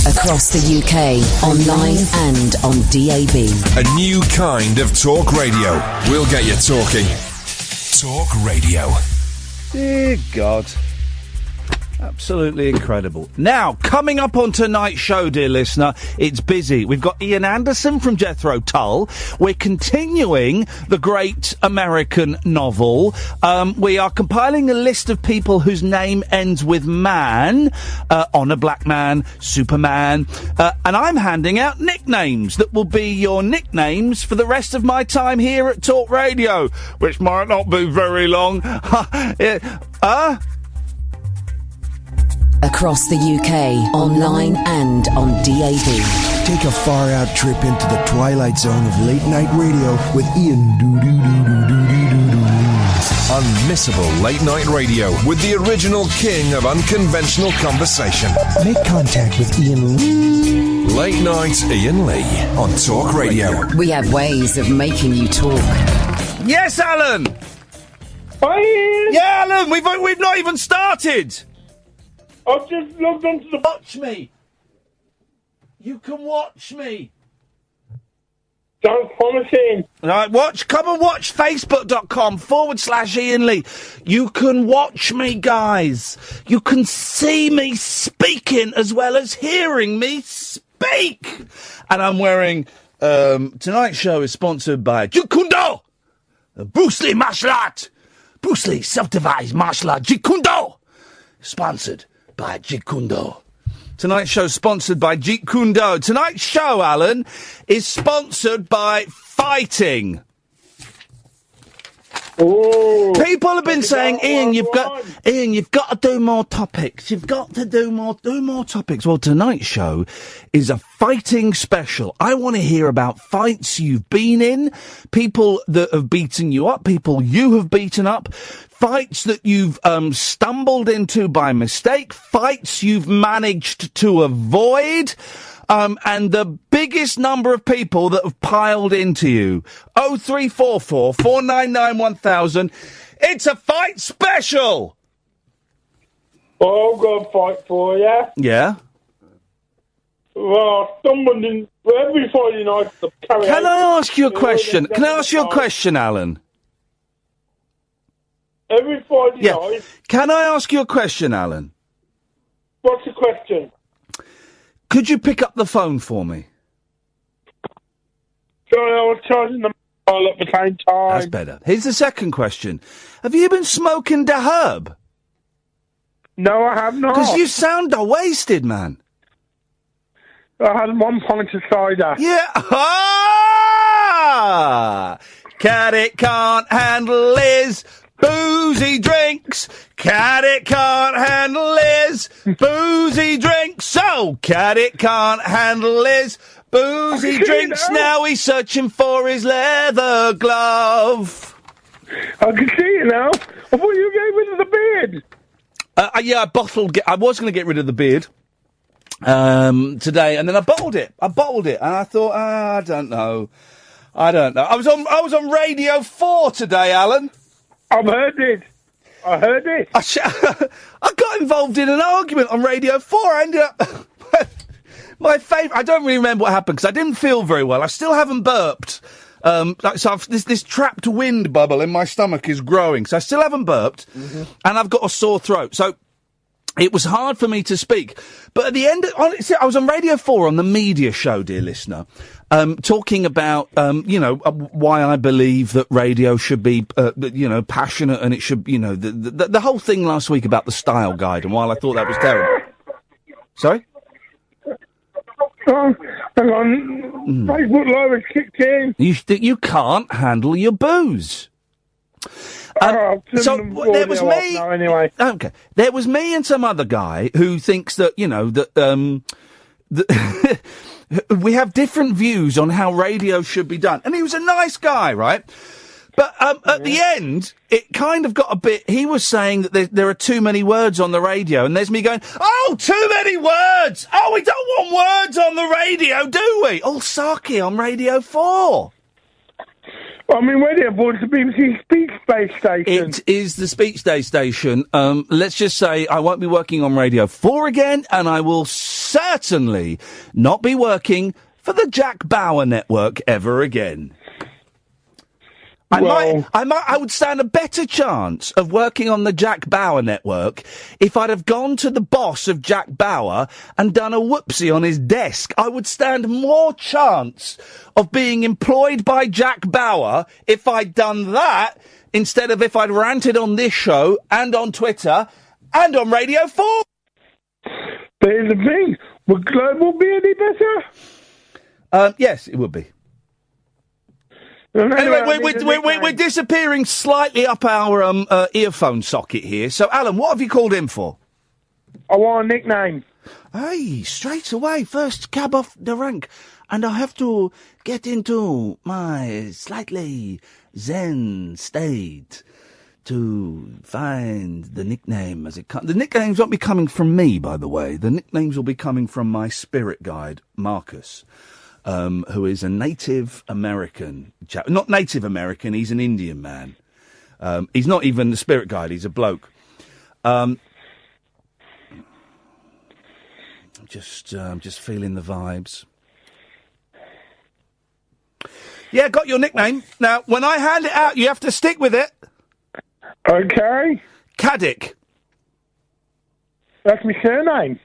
Across the UK, online and on DAB. A new kind of talk radio. We'll get you talking. Talk radio. Dear God. Absolutely incredible. Now, coming up on tonight's show, dear listener, it's busy. We've got Iain Anderson from Jethro Tull. We're continuing the great American novel. We are compiling a list of people whose name ends with man, Honor Black Man, Superman, and I'm handing out nicknames that will be your nicknames for the rest of my time here at Talk Radio, which might not be very long. Across the UK, online and on DAB. Take a far-out trip into the twilight zone of late-night radio with Iain Unmissable late-night radio with the original king of unconventional conversation. Make contact with Iain. Late Night Iain Lee on Talk Radio. We have ways of making you talk. Yes, Alan! Hi, Iain. Yeah, Alan, we've not even started! I've just logged onto the... Watch me! You can watch me! Don't promise it. Right, come and watch facebook.com/Iain Lee. You can watch me, guys. You can see me speaking as well as hearing me speak. And I'm wearing, tonight's show is sponsored by Jeet Kune Do, Bruce Lee martial art. Bruce Lee self-devised martial art, Jeet Kune Do. Sponsored by Jeet Kune Do. Tonight's show sponsored by Jeet Kune Do. Tonight's show, Alan, is sponsored by fighting. Ooh, people have been saying, Iain, you've got to do more topics. You've got to do more topics. Well, tonight's show is a fighting special. I want to hear about fights you've been in, people that have beaten you up, people you have beaten up, fights that you've stumbled into by mistake, fights you've managed to avoid. And the biggest number of people that have piled into you. 0344 499 1000. It's a fight special! I've got to fight for you. Yeah? Well, someone in every Friday night... Can I ask you a question? Can I ask you a question, Alan? Every Friday night... Can I ask you a question, Alan? What's the question? Could you pick up the phone for me? Sorry, I was charging the mobile at the same time. That's better. Here's the second question. Have you been smoking the herb? No, I have not. Because you sound wasted, man. I had 1 pint of cider. Yeah. Ah! Cat it can't handle his boozy drinks. Cat it can't handle his boozy drinks. So, cat it can't handle his boozy drinks. Now he's searching for his leather glove. I can see you now. I thought you gave rid of the beard. Yeah, I was going to get rid of the beard today, and then I bottled it. And I thought, I don't know. I was on Radio 4 today, Alan. I heard it. I got involved in an argument on Radio 4. I ended up... my favourite... I don't really remember what happened because I didn't feel very well. I still haven't burped. So this trapped wind bubble in my stomach is growing. So I still haven't burped. Mm-hmm. And I've got a sore throat. So it was hard for me to speak. But at the end... I was on Radio 4 on the media show, dear listener, talking about, why I believe that radio should be, passionate and it should, the whole thing last week about the style guide and while I thought that was terrible. Sorry? Oh, hang on. Facebook Live has kicked in. You can't handle your booze. So there was me. Anyway. Okay, there was me and some other guy who thinks that that we have different views on how radio should be done, and he was a nice guy, right? But at the end, it kind of got a bit... He was saying that there are too many words on the radio, and there's me going, oh, too many words! Oh, we don't want words on the radio, do we? Oh, Saki on Radio 4. I mean, radio board's the BBC Speech Day station. It is the Speech Day station. Let's just say I won't be working on Radio 4 again, and I will certainly not be working for the Jack Bauer network ever again. I would stand a better chance of working on the Jack Bauer network if I'd have gone to the boss of Jack Bauer and done a whoopsie on his desk. I would stand more chance of being employed by Jack Bauer if I'd done that instead of if I'd ranted on this show and on Twitter and on Radio 4. But here's the thing, would Global be any better? Yes, it would be. Anyway, we're disappearing slightly up our earphone socket here. So, Alan, what have you called in for? I want a nickname. Hey, straight away, first cab off the rank. And I have to get into my slightly zen state to find the nickname as it comes. The nicknames won't be coming from me, by the way. The nicknames will be coming from my spirit guide, Marcus. Who is a Native American chap. Not Native American, he's an Indian man. He's not even the spirit guide, he's a bloke. Just feeling the vibes. Yeah, got your nickname. Now, when I hand it out, you have to stick with it. Okay. Caddick. That's my surname.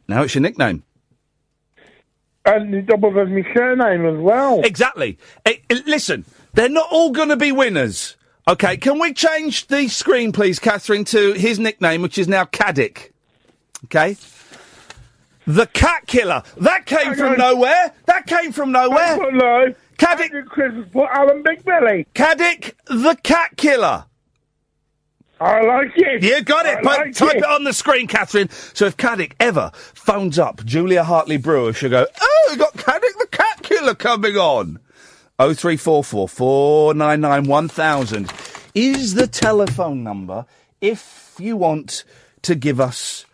Now it's your nickname. And the double as my surname as well. Exactly. Listen, they're not all going to be winners. Okay, can we change the screen, please, Catherine, to his nickname, which is now Caddick? Okay? The Cat Killer. That came from nowhere. That came from nowhere. No. Caddick. Christmas for Alan Big Belly. Caddick, the Cat Killer. I like it. You got it. Type it on the screen, Catherine. So if Caddick ever phones up Julia Hartley-Brewer, she'll go, oh, we got Caddick the Cat Killer coming on. 0344 499 1000 is the telephone number if you want to give us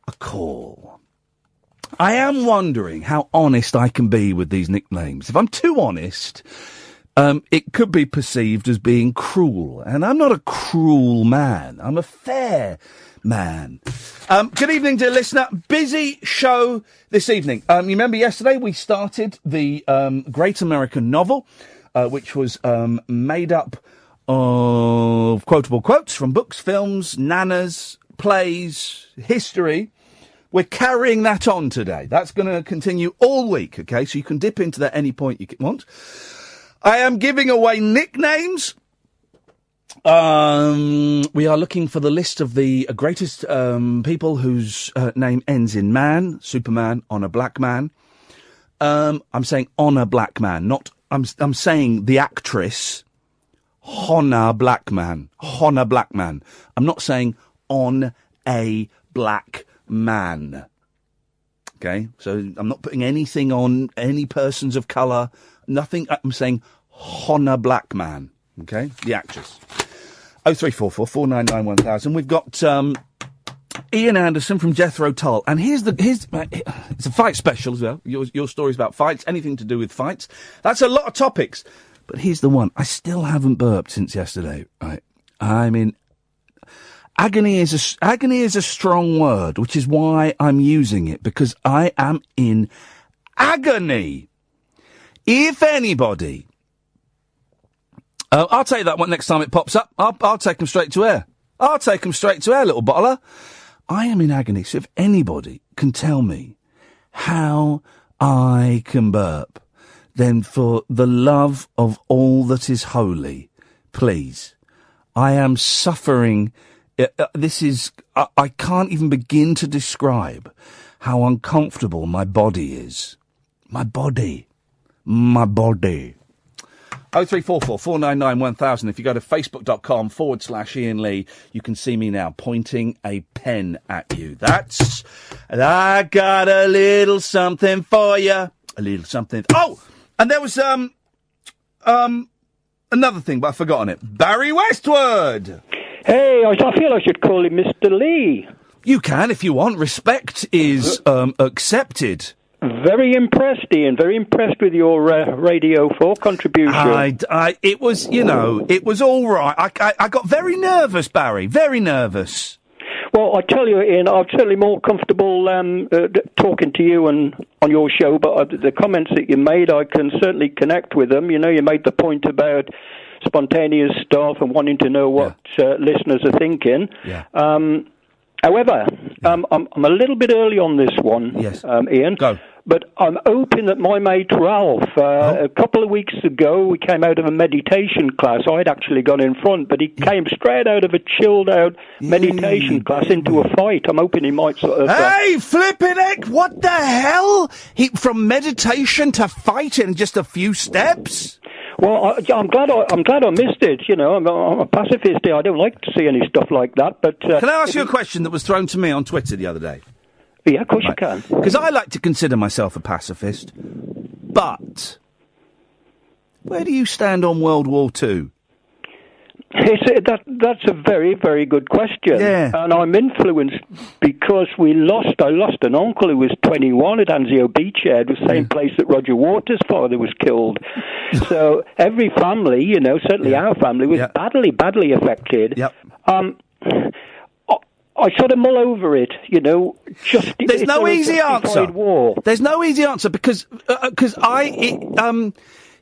a call. I am wondering how honest I can be with these nicknames. If I'm too honest, it could be perceived as being cruel. And I'm not a cruel man. I'm a fair man. Good evening, dear listener. Busy show this evening. You remember yesterday we started the Great American Novel, which was made up of quotable quotes from books, films, nanas, plays, history. We're carrying that on today. That's going to continue all week, okay? So you can dip into that any point you want. I am giving away nicknames. We are looking for the list of the greatest people whose name ends in man, Superman, on a black man. I'm saying on a black man, not... I'm saying the actress, Honna Blackman. Honna Blackman. I'm not saying on a black man. Okay? So I'm not putting anything on any persons of colour. Nothing. I'm saying Honna Blackman. Okay? The actress. 0344 499 1000. We've got Iain Anderson from Jethro Tull. And here's it's a fight special as well. Your story's about fights, anything to do with fights. That's a lot of topics. But here's the one. I still haven't burped since yesterday. Right? I mean, agony is a strong word, which is why I'm using it, because I am in agony. If anybody... I'll take that one next time it pops up. I'll take them straight to air. I'll take them straight to air, little bottler. I am in agony, so if anybody can tell me how I can burp, then for the love of all that is holy, please. I am suffering. This is... I can't even begin to describe how uncomfortable my body is. My body. 0344 499 1000. If you go to facebook.com/Iain Lee, you can see me now pointing a pen at you. That's... I got a little something for you. A little something... Oh! And there was, another thing, but I've forgotten it. Barry Westwood! Hey, I feel I should call him Mr. Lee. You can, if you want. Respect is, accepted. Very impressed, Ian. Very impressed with your Radio 4 contribution. It was, it was all right. I got very nervous, Barry. Very nervous. Well, I tell you, Ian, I'm certainly more comfortable talking to you and on your show, but the comments that you made, I can certainly connect with them. You made the point about spontaneous stuff and wanting to know what listeners are thinking. Yeah. However, I'm a little bit early on this one, yes. Ian. Go. But I'm hoping that my mate Ralph, a couple of weeks ago, we came out of a meditation class. I'd actually gone in front, but he came straight out of a chilled-out meditation class into a fight. I'm hoping he might sort of... Hey, flippin' heck, what the hell? From meditation to fight in just a few steps? Well, I'm glad I missed it. I'm a pacifist. I don't like to see any stuff like that. But can I ask you a question that was thrown to me on Twitter the other day? Yeah, of course you can. Because I like to consider myself a pacifist, but where do you stand on World War II? That's a very, very good question. Yeah. And I'm influenced because I lost an uncle who was 21 at Anzio Beachhead, the same place that Roger Waters' father was killed. So every family, certainly our family, was badly, badly affected. Yep. I sort of mull over it, There's no easy answer. War. There's no easy answer because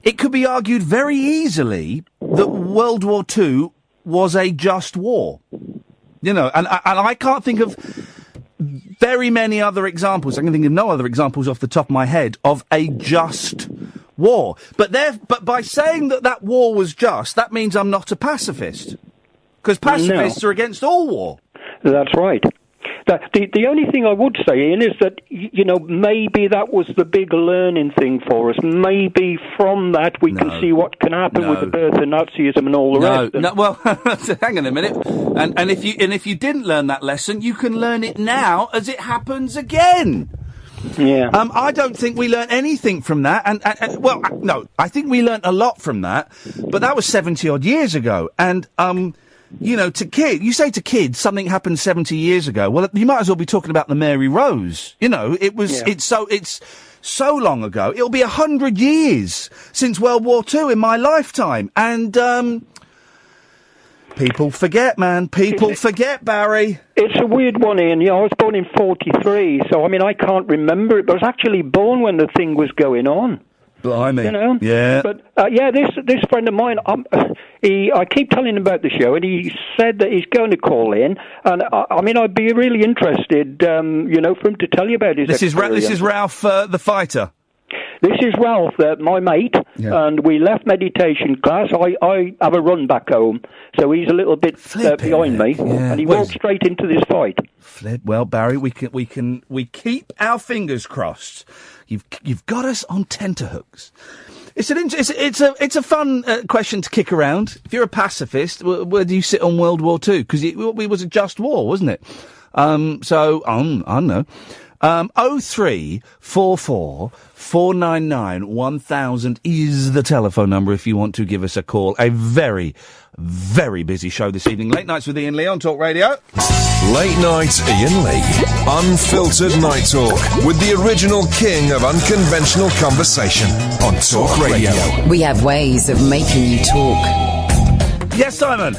it could be argued very easily that World War II was a just war. And I can't think of very many other examples. I can think of no other examples off the top of my head of a just war. But by saying that war was just, that means I'm not a pacifist. Because pacifists are against all war. That's right. The only thing I would say, Ian, is that, maybe that was the big learning thing for us. Maybe from that we can see what can happen with the birth of Nazism and all the rest. No, well, hang on a minute. And if you didn't learn that lesson, you can learn it now as it happens again. Yeah. I don't think we learned anything from that. No, I think we learned a lot from that, but that was 70-odd years ago. And, you say to kids something happened 70 years ago. Well, you might as well be talking about the Mary Rose. It's so long ago. It'll be 100 years since World War II in my lifetime. And, people forget, man. People forget, Barry. It's a weird one, Ian. I was born in 43, so, I can't remember it, but I was actually born when the thing was going on. Blimey. Yeah. But, this friend of mine, I keep telling him about the show, and he said that he's going to call in, and, I'd be really interested, for him to tell you about his experience. This is Ralph, the fighter. This is Ralph, my mate, and we left meditation class. I have a run back home, so he's a little bit behind me, and he walked straight into this fight. Well, Barry, we keep our fingers crossed. You've got us on tenterhooks. It's a fun question to kick around. If you're a pacifist, where do you sit on World War II? Because it was a just war, wasn't it? I don't know. 0344 499 1000 is the telephone number if you want to give us a call. A very, very busy show this evening. Late Nights with Iain Lee on Talk Radio. Late Night Iain Lee. Unfiltered night talk with the original king of unconventional conversation on Talk Radio. We have ways of making you talk. Yes, Simon?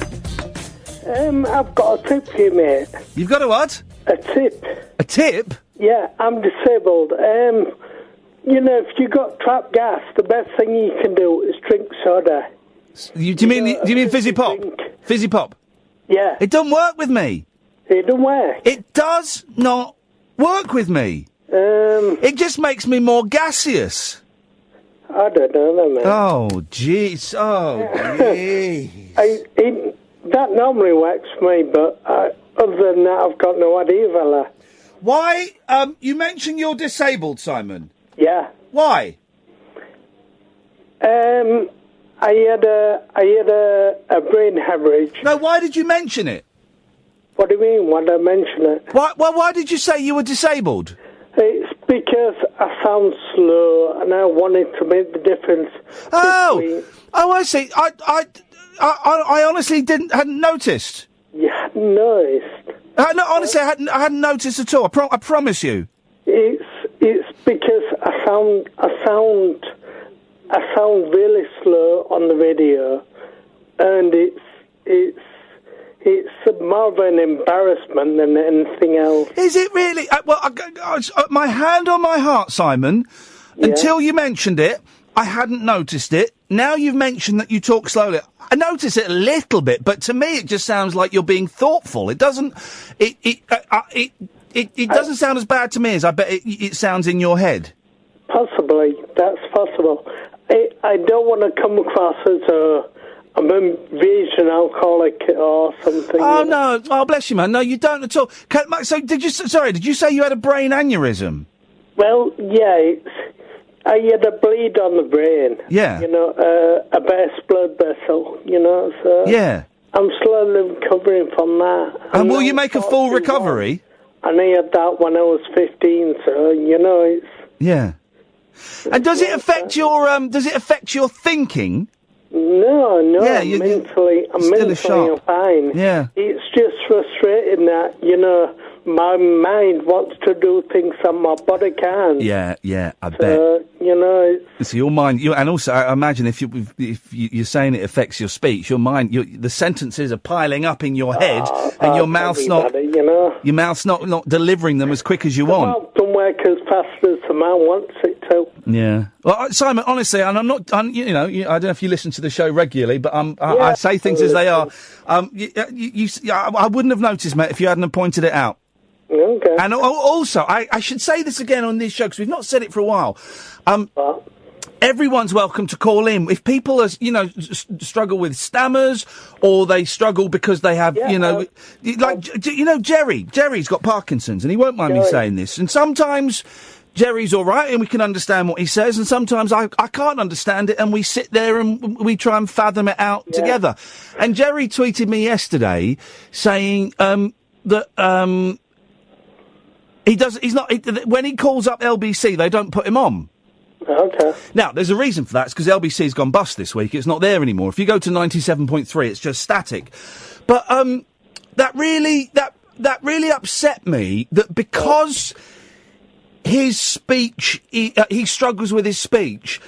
I've got a tip for you, mate. You've got a what? A tip. A tip? Yeah, I'm disabled. If you got trapped gas, the best thing you can do is drink soda. Do you mean fizzy pop? Fizzy pop? Yeah. It doesn't work with me. It don't work? It does not work with me. It just makes me more gaseous. I don't know, man. Oh, jeez. Oh, jeez. That normally works for me, but other than that, I've got no idea, fella. Why? You mentioned you're disabled, Simon. Yeah. Why? I had a brain hemorrhage. No, why did you mention it? What do you mean? Why did I mention it? Why did you say you were disabled? It's because I sound slow, and I wanted to make the difference. Oh, I see. I honestly hadn't noticed. You hadn't noticed? No, honestly, I hadn't noticed at all. I promise you. It's It's because I sound really slow on the video, and it's more of an embarrassment than anything else. Is it really? My hand on my heart, Simon. Yeah. Until you mentioned it, I hadn't noticed it. Now you've mentioned that you talk slowly. I notice it a little bit, but to me, it just sounds like you're being thoughtful. It doesn't. It doesn't sound as bad to me as I bet it sounds in your head. Possibly, that's possible. I don't want to come across as I'm a virgin alcoholic or something. Oh no! Oh bless you, man. No, you don't at all. So did you? Sorry, did you say you had a brain aneurysm? Well, yeah. I had a bleed on the brain. Yeah. A burst blood vessel. So. Yeah. I'm slowly recovering from that. And will you make a full recovery? And I had that when I was 15. So it's. Yeah. And does it affect your thinking? No. Yeah, I'm mentally fine. Yeah. It's just frustrating that my mind wants to do things that my body can't. Yeah, I bet. It's... So your mind, and also I imagine if you're saying it affects your speech, your mind, the sentences are piling up in your head, and your mouth's not delivering them as quick as you want. Mouth don't work as fast as the man wants it to. Yeah. Well, Simon, honestly, and I don't know if you listen to the show regularly, but I say things as they are. I wouldn't have noticed, mate, if you hadn't pointed it out. Okay. And also, I should say this again on this show, because we've not said it for a while. Everyone's welcome to call in. If people are, struggle with stammers, or they struggle because they have, Jerry. Jerry's got Parkinson's, and he won't mind me saying this. And sometimes Jerry's all right, and we can understand what he says, and sometimes I can't understand it, and we sit there and we try and fathom it out together. And Jerry tweeted me yesterday saying that when he calls up LBC, they don't put him on. Okay. Now, there's a reason for that. It's because LBC's gone bust this week. It's not there anymore. If you go to 97.3, it's just static. But that really upset me, that because his speech, he struggles with his speech,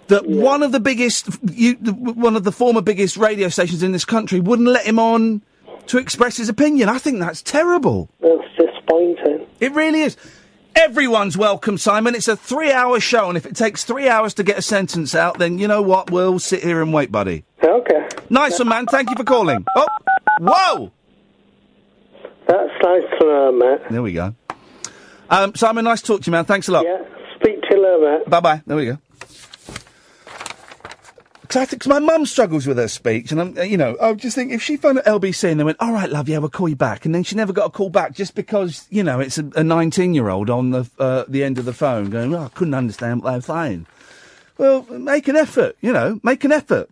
that one of the former biggest radio stations in this country wouldn't let him on to express his opinion. I think that's terrible. That's disappointing. It really is. Everyone's welcome, Simon. It's a 3-hour show, and if it takes 3 hours to get a sentence out, then you know what? We'll sit here and wait, buddy. Okay. Nice one, man. Thank you for calling. Oh, whoa! That's nice to know, mate. There we go. Simon, nice to talk to you, man. Thanks a lot. Yeah, speak to you later, mate. Bye-bye. There we go. Because my mum struggles with her speech, and I just think if she phoned at LBC and they went, all right, love, yeah, we'll call you back, and then she never got a call back just because, it's a 19-year-old on the end of the phone going, I couldn't understand what they were saying. Well, make an effort, make an effort.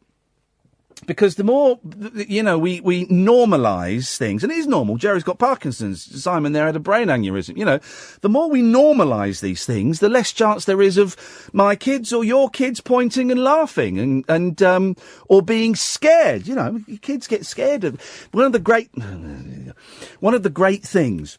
Because the more, we normalise things, and it is normal. Jerry's got Parkinson's. Simon there had a brain aneurysm. The more we normalise these things, the less chance there is of my kids or your kids pointing and laughing and or being scared. Kids get scared of. One of the great things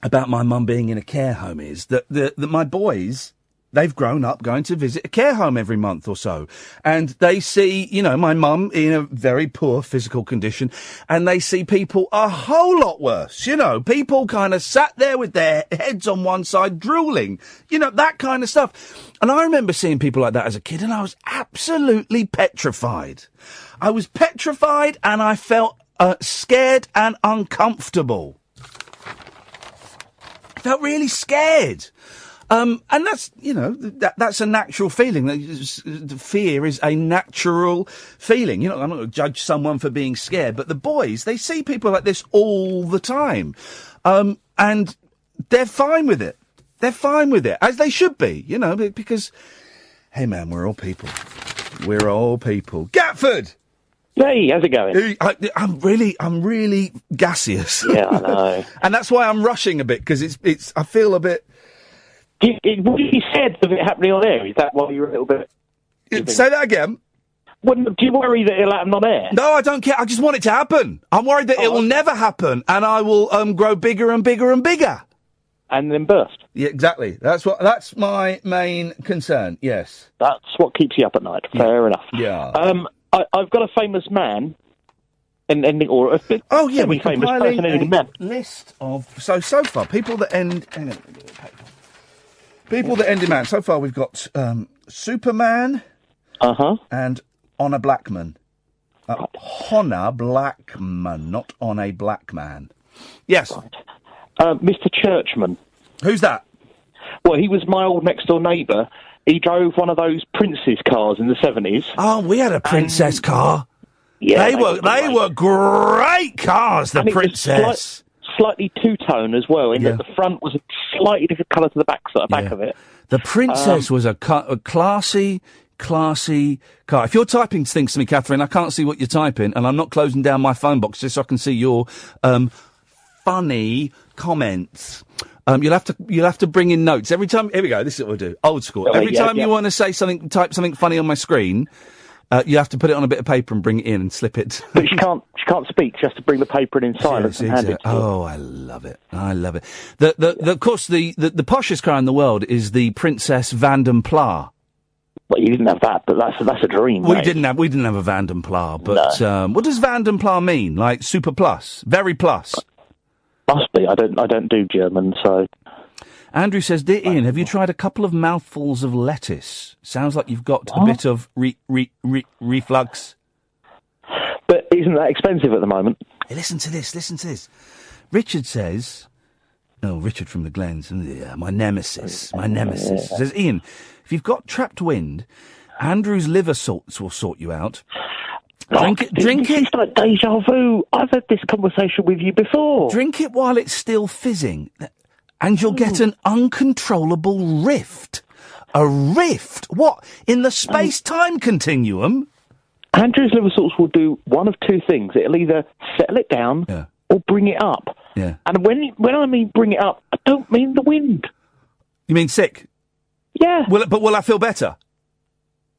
about my mum being in a care home is that my boys, they've grown up going to visit a care home every month or so. And they see, my mum in a very poor physical condition, and they see people a whole lot worse. People kind of sat there with their heads on one side drooling, that kind of stuff. And I remember seeing people like that as a kid, and I was absolutely petrified. I was petrified, and I felt scared and uncomfortable. I felt really scared. And that's, that's a natural feeling. Fear is a natural feeling. I'm not going to judge someone for being scared, but the boys, they see people like this all the time. And they're fine with it. They're fine with it, as they should be, because, hey man, we're all people. We're all people. Gatford! Hey, how's it going? I'm really gaseous. Yeah, I know. And that's why I'm rushing a bit, because I feel a bit... What you said of it happening on air, is that why you're a little bit... Say that again. Do you worry that it'll happen on air? No, I don't care. I just want it to happen. I'm worried that it will never happen, and I will grow bigger and bigger and bigger. and then burst. Yeah, exactly. That's my main concern. Yes. That's what keeps you up at night. Fair enough. Yeah. I've got a famous man. Oh yeah, we're famous compiling person ending a man. list of so far people that end. Hang on, people that end in man. So far we've got Superman. And Honor Blackman. Honor Blackman, not on a black man. Yes. Right. Mr. Churchman. Who's that? Well, he was my old next door neighbour. He drove one of those Princess cars in the 70s. Oh, we had a Princess car. Yeah, they were great cars. The Princess, slightly two-tone as well. In that the front was a slightly different colour to the back of it. The Princess was a classy car. If you're typing things to me, Catherine, I can't see what you're typing, and I'm not closing down my phone box just so I can see your funny comments. You'll have to bring in notes every time. Here we go. This is what we'll do. Old school. Every time you want to say something, type something funny on my screen. You have to put it on a bit of paper and bring it in and slip it. But she can't speak. She has to bring the paper in silence and hand it to Oh, I love it. I love it. Of course, the poshest car in the world is the Princess Vanden Pla. Well, you didn't have that, but that's a dream. We didn't have a Vanden Pla, but no. What does Vanden Pla mean? Like super plus, very plus. Must be. I don't do German, so. Andrew says, "Dear Ian, have you tried a couple of mouthfuls of lettuce? Sounds like you've got a bit of reflux." But isn't that expensive at the moment? Hey, listen to this. Richard says, Richard from the Glens, my nemesis, says, Ian, if you've got trapped wind, Andrew's liver salts will sort you out. Drink it. It's like deja vu. I've had this conversation with you before. Drink it while it's still fizzing. And you'll get an uncontrollable rift. A rift? What? In the space-time continuum? Andrew's liver salts will do one of two things. It'll either settle it down or bring it up. Yeah. And when I mean bring it up, I don't mean the wind. You mean sick? Yeah. Will I feel better?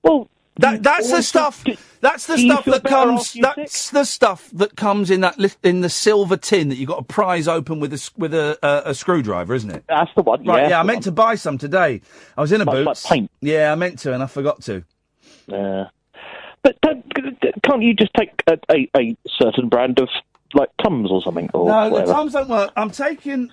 Well... That's the stuff. That's the stuff that comes. That's the stuff that comes in in the silver tin that you got to prise open with a screwdriver, isn't it? That's the one. Right. Yeah, I meant to buy some today. I was in a Boots. Like paint. Yeah, I meant to, and I forgot to. But can't you just take a certain brand of like Tums or something? Or no, whatever? The Tums don't work. I'm taking.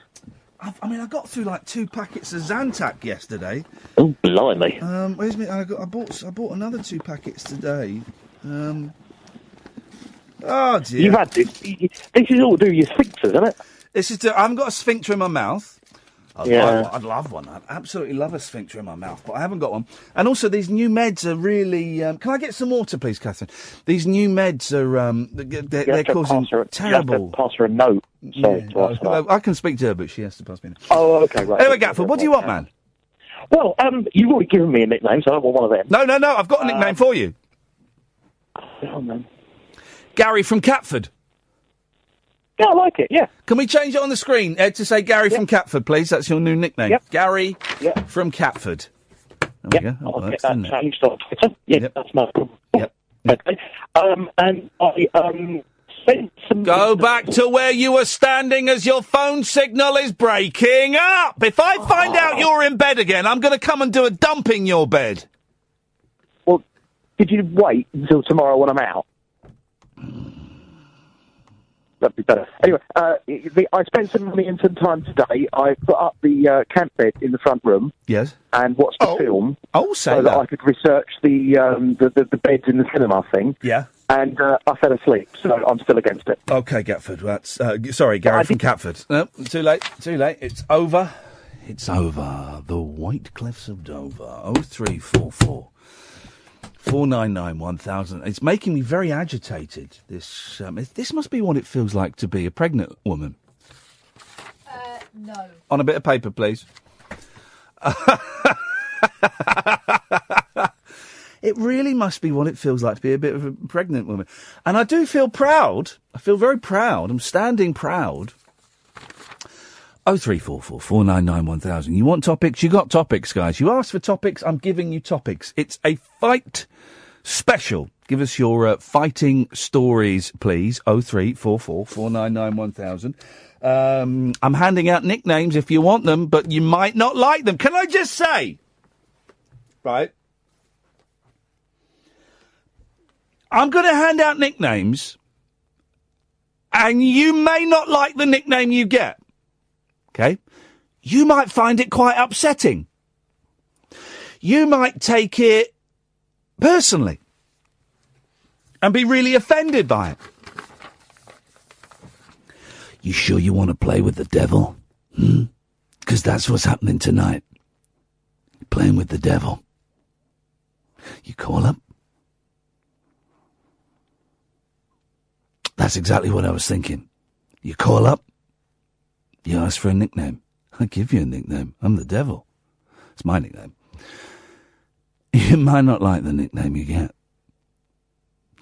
I got through like 2 packets of Zantac yesterday. Oh, blimey! Where's me? I bought another 2 packets today. Oh dear! You've had this. This is all to do with your sphincters, isn't it? I haven't got a sphincter in my mouth. I'd love one. I'd absolutely love a sphincter in my mouth, but I haven't got one. And also, these new meds are really... can I get some water, please, Catherine? These new meds are... they're causing terrible... You have to pass her a note. Sorry, I can speak to her, but she has to pass me a note. Oh, okay, right. Anyway, Gatford, what do you want, man? Well, you've already given me a nickname, so I want one of them. No, I've got a nickname for you. Oh, man. Gary from Catford. Yeah, I like it, yeah. Can we change it on the screen to say Gary from Catford, please? That's your new nickname. Yep. Gary from Catford. There we go. I'll get that changed on Twitter. Yeah, that's no problem. Yep. Okay. And I sent some... Go back to where you were standing as your phone signal is breaking up. If I find out you're in bed again, I'm going to come and do a dump in your bed. Well, could you wait until tomorrow when I'm out? That'd be better. Anyway, I spent some money and some time today. I put up the camp bed in the front room. Yes. And watched the film. So that I could research the beds in the cinema thing. Yeah. And I fell asleep, so I'm still against it. Okay, Gatford. That's sorry, Gary from Catford. No, too late. It's over. The White Cliffs of Dover. 0344 499 1000. It's making me very agitated. This must be what it feels like to be a pregnant woman. No. On a bit of paper, please. It really must be what it feels like to be a bit of a pregnant woman. And I do feel proud. I feel very proud. I'm standing proud. 0344 499 1000. You want topics? You got topics, guys. You asked for topics. I'm giving you topics. It's a fight special. Give us your fighting stories, please. 0344 499 1000. I'm handing out nicknames if you want them, but you might not like them. Can I just say, right? I'm going to hand out nicknames, and you may not like the nickname you get. Okay? You might find it quite upsetting. You might take it personally and be really offended by it. You sure you want to play with the devil? Because that's what's happening tonight. Playing with the devil. You call up? That's exactly what I was thinking. You call up? You ask for a nickname. I'll give you a nickname. I'm the devil. It's my nickname. You might not like the nickname you get.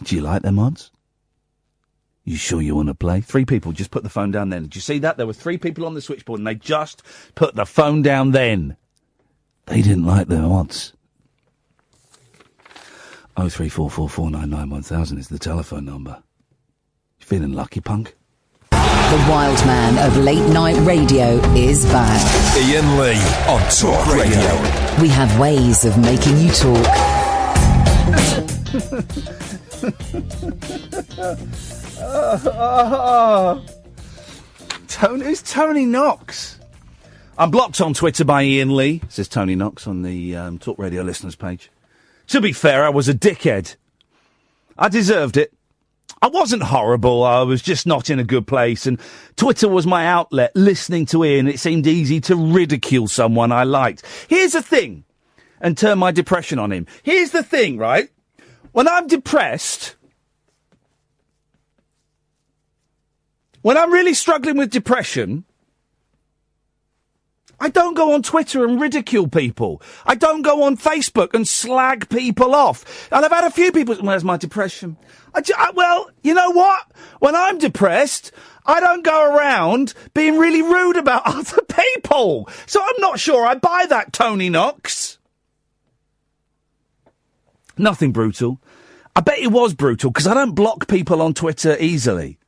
Do you like them odds? You sure you want to play? 3 people just put the phone down then. Did you see that? There were 3 people on the switchboard and they just put the phone down then. They didn't like the odds. 0344 499 1000 is the telephone number. You feeling lucky, punk? The wild man of late night radio is back. Iain Lee on Talk Radio. We have ways of making you talk. Who's Tony Knox? I'm blocked on Twitter by Iain Lee, says Tony Knox on the Talk Radio listeners page. To be fair, I was a dickhead. I deserved it. I wasn't horrible, I was just not in a good place, and Twitter was my outlet. Listening to Iain, it seemed easy to ridicule someone I liked. Here's the thing, and turn my depression on him. Here's the thing, right? When I'm depressed, when I'm really struggling with depression, I don't go on Twitter and ridicule people. I don't go on Facebook and slag people off. And I've had a few people, where's my depression? Well, you know what? When I'm depressed, I don't go around being really rude about other people. So I'm not sure I buy that, Tony Knox. Nothing brutal. I bet it was brutal, because I don't block people on Twitter easily.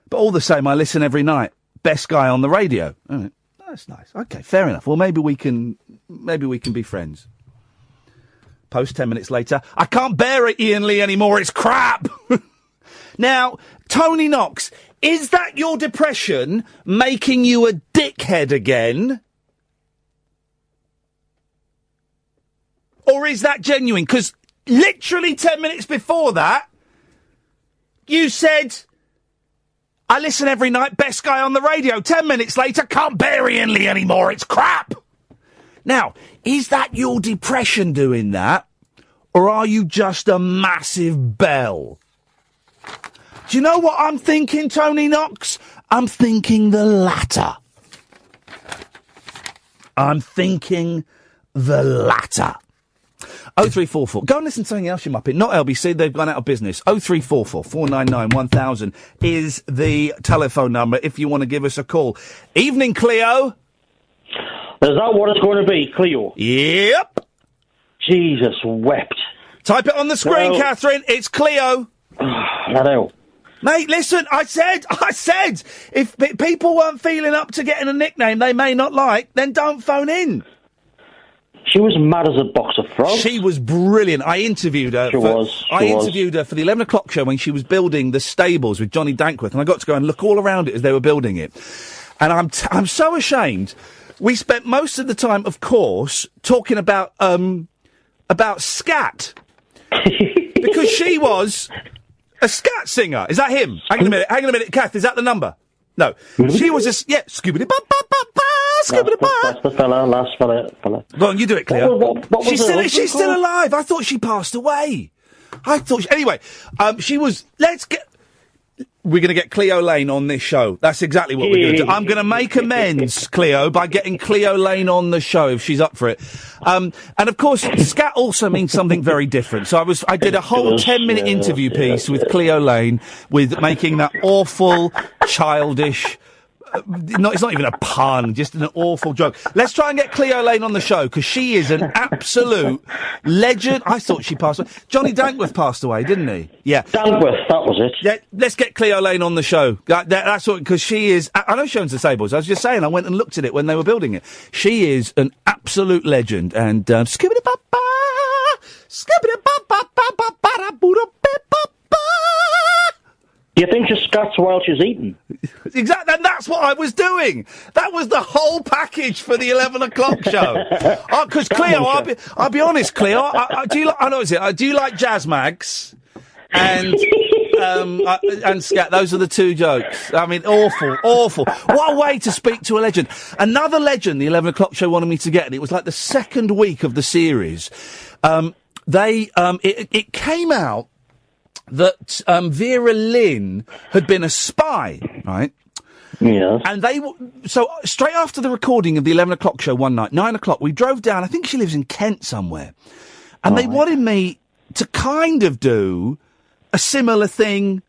But all the same, I listen every night. Best guy on the radio. All right. That's nice. Okay, fair enough. Well, maybe we can be friends. Post 10 minutes later. I can't bear it, Iain Lee, anymore. It's crap. Now, Tony Knox, is that your depression making you a dickhead again? Or is that genuine? Because literally 10 minutes before that, you said, I listen every night, best guy on the radio. 10 minutes later, can't bear Iain Lee anymore, it's crap. Now, is that your depression doing that? Or are you just a massive bell? Do you know what I'm thinking, Tony Knox? I'm thinking the latter. I'm thinking the latter. 0344. Go and listen to something else, you muppet. Not LBC, they've gone out of business. 0344 499 1000 is the telephone number if you want to give us a call. Evening, Cleo. Is that what it's going to be, Cleo? Yep. Jesus wept. Type it on the screen, Catherine. It's Cleo. I know. Mate, listen, I said, if people weren't feeling up to getting a nickname they may not like, then don't phone in. She was mad as a box of frogs. She was brilliant. I interviewed her. I interviewed her for the 11 o'clock show when she was building the stables with Johnny Dankworth, and I got to go and look all around it as they were building it. And I'm so ashamed. We spent most of the time, of course, talking about scat. Because she was a scat singer. Is that him? Hang on a minute. Kath, is that the number? No. She was scoobity-ba-ba-ba-ba, scoobity-ba. That's the last fella. Go on, you do it, Cleo. What She's still alive. I thought she passed away. Anyway, she was, we're going to get Cleo Laine on this show. That's exactly what we're going to do. I'm going to make amends, Cleo, by getting Cleo Laine on the show if she's up for it. And of course, scat also means something very different. So I did a whole 10-minute interview piece with Cleo Laine with making that awful, childish, No, it's not even a pun, just an awful joke. Let's try and get Cleo Laine on the show, because she is an absolute legend. I thought she passed away. Johnny Dankworth passed away, didn't he? Yeah. Dankworth, that was it. Yeah, let's get Cleo Laine on the show. That's what, because she is, I know she owns the Sables. I was just saying, I went and looked at it when they were building it. She is an absolute legend, and, skibbity-ba-ba, skibbity-ba-ba-ba-ba-ba-da-boo-da-bip-ba-ba. Do you think she scats while she's eating? Exactly, and that's what I was doing. That was the whole package for the 11 o'clock show. Because Cleo, I'll be honest, Cleo, do you like jazz mags? And scat, those are the two jokes. I mean, awful. What a way to speak to a legend. Another legend the 11 o'clock show wanted me to get, and it was like the second week of the series. It came out that Vera Lynn had been a spy, right? Yes. And so straight after the recording of the 11 o'clock show one night, 9 o'clock, we drove down, I think she lives in Kent somewhere, and they wanted me to kind of do a similar thing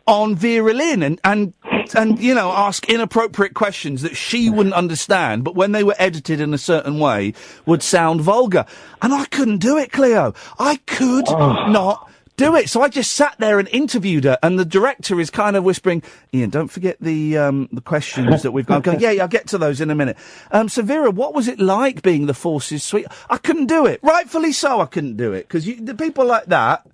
on Vera Lynn and ask inappropriate questions that she wouldn't understand, but when they were edited in a certain way would sound vulgar. And I couldn't do it, Cleo. I could not do it. So I just sat there and interviewed her, and the director is kind of whispering, Iain, don't forget the questions that we've got. I'm going, yeah, I'll get to those in a minute. So Vera, what was it like being the Force's sweet? I couldn't do it. Rightfully so, I couldn't do it. Because the people like that,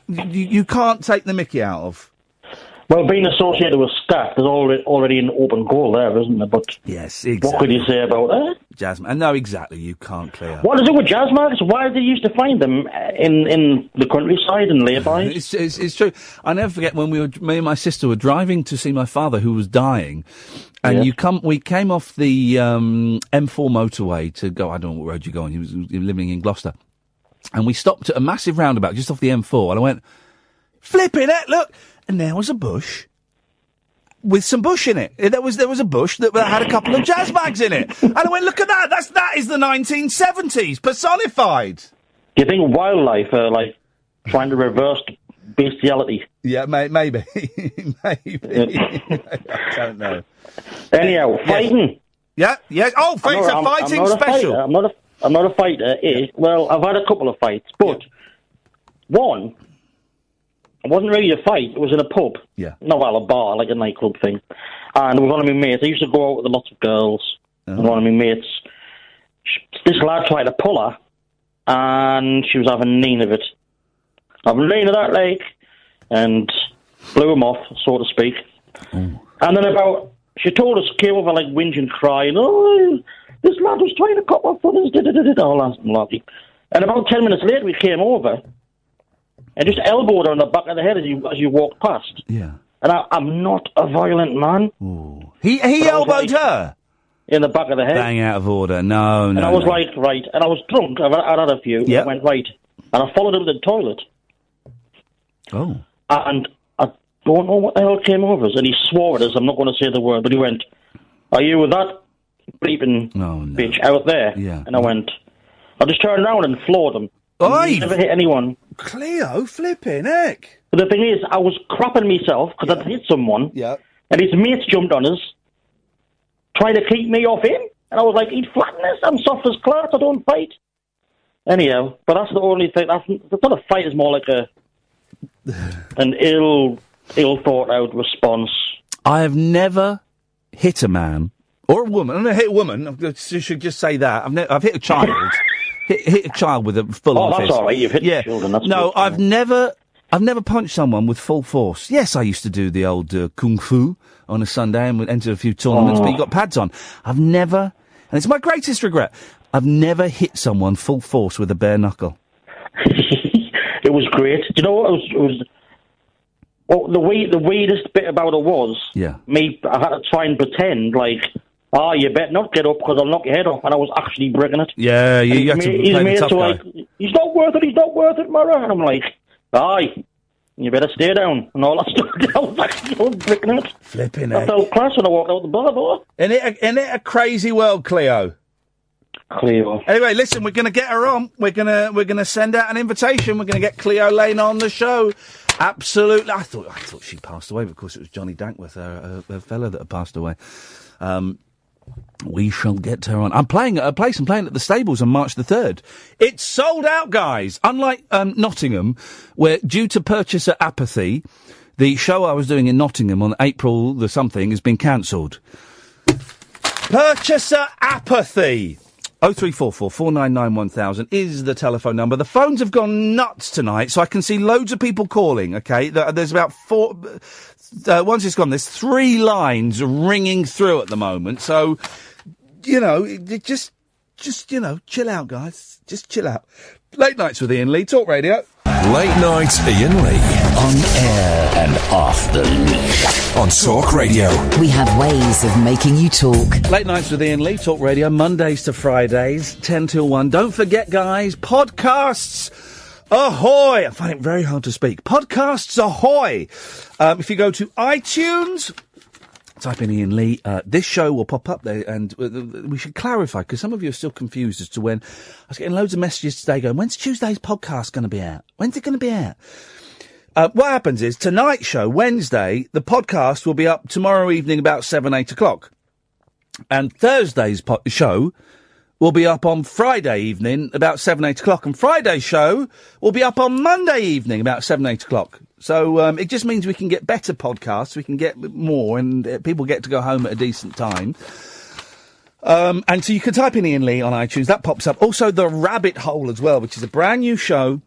you can't take the mickey out of. Well, being associated with Scat, there's already an open goal there, isn't there? But yes, exactly. What could you say about that? Jazzman. No, exactly. You can't clear. What is it with jazz marks? Why do they used to find them in the countryside and laybys? It's true. I never forget when me and my sister were driving to see my father who was dying, and we came off the M4 motorway to go. I don't know what road you go on. He was living in Gloucester, and we stopped at a massive roundabout just off the M4, and I went, flipping it, look. And there was a bush with some bush in it. There was a bush that had a couple of jazz bags in it. And I went, look at that. That is the 1970s personified. Do you think wildlife are like trying to reverse bestiality? Yeah, maybe. Maybe. I don't know. Anyhow, fighting. Yeah. Oh, it's a fighting special. I'm not a fighter. Well, I've had a couple of fights, but one. It wasn't really a fight. It was in a pub. Yeah. Not a bar, like a nightclub thing. And with one of my mates, I used to go out with lots of girls. And one of my mates, this lad tried to pull her, and she was having none of it. Having none of that, like, and blew him off, so to speak. And then she told us, came over like whinging, crying, oh, this lad was trying to cut my foot, all that malarkey. And about 10 minutes later, we came over, and just elbowed her on the back of the head as you walked past. Yeah. And I'm not a violent man. Ooh. He elbowed her? In the back of the head. Bang out of order. No. And I was like, right. And I was drunk. I'd had a few. Yep. I went, right. And I followed him to the toilet. Oh. And I don't know what the hell came over us. And he swore at us. I'm not going to say the word. But he went, are you with that bleeping bitch out there? Yeah. And I went, I just turned around and floored him. Never hit anyone. Cleo, flipping heck. But the thing is, I was crapping myself because I'd hit someone. Yeah. And his mates jumped on us, trying to keep me off him. And I was like, he'd flatten this. I'm soft as claret. I don't fight. Anyhow, but that's the only thing. That's not a fight. It's more like an ill thought out response. I have never hit a man or a woman. I never hit a woman. I should just say that. I've hit a child. hit a child with a full-on fist. Oh, that's all right. You've hit children. That's no, good. I've never punched someone with full force. Yes, I used to do the old kung fu on a Sunday and would enter a few tournaments, but you got pads on. I've never, and it's my greatest regret, I've never hit someone full force with a bare knuckle. It was great. Do you know what it was? The weirdest bit about it was, I had to try and pretend like, you better not get up because I'll knock your head off, and I was actually breaking it. Yeah, you have to play the tough guy. Like, he's not worth it, Mara. And I'm like, you better stay down, and all that stuff. I was actually breaking it. Flipping it. I felt class when I walked out the bar door. Isn't it a crazy world, Cleo? Cleo. Anyway, listen, we're going to get her on. We're going to send out an invitation. We're going to get Cleo Laine on the show. Absolutely. I thought she passed away, but of course it was Johnny Dankworth, a fella that had passed away. We shall get her on. I'm playing at a place. I'm playing at the Stables on March the 3rd. It's sold out, guys. Unlike Nottingham, where due to purchaser apathy, the show I was doing in Nottingham on April the something has been cancelled. Purchaser apathy. 0344 499 1000 is the telephone number. The phones have gone nuts tonight, so I can see loads of people calling, okay? There's about four... once it's gone, there's 3 lines ringing through at the moment, so, you know, just, you know, chill out, guys. Just chill out. Late Nights with Iain Lee, Talk Radio. Late Night Iain Lee. On air and off the leash. On Talk Radio. We have ways of making you talk. Late Nights with Iain Lee, Talk Radio, Mondays to Fridays, 10 till 1. Don't forget, guys, podcasts ahoy! I find it very hard to speak. Podcasts ahoy! If you go to iTunes, type in Iain Lee, this show will pop up there, and we should clarify, because some of you are still confused as to when. I was getting loads of messages today going, when's Tuesday's podcast going to be out? When's it going to be out? What happens is, tonight's show, Wednesday, the podcast will be up tomorrow evening about 7, 8 o'clock. And Thursday's show will be up on Friday evening about 7, 8 o'clock. And Friday's show will be up on Monday evening about 7, 8 o'clock. So it just means we can get better podcasts, we can get more, and people get to go home at a decent time. And so you can type in Iain Lee on iTunes. That pops up. Also, The Rabbit Hole as well, which is a brand new show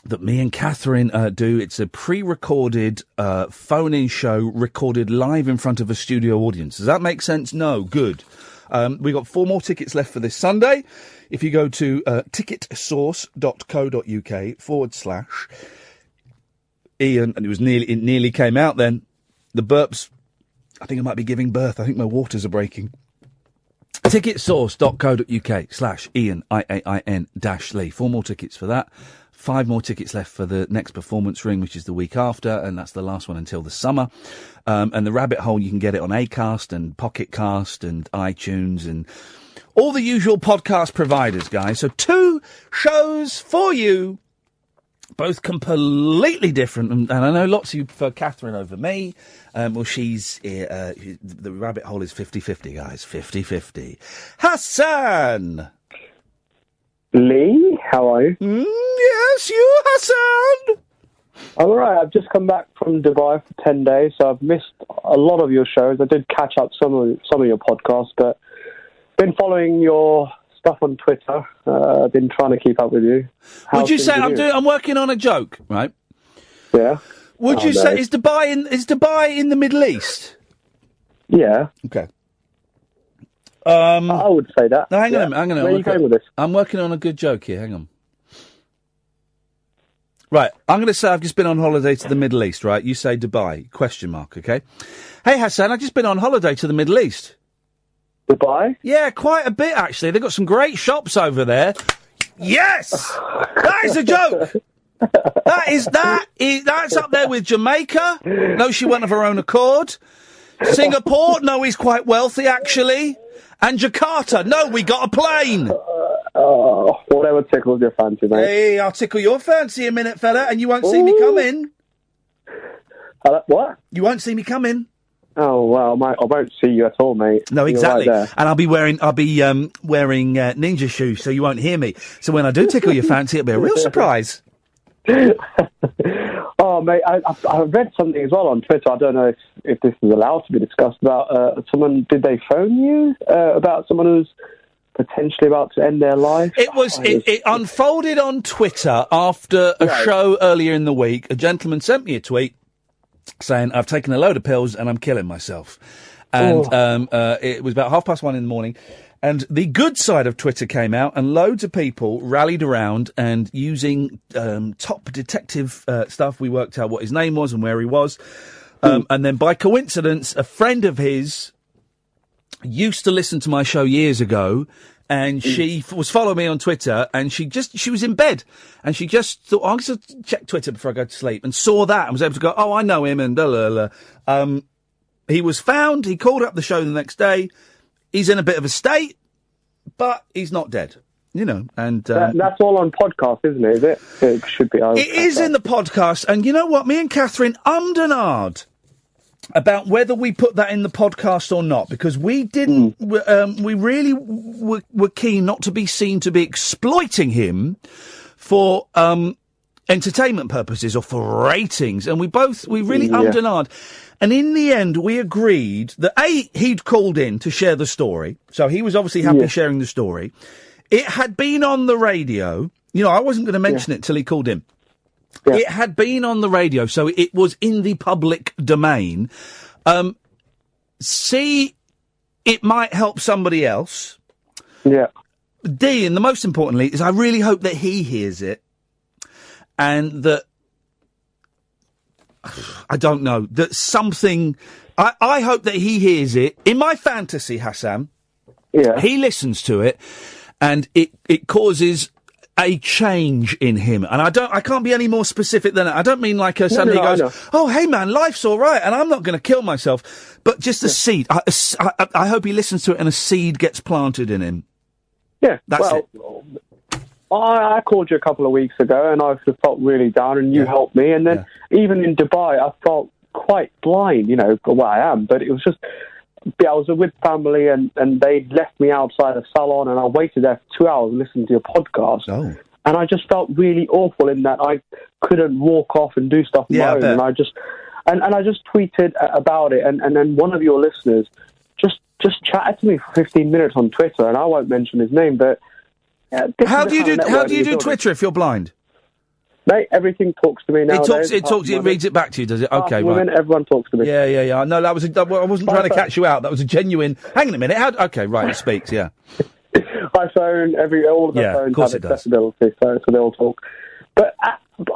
that me and Catherine do. It's a pre-recorded phone-in show recorded live in front of a studio audience. Does that make sense? No. Good. We got 4 more tickets left for this Sunday. If you go to ticketsource.co.uk/Iain, and it nearly came out then. The burps, I think I might be giving birth. I think my waters are breaking. Ticketsource.co.uk/Iain, IAIN-Lee. 4 more tickets for that. 5 more tickets left for the next performance ring, which is the week after, and that's the last one until the summer. And The Rabbit Hole, you can get it on Acast and Pocket Cast and iTunes and all the usual podcast providers, guys. So 2 shows for you, both completely different. And I know lots of you prefer Catherine over me. Well, she's... The Rabbit Hole is 50-50, guys. 50-50. Hassan! Lee, how are you? Yes, you, Hassan! I'm alright. I've just come back from Dubai for 10 days, so I've missed a lot of your shows. I did catch up some of your podcasts, but been following your stuff on Twitter. I've been trying to keep up with you. Would you say I'm working on a joke, right? Yeah. Would you say is Dubai in the Middle East? Yeah. Okay. I would say that. No, hang on. Where are you going with this? I'm working on a good joke here. Hang on. Right, I'm going to say I've just been on holiday to the Middle East, right? You say Dubai, ? Okay? Hey, Hassan, I've just been on holiday to the Middle East. Dubai? Yeah, quite a bit, actually. They've got some great shops over there. Yes! That is a joke! That's up there with Jamaica. No, she went of her own accord. Singapore, no, he's quite wealthy, actually. And Jakarta, no, we got a plane. Whatever tickles your fancy, mate. Hey, I'll tickle your fancy a minute, fella, and you won't see me coming. What? You won't see me coming. Oh well, I won't see you at all, mate. No, exactly. Right, and I'll be wearing ninja shoes, so you won't hear me. So when I do tickle your fancy, it'll be a real surprise. Oh, mate, I read something as well on Twitter. I don't know if this is allowed to be discussed about someone. Did they phone you about someone who's potentially about to end their life? It unfolded on Twitter after a show earlier in the week. A gentleman sent me a tweet saying, I've taken a load of pills and I'm killing myself. And it was about 1:30 in the morning. And the good side of Twitter came out, and loads of people rallied around and using top detective stuff. We worked out what his name was and where he was. And then by coincidence, a friend of his used to listen to my show years ago, and she was following me on Twitter, and she was in bed, and she just thought, I'm going to check Twitter before I go to sleep, and saw that and was able to go, oh, I know him, and blah, blah, blah. He was found. He called up the show the next day. He's in a bit of a state, but he's not dead. You know, and that's all on podcast, isn't it? Is it? It should be. It is in the podcast, and you know what? Me and Catherine ummed and ahed about whether we put that in the podcast or not, because we didn't. We really were keen not to be seen to be exploiting him for entertainment purposes or for ratings, and we really ummed and ahed. And in the end, we agreed that he'd called in to share the story, so he was obviously happy sharing the story. It had been on the radio. You know, I wasn't going to mention it till he called in. Yeah. It had been on the radio, so it was in the public domain. C, it might help somebody else. Yeah. D, and the most importantly, is I really hope that he hears it, and that, I don't know, that something, I hope that he hears it. In my fantasy, Hassan, he listens to it, and it causes a change in him. And I can't be any more specific than that. I don't mean like suddenly he goes, oh, hey man, life's all right, and I'm not going to kill myself. But just a seed. I hope he listens to it and a seed gets planted in him. Yeah, that's it. I called you a couple of weeks ago, and I felt really down, and you helped me. And then even in Dubai, I felt quite blind, you know, where I am. But it was just, I was with family, and they left me outside a salon, and I waited there for 2 hours listening to your podcast. Oh. And I just felt really awful in that I couldn't walk off and do stuff on my own. And I just tweeted about it, and then one of your listeners just chatted to me for 15 minutes on Twitter, and I won't mention his name, but how do you do Twitter if you're blind? Mate, everything talks to me now. It reads it back to you, does it? Okay, right. Everyone talks to me. Yeah. No, I wasn't trying to catch you out. That was a genuine. Hang on a minute. Okay, right. It speaks. Yeah. My phone, all of the phones have accessibility, so they all talk. But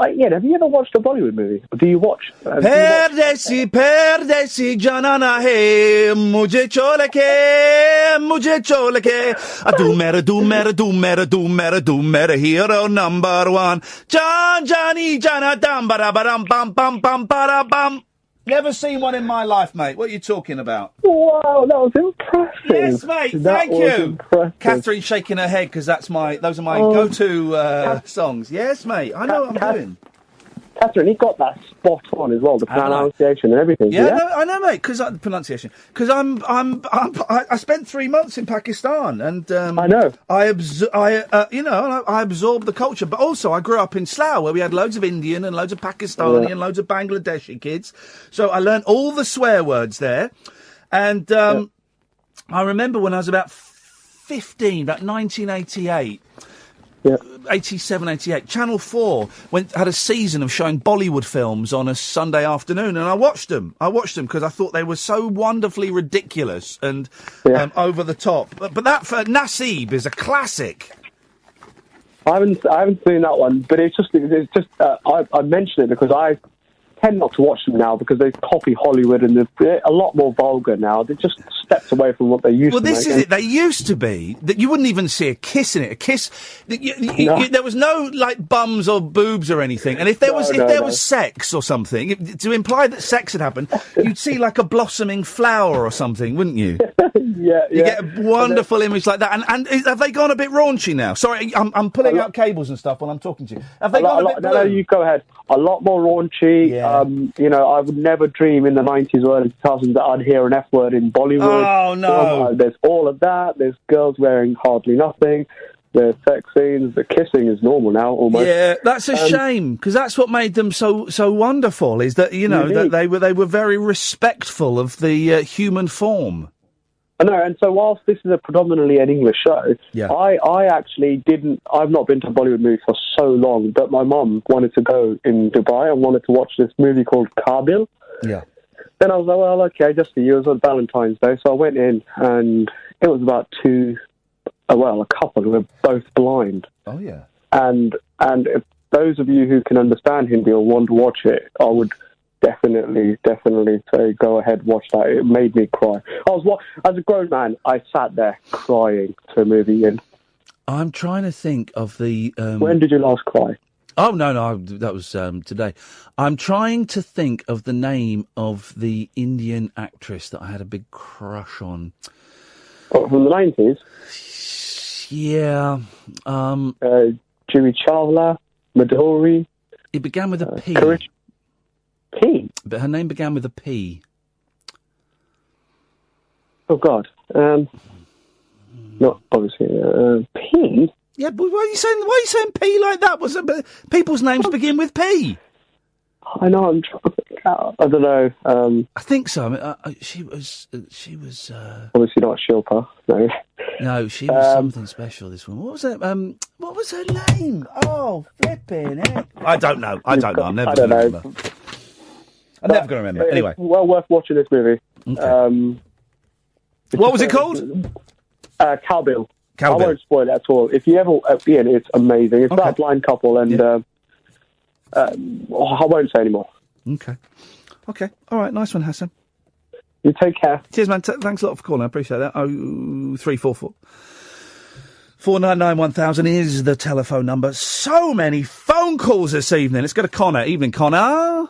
Iain, have you ever watched a Bollywood movie? Do you watch? Perdesi, janana hai, mujhe chole ke. Do mera, hero number one. Jani, jana, dam, bam, bam, bam, bam, bam. Never seen one in my life, mate. What are you talking about? Wow, that was impressive. Yes, mate. Thank you. Impressive. Catherine's shaking her head because those are my go-to songs. Yes, mate. I know what I'm doing. Catherine, he got that spot on as well, the pronunciation and everything. Yeah, no, I know, mate. Because the pronunciation. Because I spent 3 months in Pakistan, and I know. I absorbed the culture, but also I grew up in Slough, where we had loads of Indian and loads of Pakistani and loads of Bangladeshi kids. So I learned all the swear words there, and I remember when I was about 15, about 1988. 87, 88. Channel 4 had a season of showing Bollywood films on a Sunday afternoon, and I watched them because I thought they were so wonderfully ridiculous and over the top. But that for Naseeb is a classic. I haven't seen that one, but it's just I mention it because I tend not to watch them now because they copy Hollywood and they're a lot more vulgar now. They just stepped away from what they used to. Well, this is it. They used to be that you wouldn't even see a kiss in it. A kiss, there was no like bums or boobs or anything. And if there was sex or something, to imply that sex had happened, you'd see like a blossoming flower or something, wouldn't you? You get a wonderful image like that. And have they gone a bit raunchy now? Sorry, I'm pulling out cables and stuff while I'm talking to you. Have they gone a bit blue? No, you go ahead. A lot more raunchy. Yeah. I would never dream in the 90s or early 2000s that I'd hear an F word in Bollywood. Oh, no. There's all of that. There's girls wearing hardly nothing. There's sex scenes. The kissing is normal now, almost. Yeah, that's a shame, because that's what made them so wonderful, is that, that they were very respectful of the human form. I know, and so whilst this is predominantly an English show, I actually I've not been to a Bollywood movie for so long, but my mum wanted to go in Dubai and wanted to watch this movie called Qabil. Yeah. Then I was like, well, okay, just for you. It was on Valentine's Day, so I went in, and it was about a couple who were both blind. Oh, yeah. And if those of you who can understand Hindi or want to watch it, I would definitely say go ahead, watch that. It made me cry. As a grown man, I sat there crying to a movie. I'm trying to think of the... When did you last cry? Oh, no, that was today. I'm trying to think of the name of the Indian actress that I had a big crush on. Oh, from the 90s? Yeah. Jimmy Chawla, Midori. It began with a P. P? But her name began with a P. Oh, God. Not obviously. P? Yeah, but why are you saying P like that? People's names begin with P. I know, I'm trying to think out. I don't know. I think so. I mean, she was. Obviously not Shilpa, no. No, she was something special, this woman. What was her name? Oh, flipping heck. I don't know. I'm never going to remember. I'm never going to remember. Anyway. It's well worth watching this movie. Okay. What was it called? Cow Bill. Cow I Bill. won't spoil it at all. If you ever... Iain, it's amazing. It's about a blind couple and... I won't say anymore. Okay. All right. Nice one, Hassan. You take care. Cheers, man. Thanks a lot for calling. I appreciate that. 0344 499 1000 is the telephone number. So many phone calls this evening. Let's go to Connor. Evening, Connor.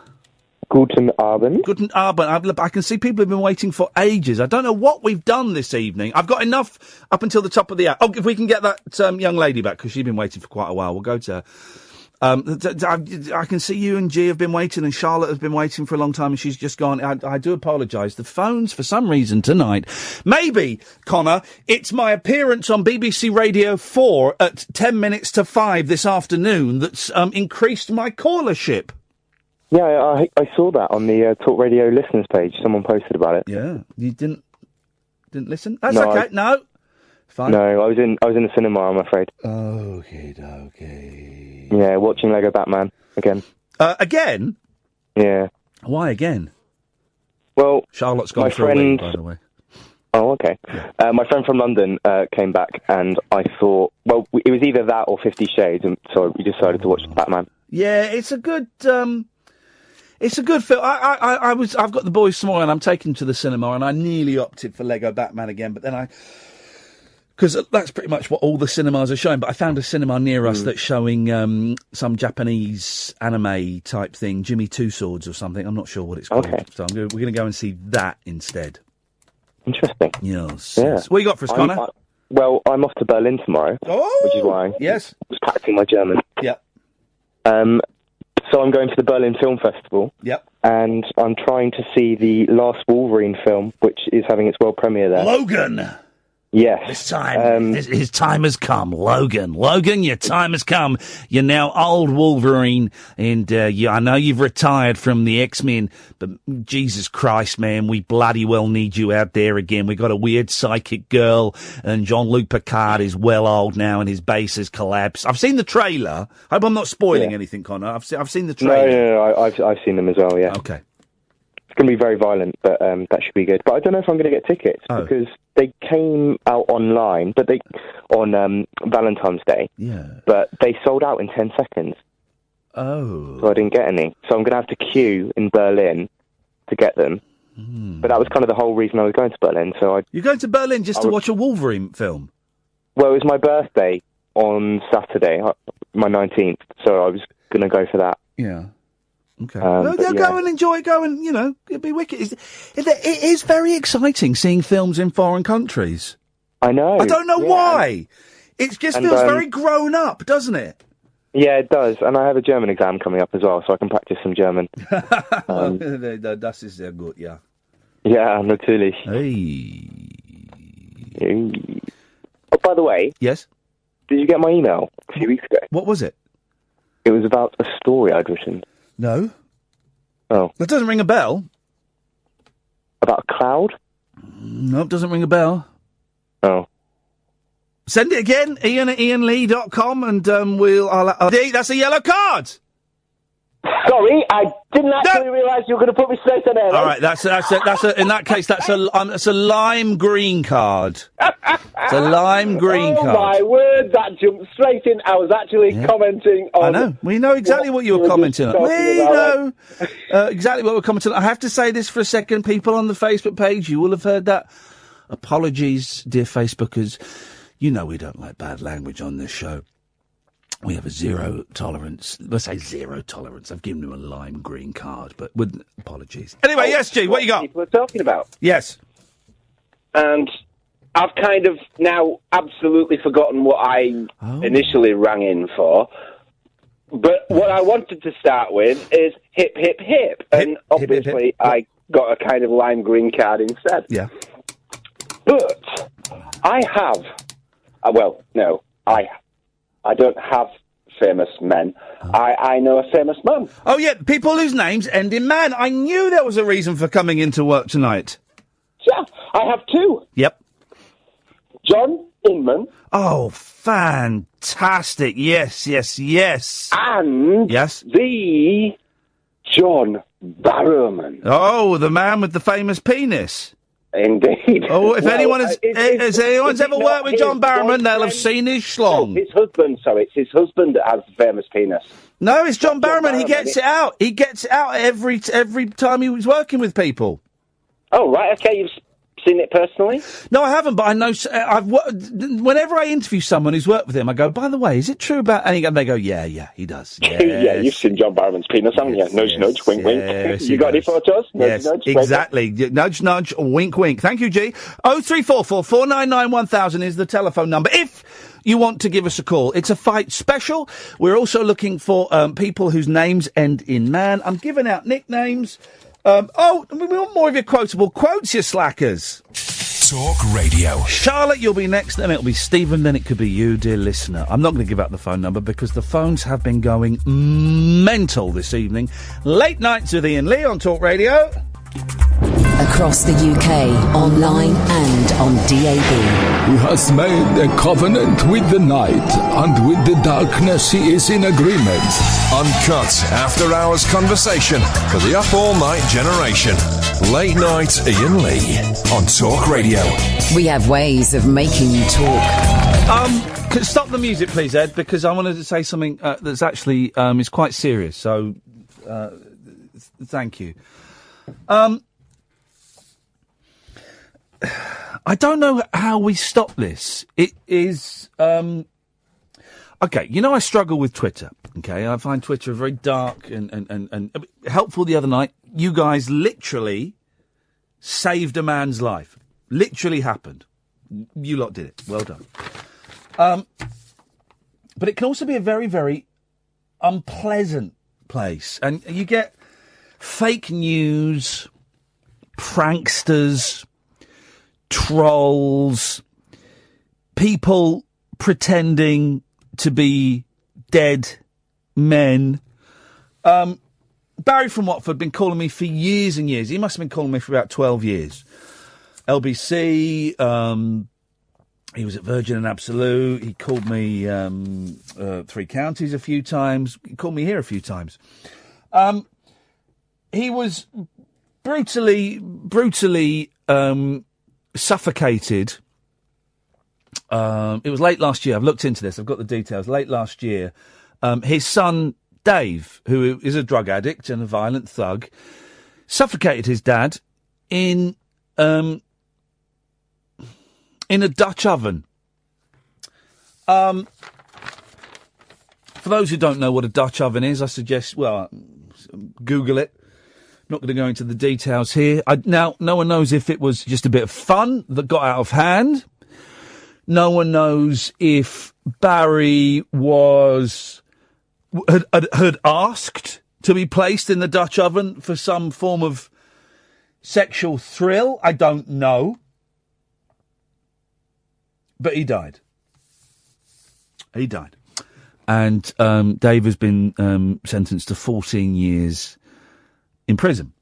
Guten Abend. Guten Abend. I can see people have been waiting for ages. I don't know what we've done this evening. I've got enough up until the top of the hour. Oh, if we can get that young lady back, because she's been waiting for quite a while. We'll go to her. I can see you and G have been waiting, and Charlotte has been waiting for a long time, and she's just gone. I do apologise. The phones, for some reason tonight, maybe, Connor, it's my appearance on BBC Radio 4 at 10 minutes to 5 this afternoon that's increased my callership. Yeah, I saw that on the Talk Radio listeners page. Someone posted about it. Yeah, you didn't listen? That's okay. No. Fine. No, I was in the cinema, I'm afraid. Okay. Yeah, watching Lego Batman again. Again? Yeah. Why again? Well, Charlotte's gone for a week, by the way. Oh, okay. My friend from London came back, and I thought, well, it was either that or 50 Shades, and so we decided to watch Batman. Yeah, it's a good film. I've got the boys tomorrow, and I'm taking them to the cinema, and I nearly opted for Lego Batman again, but then because that's pretty much what all the cinemas are showing. But I found a cinema near us that's showing some Japanese anime type thing, Jimmy Two Swords or something. I'm not sure what it's called. Okay. So we're going to go and see that instead. Interesting. Yes. Yeah. Yes. What you got for us, Connor? I'm off to Berlin tomorrow. Oh! Which is why I was practicing my German. Yeah. So I'm going to the Berlin Film Festival. Yep. And I'm trying to see the last Wolverine film, which is having its world premiere there. Logan! Yes. This time, his time has come. Logan, your time has come. You're now old Wolverine, and I know you've retired from the X-Men, but Jesus Christ, man, we bloody well need you out there again. We got a weird psychic girl, and Jean-Luc Picard is well old now, and his base has collapsed. I've seen the trailer. I hope I'm not spoiling anything, Connor. I've seen the trailer. No, I've seen them as well, yeah. Okay. It's going to be very violent, but that should be good. But I don't know if I'm going to get tickets, because they came out online, but on Valentine's Day. Yeah. But they sold out in 10 seconds. Oh. So I didn't get any. So I'm going to have to queue in Berlin to get them. But that was kind of the whole reason I was going to Berlin. So You're going to Berlin just to watch a Wolverine film? Well, it was my birthday on Saturday, my 19th, so I was going to go for that. Yeah. Okay. Go and enjoy it. Go and, it'd be wicked. It is very exciting seeing films in foreign countries. I know. I don't know why. It just feels very grown up, doesn't it? Yeah, it does. And I have a German exam coming up as well, so I can practice some German. Das ist sehr gut, ja. Yeah, natürlich. Hey. Oh, by the way. Yes? Did you get my email a few weeks ago? What was it? It was about a story I'd written. No. Oh. That doesn't ring a bell. About a cloud? No, it doesn't ring a bell. Oh. Send it again, Iain at iainlee.com, and that's a yellow card! Sorry, I didn't actually realise you were going to put me straight on air. All right, that's in that case, that's a lime green card. It's a lime green card. Oh my word, that jumped straight in. I was actually commenting on... I know. We know exactly what you were commenting on. We know exactly what we're commenting on. I have to say this for a second. People on the Facebook page, you will have heard that. Apologies, dear Facebookers. You know we don't like bad language on this show. We have a zero tolerance. Let's say zero tolerance. I've given him a lime green card, but with apologies. Anyway, yes, G, what you got? People are talking about. Yes. And I've kind of now absolutely forgotten what I initially rang in for. But what I wanted to start with is hip, hip, hip. And obviously I got a kind of lime green card instead. Yeah. But I have... I don't have famous men. I know a famous man. Oh, yeah, people whose names end in man. I knew there was a reason for coming into work tonight. Yeah, I have two. Yep. John Inman. Oh, fantastic. Yes. And the John Barrowman. Oh, the man with the famous penis. Indeed. Oh, if anyone's ever worked with John Barrowman, they'll have seen his schlong. His husband, sorry. It's his husband that has the famous penis. No, it's John Barrowman. He gets it out. He gets it out every time he was working with people. Oh, right. Okay, you've seen it personally? No, I haven't, but I know... whenever I interview someone who's worked with him, I go, by the way, is it true about... And they go, yeah, he does. Yes. Yeah, you've seen John Barrowman's penis, haven't you? Nudge, nudge, wink, wink. You got any photos? Nudge, nudge, exactly. Nudge, nudge, wink, wink. Thank you, G. 0344 499 1000 is the telephone number. If you want to give us a call, it's a fight special. We're also looking for people whose names end in man. I'm giving out nicknames... we want more of your quotable quotes, you slackers. Talk Radio. Charlotte, you'll be next, then it'll be Stephen, then it could be you, dear listener. I'm not going to give out the phone number because the phones have been going mental this evening. Late nights with Iain Lee on Talk Radio. Across the UK, online and on DAB. He has made a covenant with the night, and with the darkness he is in agreement. Uncut, after-hours conversation for the up-all-night generation. Late night Iain Lee on Talk Radio. We have ways of making you talk. Stop the music, please, Ed, because I wanted to say something that's actually is quite serious. So, thank you. I don't know how we stop this. It is... okay, you know I struggle with Twitter, okay? I find Twitter very dark and helpful the other night. You guys literally saved a man's life. Literally happened. You lot did it. Well done. But it can also be a very, very unpleasant place. And you get fake news, pranksters, trolls, people pretending to be dead men. Barry from Watford been calling me for years and years. He must have been calling me for about 12 years. LBC, he was at Virgin and Absolute. He called me Three Counties a few times. He called me here a few times. He was brutally suffocated. It was late last year. I've looked into this. I've got the details. Late last year, his son Dave, who is a drug addict and a violent thug, suffocated his dad in a Dutch oven. For those who don't know what a Dutch oven is, I suggest, Google it. Not going to go into the details here. Now, no one knows if it was just a bit of fun that got out of hand. No one knows if Barry had asked to be placed in the Dutch oven for some form of sexual thrill. I don't know. But he died. He died. And Dave has been sentenced to 14 years in prison.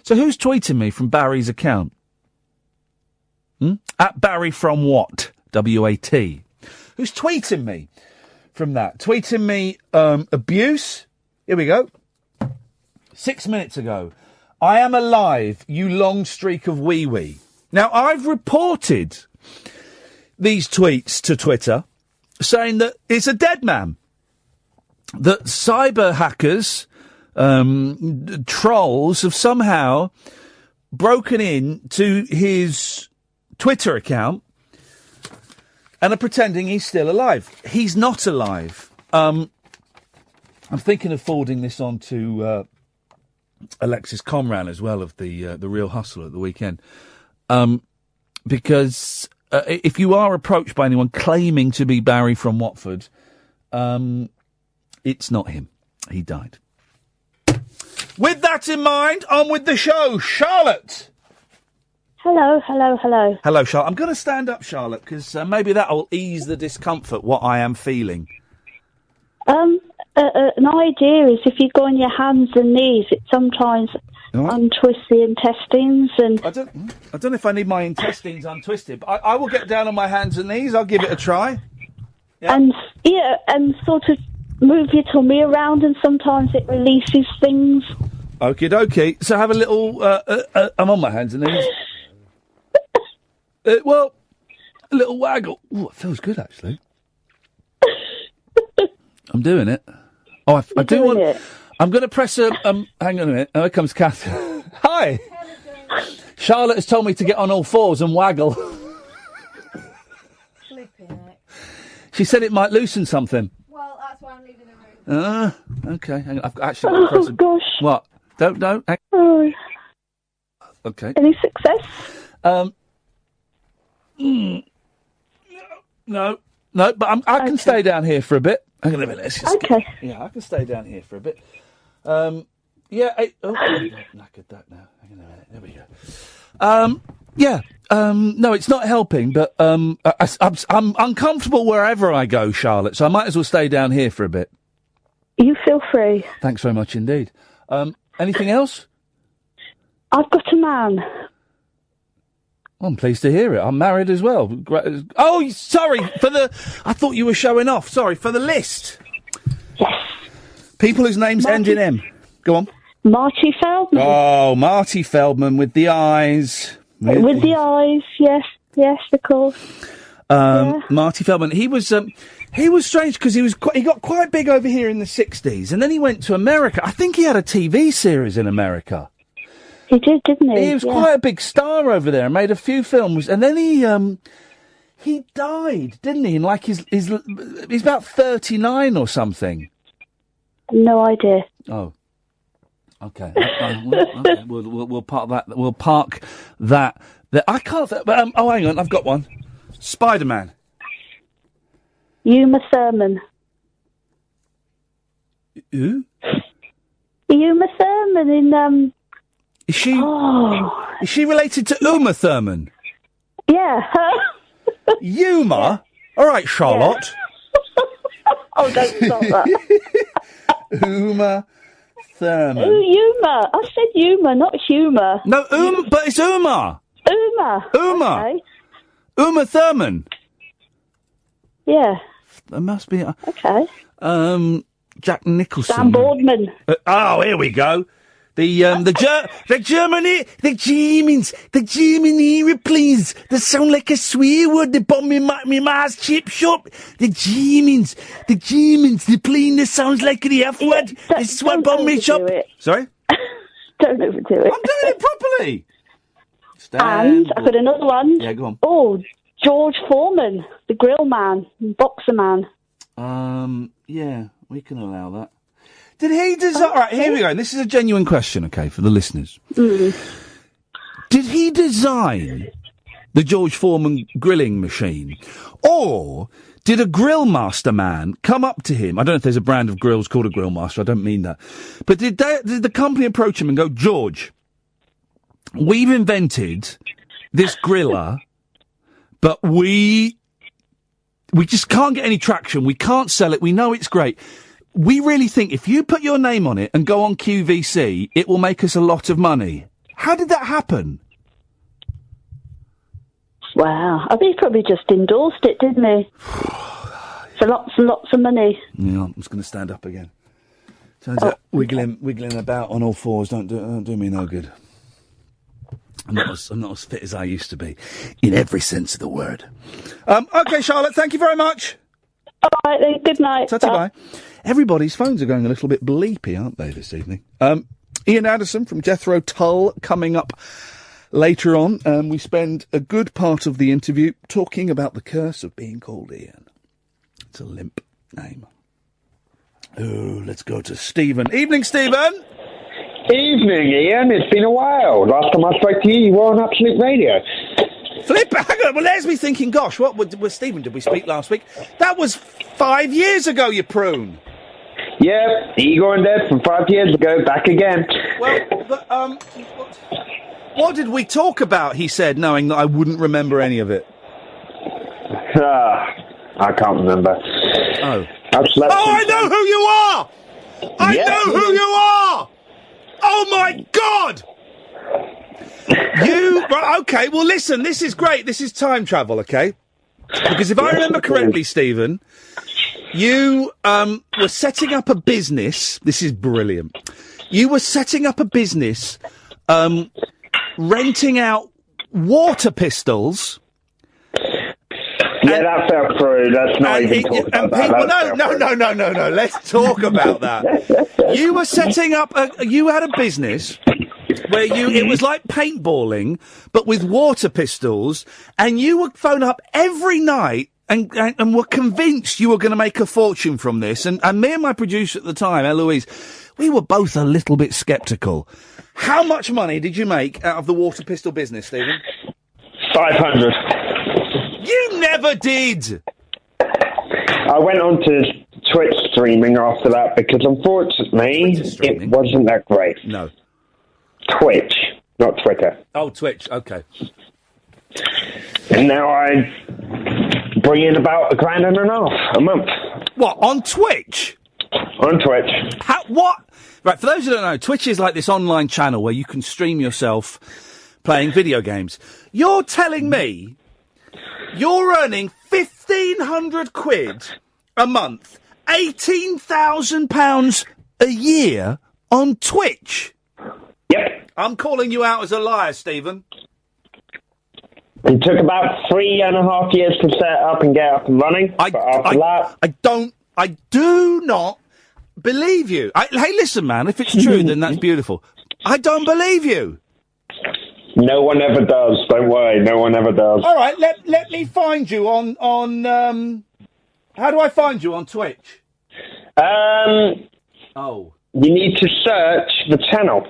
So who's tweeting me from Barry's account? At Barry from what? W-A-T. Who's tweeting me from that? Tweeting me abuse? Here we go. 6 minutes ago. I am alive, you long streak of wee-wee. Now, I've reported these tweets to Twitter saying that it's a dead man. That cyber hackers, trolls, have somehow broken in to his Twitter account and are pretending he's still alive. He's not alive. I'm thinking of forwarding this on to Alexis Conran as well of the Real Hustle at the weekend. Because if you are approached by anyone claiming to be Barry from Watford, it's not him. He died. With that in mind, on with the show. Charlotte! Hello. Hello, Charlotte. I'm going to stand up, Charlotte, because maybe that will ease the discomfort, what I am feeling. An idea is if you go on your hands and knees, it sometimes untwists the intestines. And I don't know if I need my intestines untwisted, but I will get down on my hands and knees. I'll give it a try. Yeah. And sort of move your tummy around, and sometimes it releases things. Okie dokie. So have a little... I'm on my hands and knees. Well, a little waggle. Ooh, it feels good, actually. I'm doing it. Oh, I do want... It. I'm going to press a... hang on a minute. Oh, here comes Kath. Hi! Charlotte has told me to get on all fours and waggle. She said it might loosen something. Well, that's why I'm leaving the room. Okay. Hang on. I've actually got to press... gosh. What? Don't. Okay. Any success? No, but I can stay down here for a bit. Hang on a minute. Let's just I can stay down here for a bit. I've knackered that now. Hang on a minute. There we go. No, it's not helping, but I'm uncomfortable wherever I go, Charlotte, so I might as well stay down here for a bit. You feel free. Thanks very much indeed. Anything else? I've got a man. I'm pleased to hear it. I'm married as well. Oh, sorry for the... I thought you were showing off. Sorry, for the list. Yes. People whose names end in M. Go on. Marty Feldman. Oh, Marty Feldman with the eyes. With the eyes, yes, of course. Marty Feldman. He was strange because he got quite big over here in the 60s, and then he went to America. I think he had a TV series in America. He did, didn't he? He was quite a big star over there and made a few films. And then he died, didn't he? In like he's about 39 or something. No idea. Oh. Okay. Okay. We'll park that. We'll park that. I can't. But hang on. I've got one. Spider-Man. Uma Thurman. Who? Uma Thurman in Is she related to Uma Thurman? Yeah. Uma? All right, Charlotte. Oh, don't stop that. Uma Thurman. Uma. I said Uma, not humour. No, but it's Uma. Uma. Okay. Uma Thurman. Yeah. There must be... Okay. Jack Nicholson. Sam Boardman. Here we go. The Germany aeroplanes. They sound like a swear word. They bought me ma's chip shop. The Germans, they playing the sounds like the F word. They swap on me shop. Sorry? Don't overdo it. I'm doing it properly. And I've got another one. Yeah, go on. Oh, George Foreman, the grill man, boxer man. Yeah, we can allow that. Did he design... All right, here we go. And this is a genuine question, okay, for the listeners. Mm. Did he design the George Foreman grilling machine? Or did a grill master man come up to him? I don't know if there's a brand of grills called a grill master. I don't mean that. But did the company approach him and go, George, we've invented this griller, but we just can't get any traction. We can't sell it. We know it's great. We really think if you put your name on it and go on QVC, it will make us a lot of money. How did that happen? Wow. I think he probably just endorsed it, didn't he? For lots and lots of money. Yeah, I'm just going to stand up again. Turns out wiggling about on all fours don't do me no good. I'm not as fit as I used to be, in every sense of the word. Okay, Charlotte, thank you very much. All right, then. Good night. Bye. Everybody's phones are going a little bit bleepy, aren't they, this evening? Iain Addison from Jethro Tull coming up later on. We spend a good part of the interview talking about the curse of being called Iain. It's a limp name. Oh, let's go to Stephen. Evening, Stephen. Evening, Ian. It's been a while. Last time I spoke to you, you were on Absolute Radio. Flip, hang on. Well, there's me thinking, gosh, what was Stephen? Did we speak last week? That was 5 years ago, you prune. Yep, Igor and Dad from 5 years ago, back again. Well, but, what did we talk about, he said, knowing that I wouldn't remember any of it? I can't remember. Oh. I know who you are! I know who you are! Oh, my God! Right, okay, well, listen, this is great. This is time travel, okay? Because if I remember correctly, Stephen, you were setting up a business. This is brilliant. You were setting up a business renting out water pistols. Yeah, that fell through. Let's not even talk about that. No. Let's talk about that. You were setting up you had a business where it was like paintballing, but with water pistols, and you would phone up every night and were convinced you were going to make a fortune from this. And me and my producer at the time, Eloise, we were both a little bit sceptical. How much money did you make out of the water pistol business, Stephen? 500. You never did! I went on to Twitch streaming after that because, unfortunately, it wasn't that great. No. Twitch, not Twitter. Oh, Twitch, okay. And now I bring in about $1,500 a month. What, on Twitch? On Twitch. What? Right, for those who don't know, Twitch is like this online channel where you can stream yourself playing video games. You're telling me you're earning 1,500 quid a month, £18,000 a year on Twitch? Yep. I'm calling you out as a liar, Stephen. It took about 3.5 years to set up and get up and running. I do not believe you. Hey, listen, man, if it's true, then that's beautiful. I don't believe you. No one ever does. Don't worry. No one ever does. All right, let me find you on how do I find you on Twitch? You need to search the channel.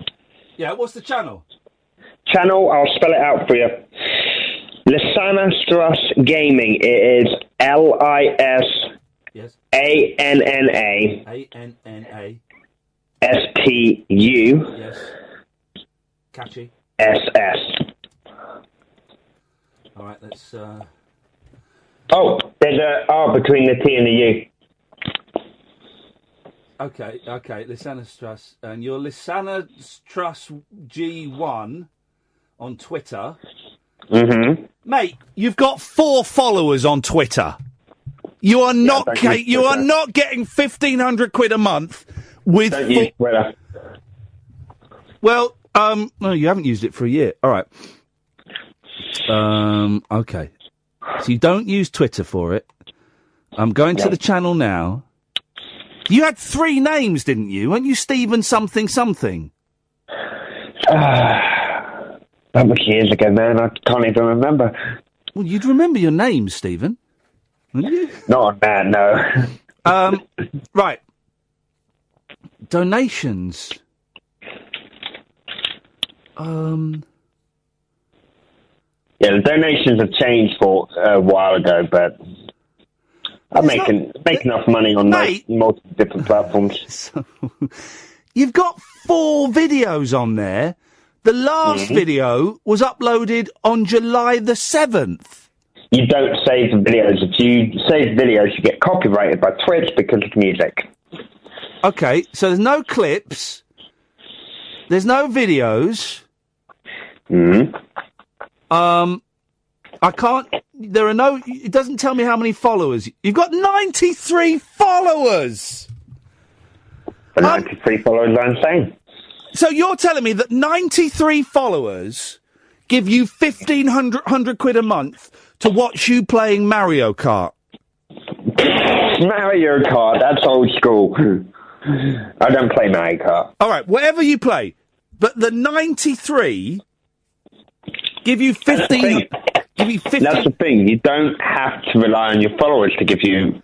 Yeah, what's the channel? Channel, I'll spell it out for you. Lisana Struss Gaming. It is LISANNA. Yes. ANNA. STU. Yes. Catchy. SS. All right, let's. Oh, there's a R between the T and the U. Okay, Lisana Struss, and you're Lisana Struss G1 on Twitter. Mm-hmm. Mate, you've got 4 followers on Twitter. You are not not getting 1,500 quid a month with. Don't use Twitter. Well, no, you haven't used it for a year. All right. Okay. So you don't use Twitter for it. I'm going to the channel now. You had 3 names, didn't you? Weren't you Stephen something something? That was years ago, man. I can't even remember. Well, you'd remember your name, Stephen, wouldn't you? Not on that, no. Right. Donations. Yeah, the donations have changed for a while ago, but I'm making enough money on multiple different platforms. You've got 4 videos on there. The last video was uploaded on July the 7th. You don't save the videos. If you save videos, you get copyrighted by Twitch because of music. Okay, so there's no clips. There's no videos. I can't. There are no. It doesn't tell me how many followers. You've got 93 followers. 93 followers, I'm saying. So you're telling me that 93 followers give you 1,500 quid a month to watch you playing Mario Kart? Mario Kart, that's old school. I don't play Mario Kart. All right, whatever you play, but the 93 give you 15. Give you 15. That's the thing. You don't have to rely on your followers to give you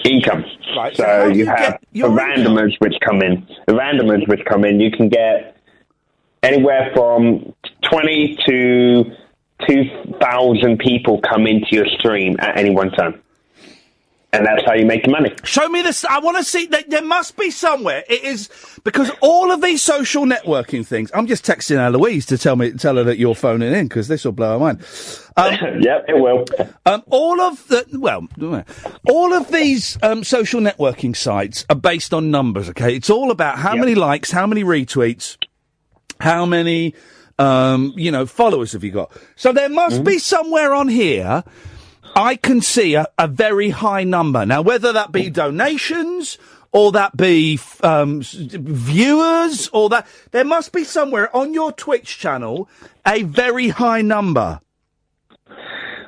income. Right. So you have the randomers which come in. The randomers which come in, you can get anywhere from 20 to 2,000 people come into your stream at any one time. And that's how you make your money. Show me this. I want to see. There must be somewhere. It is because all of these social networking things. I'm just texting Eloise to tell her that you're phoning in because this will blow her mind. Yep, it will. All of these social networking sites are based on numbers. Okay, it's all about how many likes, how many retweets, how many followers have you got. So there must be somewhere on here. I can see a very high number. Now, whether that be donations or that be viewers or that... There must be somewhere on your Twitch channel a very high number.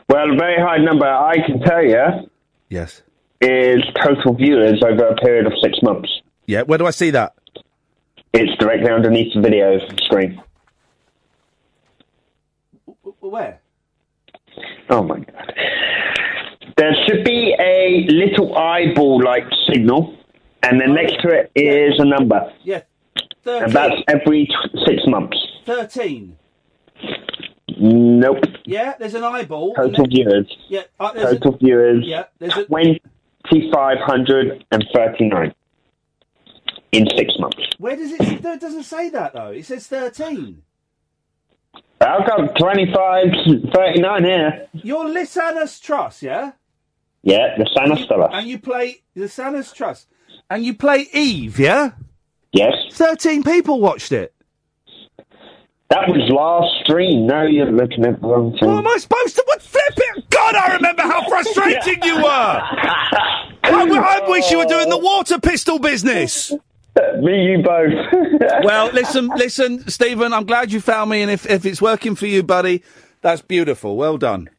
Well, a very high number, I can tell you... Yes. ...is total viewers over a period of 6 months. Yeah, where do I see that? It's directly underneath the video screen. Where? Oh, my God. There should be a little eyeball-like signal, and then next to it is a number. Yeah, 13. And that's every 6 months. 13. Nope. Yeah, there's an eyeball. Total viewers. Yeah, total viewers. Yeah, there's 2,539 in 6 months. Where does it? It doesn't say that though. It says 13. I've got 2539 here. You're Lisanus Trust, yeah? Yeah, the Sanus Trust. And you play the Sanus Trust. And you play Eve, yeah? Yes. 13 people watched it. That was last stream. No, you're looking at the wrong thing. What am I supposed to... What, flip it? God, I remember how frustrating you were! I wish you were doing the water pistol business. Me, you both. Well, listen, Stephen, I'm glad you found me, and if it's working for you, buddy, that's beautiful. Well done.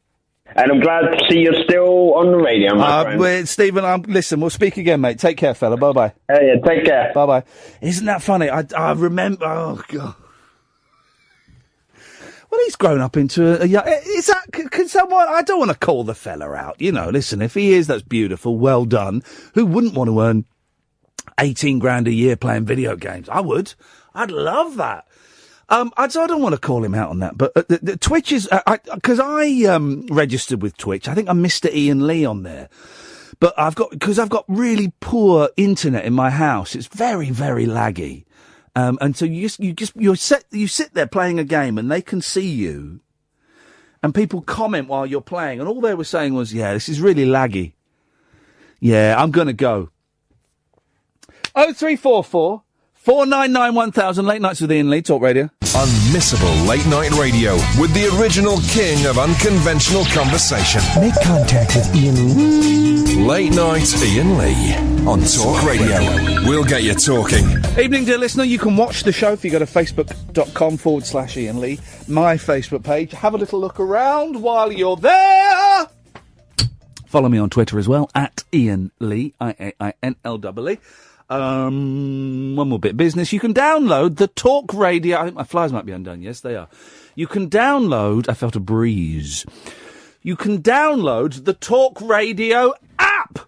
And I'm glad to see you're still on the radio, my friend. Stephen, listen, we'll speak again, mate. Take care, fella. Bye-bye. Yeah, take care. Bye-bye. Isn't that funny? I remember... Oh, God. Well, he's grown up into a young... Is that... Can someone... I don't want to call the fella out. You know, listen, if he is, that's beautiful. Well done. Who wouldn't want to earn 18 grand a year playing video games? I would. I'd love that. I don't want to call him out on that, but the Twitch is... Because I registered with Twitch. I think I'm Mr. Iain Lee on there. But I've got really poor internet in my house. It's very, very laggy. And so you sit there playing a game and they can see you and people comment while you're playing. And all they were saying was, yeah, this is really laggy. Yeah, I'm going to go. 0344 499 1000, Late Nights with Iain Lee, Talk Radio. Unmissable late night radio with the original king of unconventional conversation. Make contact with Iain Lee. Late Night Iain Lee on Talk Radio. We'll get you talking. Evening, dear listener. You can watch the show if you go to facebook.com/Iain Lee, my Facebook page. Have a little look around while you're there. Follow me on Twitter as well, at Iain Lee, IAINLEE. One more bit of business. You can download the Talk Radio. I think my flies might be undone. Yes, they are. You can download... I felt a breeze. You can download the Talk Radio app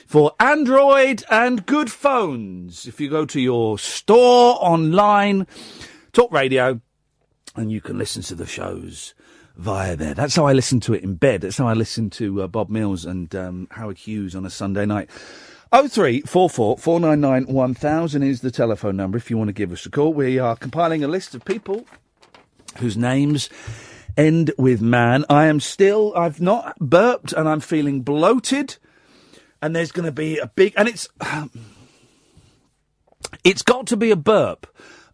for Android and good phones. If you go to your store online, Talk Radio, and you can listen to the shows via there. That's how I listen to it in bed. That's how I listen to Bob Mills and Howard Hughes on a Sunday night. 0344 499 1000 is the telephone number if you want to give us a call. We are compiling a list of people whose names end with man. I've not burped and I'm feeling bloated. And there's going to be a big, and it's got to be a burp.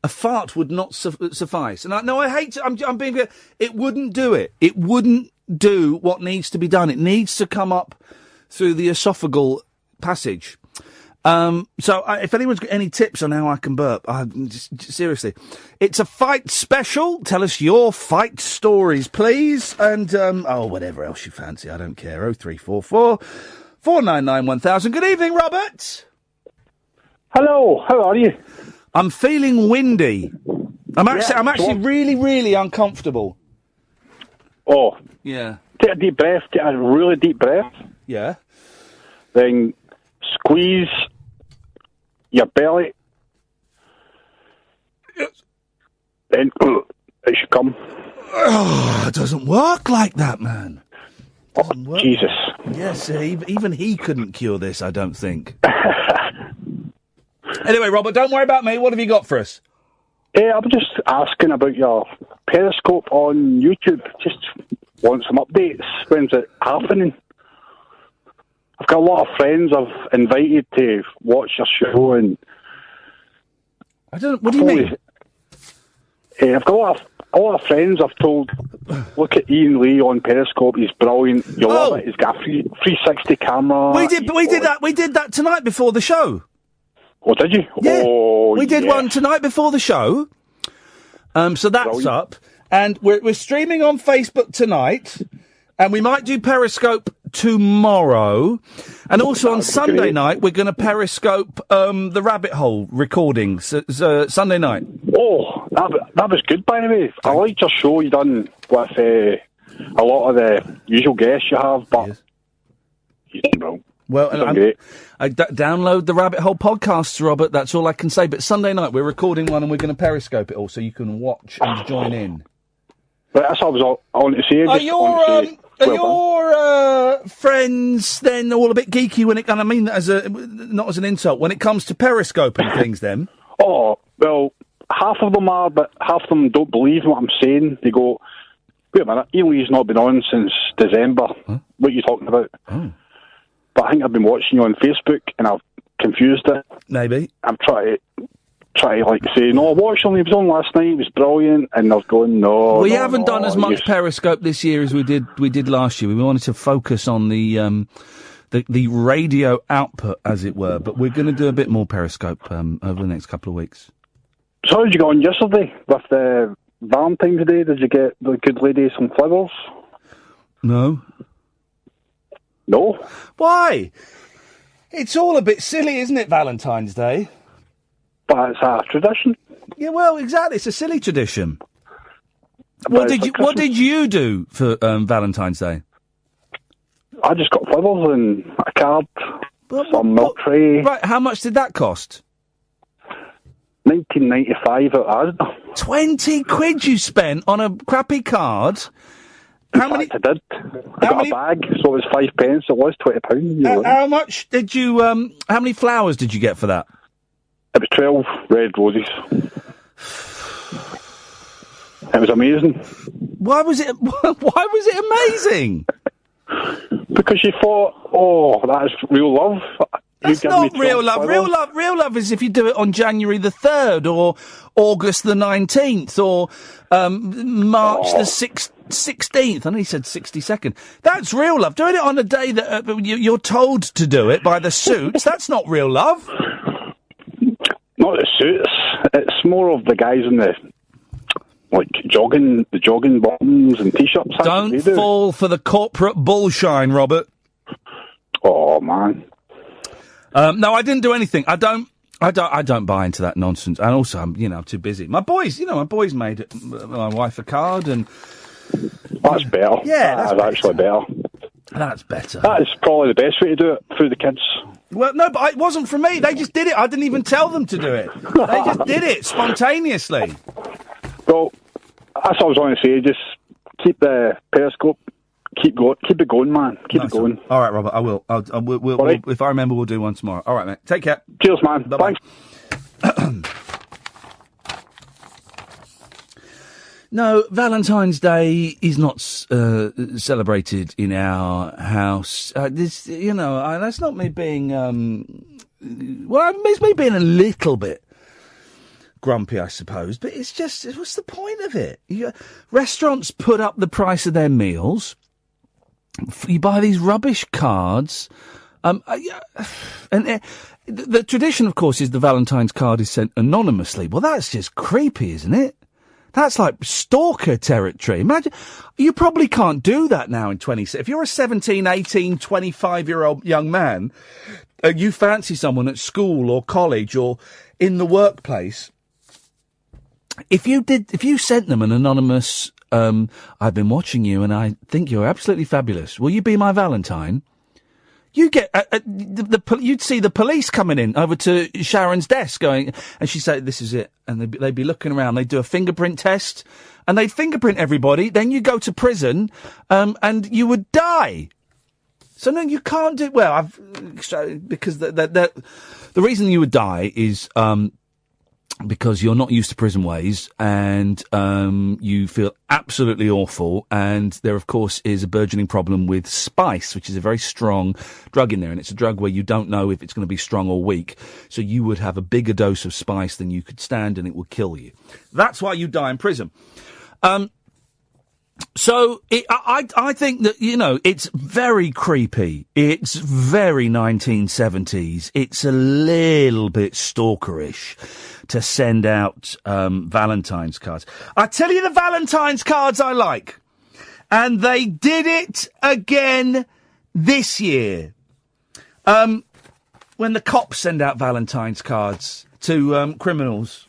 A fart would not suffice. And I hate to, I'm being, it wouldn't do it. It wouldn't do what needs to be done. It needs to come up through the esophageal passage. If anyone's got any tips on how I can burp, seriously, it's a fight special. Tell us your fight stories, please. And, whatever else you fancy. I don't care. 0344 499 1000. Good evening, Robert. Hello. How are you? I'm feeling windy. I'm actually really, really uncomfortable. Oh. Yeah. Take a deep breath. Take a really deep breath. Yeah. Then squeeze your belly. Yes. then it should come. Oh, it doesn't work like that, man. Jesus. Yes, even he couldn't cure this, I don't think. Anyway, Robert, don't worry about me. What have you got for us? I'm just asking about your Periscope on YouTube. Just want some updates. When's it happening? I've got a lot of friends I've invited to watch your show, and I don't. What do you mean? I've got a lot of friends I've told, look at Iain Lee on Periscope. He's brilliant. You'll love it. He's got a 360 camera. We did that tonight before the show. Oh, did you? Yeah. Oh, we did one tonight before the show. So that's up. And we're streaming on Facebook tonight. And we might do Periscope tomorrow. And also on Sunday night, we're going to Periscope the Rabbit Hole recordings. Sunday night. Oh, that was good, by the way. I liked your show you done with a lot of the usual guests you have, but he's wrong. Well, I download the Rabbit Hole podcasts, Robert. That's all I can say. But Sunday night, we're recording one and we're going to Periscope it all so you can watch and join in. But that's what I wanted to say. Are your friends then all a bit geeky when it, and I mean that not as an insult, when it comes to Periscope and things then? Oh, well, half of them are, but half of them don't believe what I'm saying. They go, wait a minute, Iain Lee's not been on since December. Huh? What are you talking about? Oh. But I think I've been watching you on Facebook and I've confused it. Maybe. I'm trying to like say, no, I watched him, he was on last night, he was brilliant, and I was going, no. We haven't done as much Periscope this year as we did last year. We wanted to focus on the radio output, as it were, but we're going to do a bit more Periscope over the next couple of weeks. So how did you go on yesterday with the Valentine's Day? Did you get the good lady some flowers? No. No? Why? It's all a bit silly, isn't it, Valentine's Day? But it's a tradition. Yeah, well, exactly. It's a silly tradition. What did you do for Valentine's Day? I just got flowers and a card, some milk tray. Right, how much did that cost? $19.95 at Asda. 20 quid you spent on a crappy card? How many? I did. I got a bag, so it was 5 pence. It was £20. How much did you? How many flowers did you get for that? It was 12 red roses. It was amazing. Why was it? Why was it amazing? Because you thought, oh, that's real love. That's not real love. Flowers. Real love is if you do it on January the 3rd or August the 19th or March the 16th. I know he said 62nd. That's real love. Doing it on a day that you're told to do it by the suits, that's not real love. Not the suits. It's more of the guys in the jogging bottoms and t-shirts. Don't fall for the corporate bullshine, Robert. Oh man. No, I didn't do anything. I don't buy into that nonsense. And also, I'm too busy. My boys made my wife a card, and that's better. Yeah, that's actually better. That's better. That is probably the best way to do it through the kids. Well, no, but it wasn't for me. They just did it. I didn't even tell them to do it. They just did it spontaneously. Well, that's what I was going to say. Just keep the Periscope. Keep it going, man. Keep it going. All right, Robert, I will. We'll, if I remember, we'll do one tomorrow. All right, mate. Take care. Cheers, man. Bye-bye. Thanks. No, Valentine's Day is not celebrated in our house. That's not me being. It's me being a little bit grumpy, I suppose. But it's just, what's the point of it? Restaurants put up the price of their meals. You buy these rubbish cards. And the tradition, of course, is the Valentine's card is sent anonymously. Well, that's just creepy, isn't it? That's like stalker territory. Imagine, you probably can't do that now in 20... If you're a 17, 18, 25-year-old young man, you fancy someone at school or college or in the workplace, if you sent them an anonymous, I've been watching you and I think you're absolutely fabulous. Will you be my Valentine? You get you'd see the police coming in over to Sharon's desk, going, and she'd say, "This is it," and they'd be looking around. They'd do a fingerprint test, and they'd fingerprint everybody. Then you go to prison, and you would die. So no, you can't do well. Because the reason you would die is because you're not used to prison ways, and you feel absolutely awful. And there, of course, is a burgeoning problem with spice, which is a very strong drug in there, and it's a drug where you don't know if it's going to be strong or weak. So you would have a bigger dose of spice than you could stand, and it would kill you. That's why you die in prison. So I think that, it's very creepy. It's very 1970s. It's a little bit stalkerish to send out Valentine's cards. I tell you the Valentine's cards I like. And they did it again this year. When the cops send out Valentine's cards to criminals.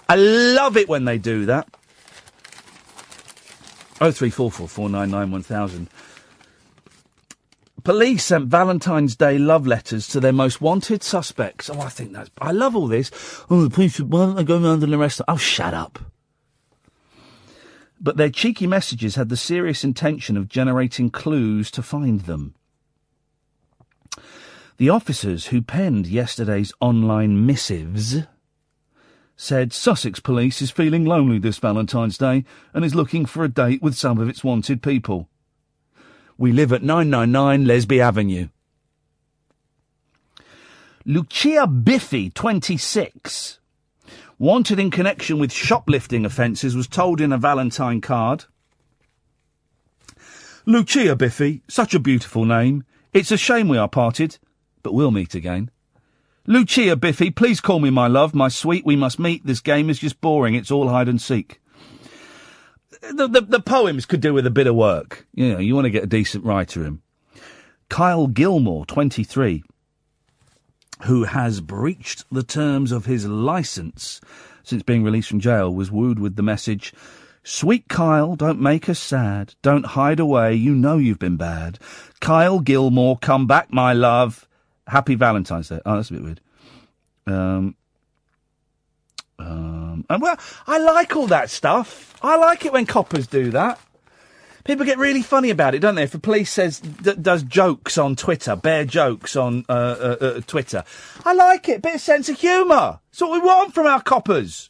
I love it when they do that. 03444991000. Police sent Valentine's Day love letters to their most wanted suspects. Oh, I love all this. Oh, the police, why don't they go around and arrest them? Oh, shut up. But their cheeky messages had the serious intention of generating clues to find them. The officers who penned yesterday's online missives said Sussex Police is feeling lonely this Valentine's Day and is looking for a date with some of its wanted people. We live at 999 Lesby Avenue. Lucia Biffy, 26, wanted in connection with shoplifting offences, was told in a Valentine card. Lucia Biffy, such a beautiful name. It's a shame we are parted, but we'll meet again. Lucia Biffy, please call me my love, my sweet, we must meet. This game is just boring, it's all hide and seek. The poems could do with a bit of work. You want to get a decent writer in. Kyle Gilmore, 23, who has breached the terms of his licence since being released from jail, was wooed with the message, Sweet Kyle, don't make us sad, don't hide away, you know you've been bad. Kyle Gilmore, come back, my love. Happy Valentine's Day. Oh, that's a bit weird. Well, I like all that stuff. I like it when coppers do that. People get really funny about it, don't they? If the police does jokes on Twitter, bare jokes on Twitter. I like it. Bit of sense of humour. It's what we want from our coppers.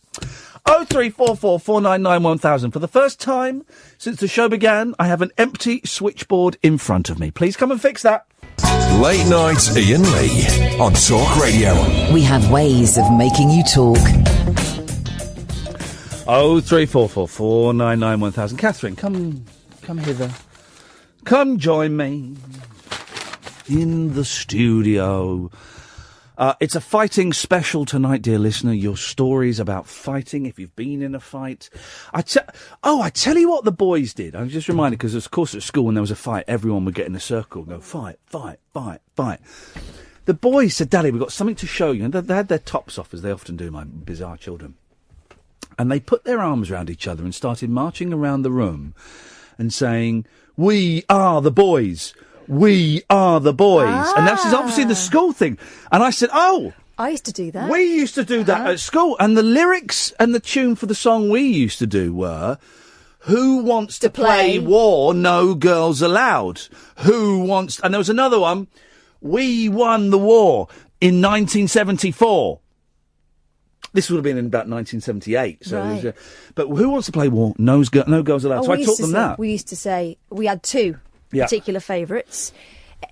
03444991000. For the first time since the show began, I have an empty switchboard in front of me. Please come and fix that. Late night Iain Lee on Talk Radio. We have ways of making you talk. 03444991000. Catherine, come hither. Come join me in the studio. It's a fighting special tonight, dear listener. Your stories about fighting, if you've been in a fight. I tell you what the boys did. I'm just reminded, because of course at school when there was a fight, everyone would get in a circle and go, fight, fight, fight, fight. The boys said, Daddy, we've got something to show you. And they had their tops off, as they often do, my bizarre children. And they put their arms around each other and started marching around the room and saying, we are the boys. We are the boys. And this is obviously the school thing. And I said, I used to do that. We used to do that at school. And the lyrics and the tune for the song we used to do were, who wants to play war? No girls allowed. Who wants... And there was another one, we won the war in 1974. This would have been in about 1978. So right. It was, but who wants to play war? No girls allowed. So I taught them that. We used to say, we had two particular favourites.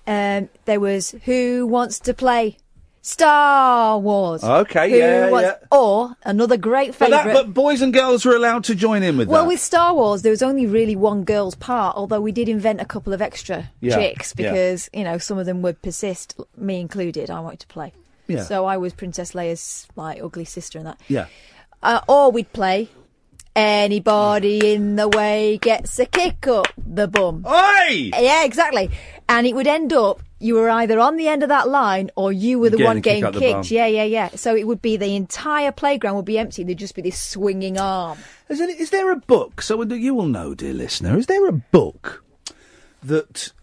There was Who Wants to Play Star Wars. Okay, Or another great favourite. But boys and girls were allowed to join in with that. Well, with Star Wars, there was only really one girl's part, although we did invent a couple of extra chicks because, some of them would persist, me included. I wanted to play. Yeah. So I was Princess Leia's, ugly sister and that. Yeah. Or we'd play Anybody in the way gets a kick up the bum. Oi! Yeah, exactly. And it would end up, you were either on the end of that line or you were the one getting kicked. Yeah. So it would be the entire playground would be empty. There'd just be this swinging arm. Is there a book? So you will know, dear listener, is there a book that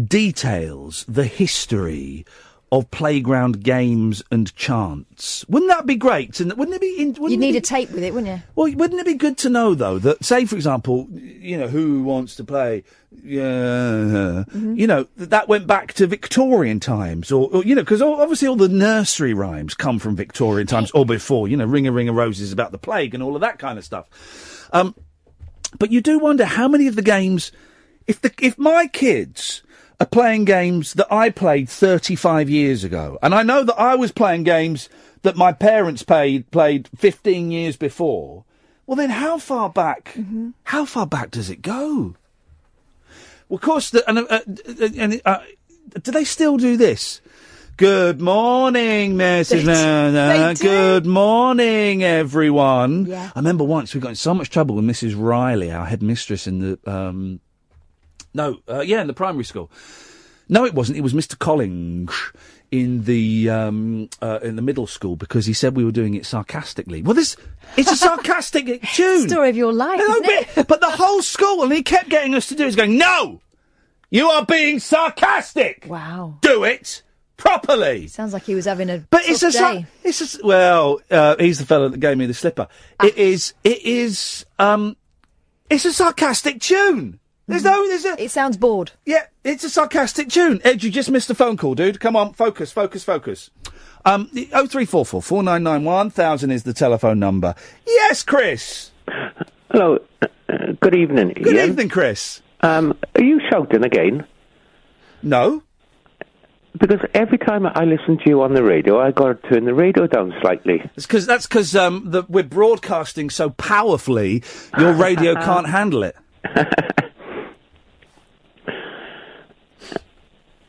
details the history of playground games and chants. Wouldn't that be great? And wouldn't it be? You'd need a tape with it, wouldn't you? Well, wouldn't it be good to know though that, say, for example, who wants to play? That went back to Victorian times, or because obviously all the nursery rhymes come from Victorian times or before. Ring a Ring of Roses about the plague and all of that kind of stuff. But you do wonder how many of the games, if my kids are playing games that I played 35 years ago, and I know that I was playing games that my parents played 15 years before, well then how far back does it go? Well, of course, do they still do this? Good morning, Mrs. Nana. Good morning, everyone. Yeah. I remember once we got in so much trouble with Mrs. Riley, our headmistress in the in the primary school. No, it wasn't. It was Mr. Collins in the middle school, because he said we were doing it sarcastically. Well, it's a sarcastic tune. Story of your life, isn't it? But the whole school, and he kept getting us to do it. He's going, no, you are being sarcastic. Wow. Do it properly. Sounds like he was having a But tough it's day. he's the fellow that gave me the slipper. It is it's a sarcastic tune. It sounds bored. Yeah, it's a sarcastic tune. Ed, you just missed a phone call, dude. Come on, focus. 0344 499 1000 is the telephone number. Yes, Chris. Hello. Good evening, Ian. Good evening, Chris. Are you shouting again? No. Because every time I listen to you on the radio, I got to turn the radio down slightly. That's because we're broadcasting so powerfully, your radio can't handle it.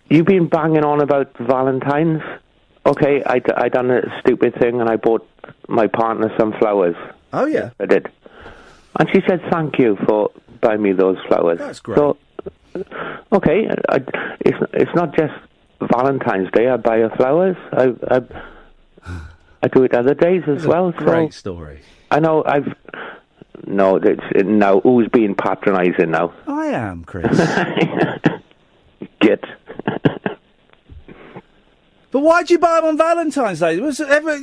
You've been banging on about Valentine's. Okay, I done a stupid thing and I bought my partner some flowers. Oh, yeah. I did. And she said thank you for buying me those flowers. That's great. So, okay, it's not just Valentine's Day I buy her flowers. I do it other days as well. Great story. I know now who's being patronising now? I am, Chris. Git. But why'd you buy them on Valentine's Day? Was it ever,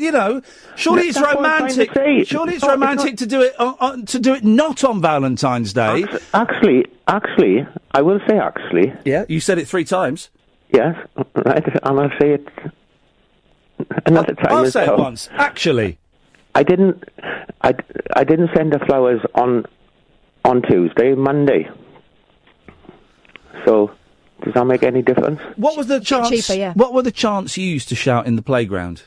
surely it's romantic. Surely it's romantic to do it to do it not on Valentine's Day. Actually, I will say actually. Yeah, you said it 3 times. Yes, right, and I'll say it another time. I'll as say well. it once. Actually, I didn't send her flowers on Tuesday, Monday. So, does that make any difference? what was the chants? cheaper, yeah. What were the chants you used to shout in the playground?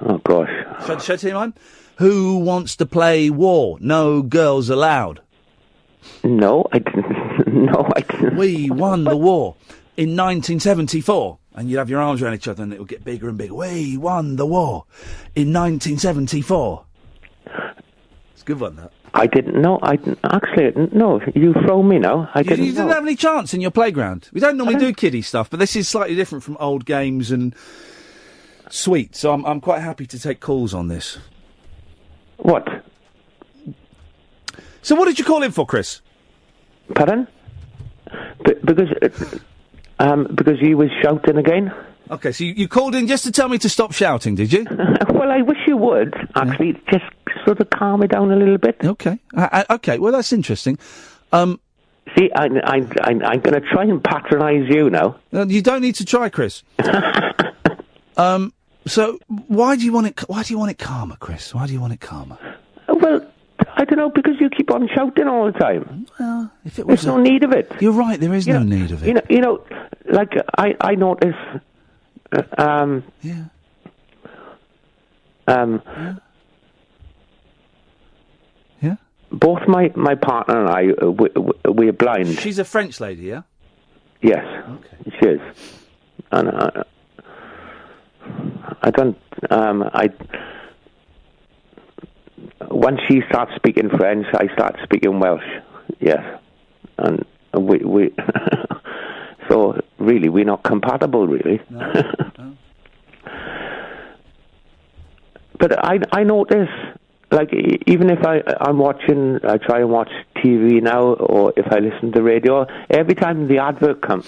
Oh gosh. Should I tell you mine? Who wants to play war? No girls allowed. No, I didn't. No, I didn't. We won the war in 1974. And you'd have your arms around each other and it would get bigger and bigger. We won the war in 1974. It's a good one, that. I didn't know. No, you throw me now. You didn't have any chants in your playground? We don't normally do kiddie stuff, but this is slightly different from old games and sweets. So I'm quite happy to take calls on this. What? So what did you call in for, Chris? Pardon? Because you was shouting again. Okay, so you called in just to tell me to stop shouting, did you? Well, I wish you would, actually, just sort of calm it down a little bit. Okay. Okay, well, that's interesting. See, I'm going to try and patronise you now. You don't need to try, Chris. So why do you want it calmer, Chris? Why do you want it calmer? Well, I don't know, because you keep on shouting all the time. Well, if it was There's no need of it. You're right, there is no need of it. You know, like, I notice... Yeah. Both my partner and I, we're blind. She's a French lady, yeah? Yes. Okay. She is. And I don't... Once she starts speaking French, I start speaking Welsh. Yes. And we so, really, we're not compatible, really. No. But I notice, like, even if I try and watch TV now, or if I listen to radio, every time the adverts come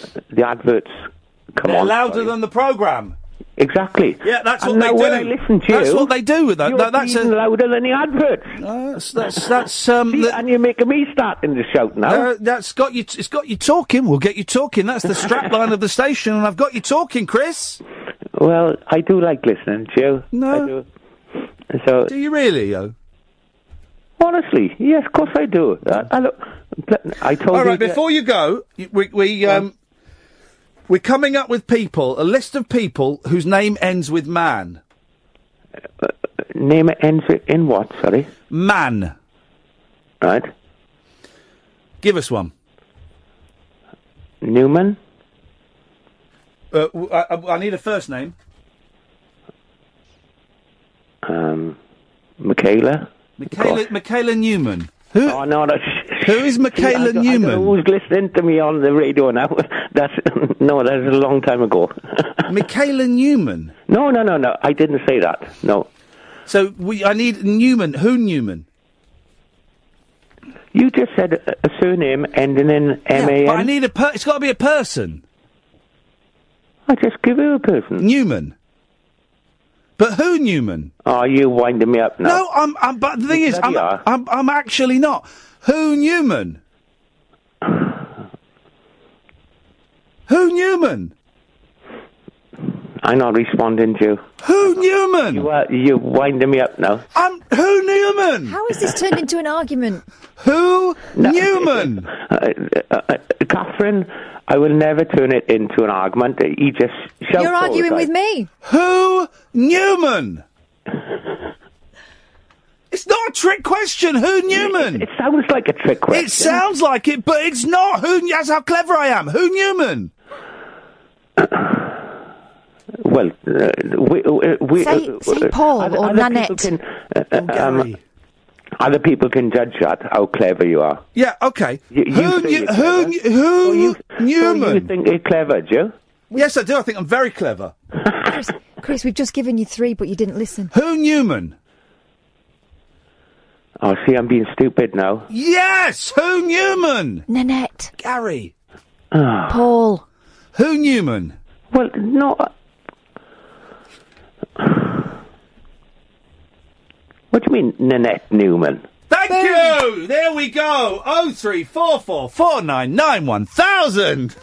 They're on. louder than the programme. Exactly. Yeah, that's and what now they do. When I listen to that's you, what they do with that. You're That's even louder than the adverts. That's and you're making me starting to shout now. It's got you talking. We'll get you talking. That's the strapline of the station, and I've got you talking, Chris. Well, I do like listening to you. No. I do. So. Do you really, yo? Honestly, yes, of course I do. I told you. All right, before you go, we're coming up with a list of people whose name ends with man. Name ends in what, sorry? Man. Right. Give us one. Newman? I need a first name. Michaela? Michaela Newman. Who? Oh, no, who is Michaela Newman? I don't know who's listening to me on the radio now. That's a long time ago. Michaela Newman? No. I didn't say that. No. So I need Newman. Who Newman? You just said a surname ending in M-A-N. But I need it's got to be a person. I just give you a person. Newman. But who Newman? Oh, you winding me up now. No, but the thing is, I'm actually not. Who Newman? Who Newman? I'm not responding to you. Who Newman? You're winding me up now. Who Newman? How has this turned into an argument? Who Newman? Catherine, I will never turn it into an argument. You just shout. You're arguing with me. Who Newman? It's not a trick question. Who Newman? It sounds like a trick question. It sounds like it, but it's not. That's how clever I am. Who Newman? Well, say Paul or Nanette. Gary. Other people can judge that, how clever you are. Yeah, okay. Who Newman? You think you're clever, do you? Yes, I do. I think I'm very clever. Chris, we've just given you 3, but you didn't listen. Who Newman? Oh, see, I'm being stupid now. Yes! Who Newman? Nanette. Gary. Paul. Who Newman? Well, no. What do you mean, Nanette Newman? Thank you! There we go! 0344 499 1000!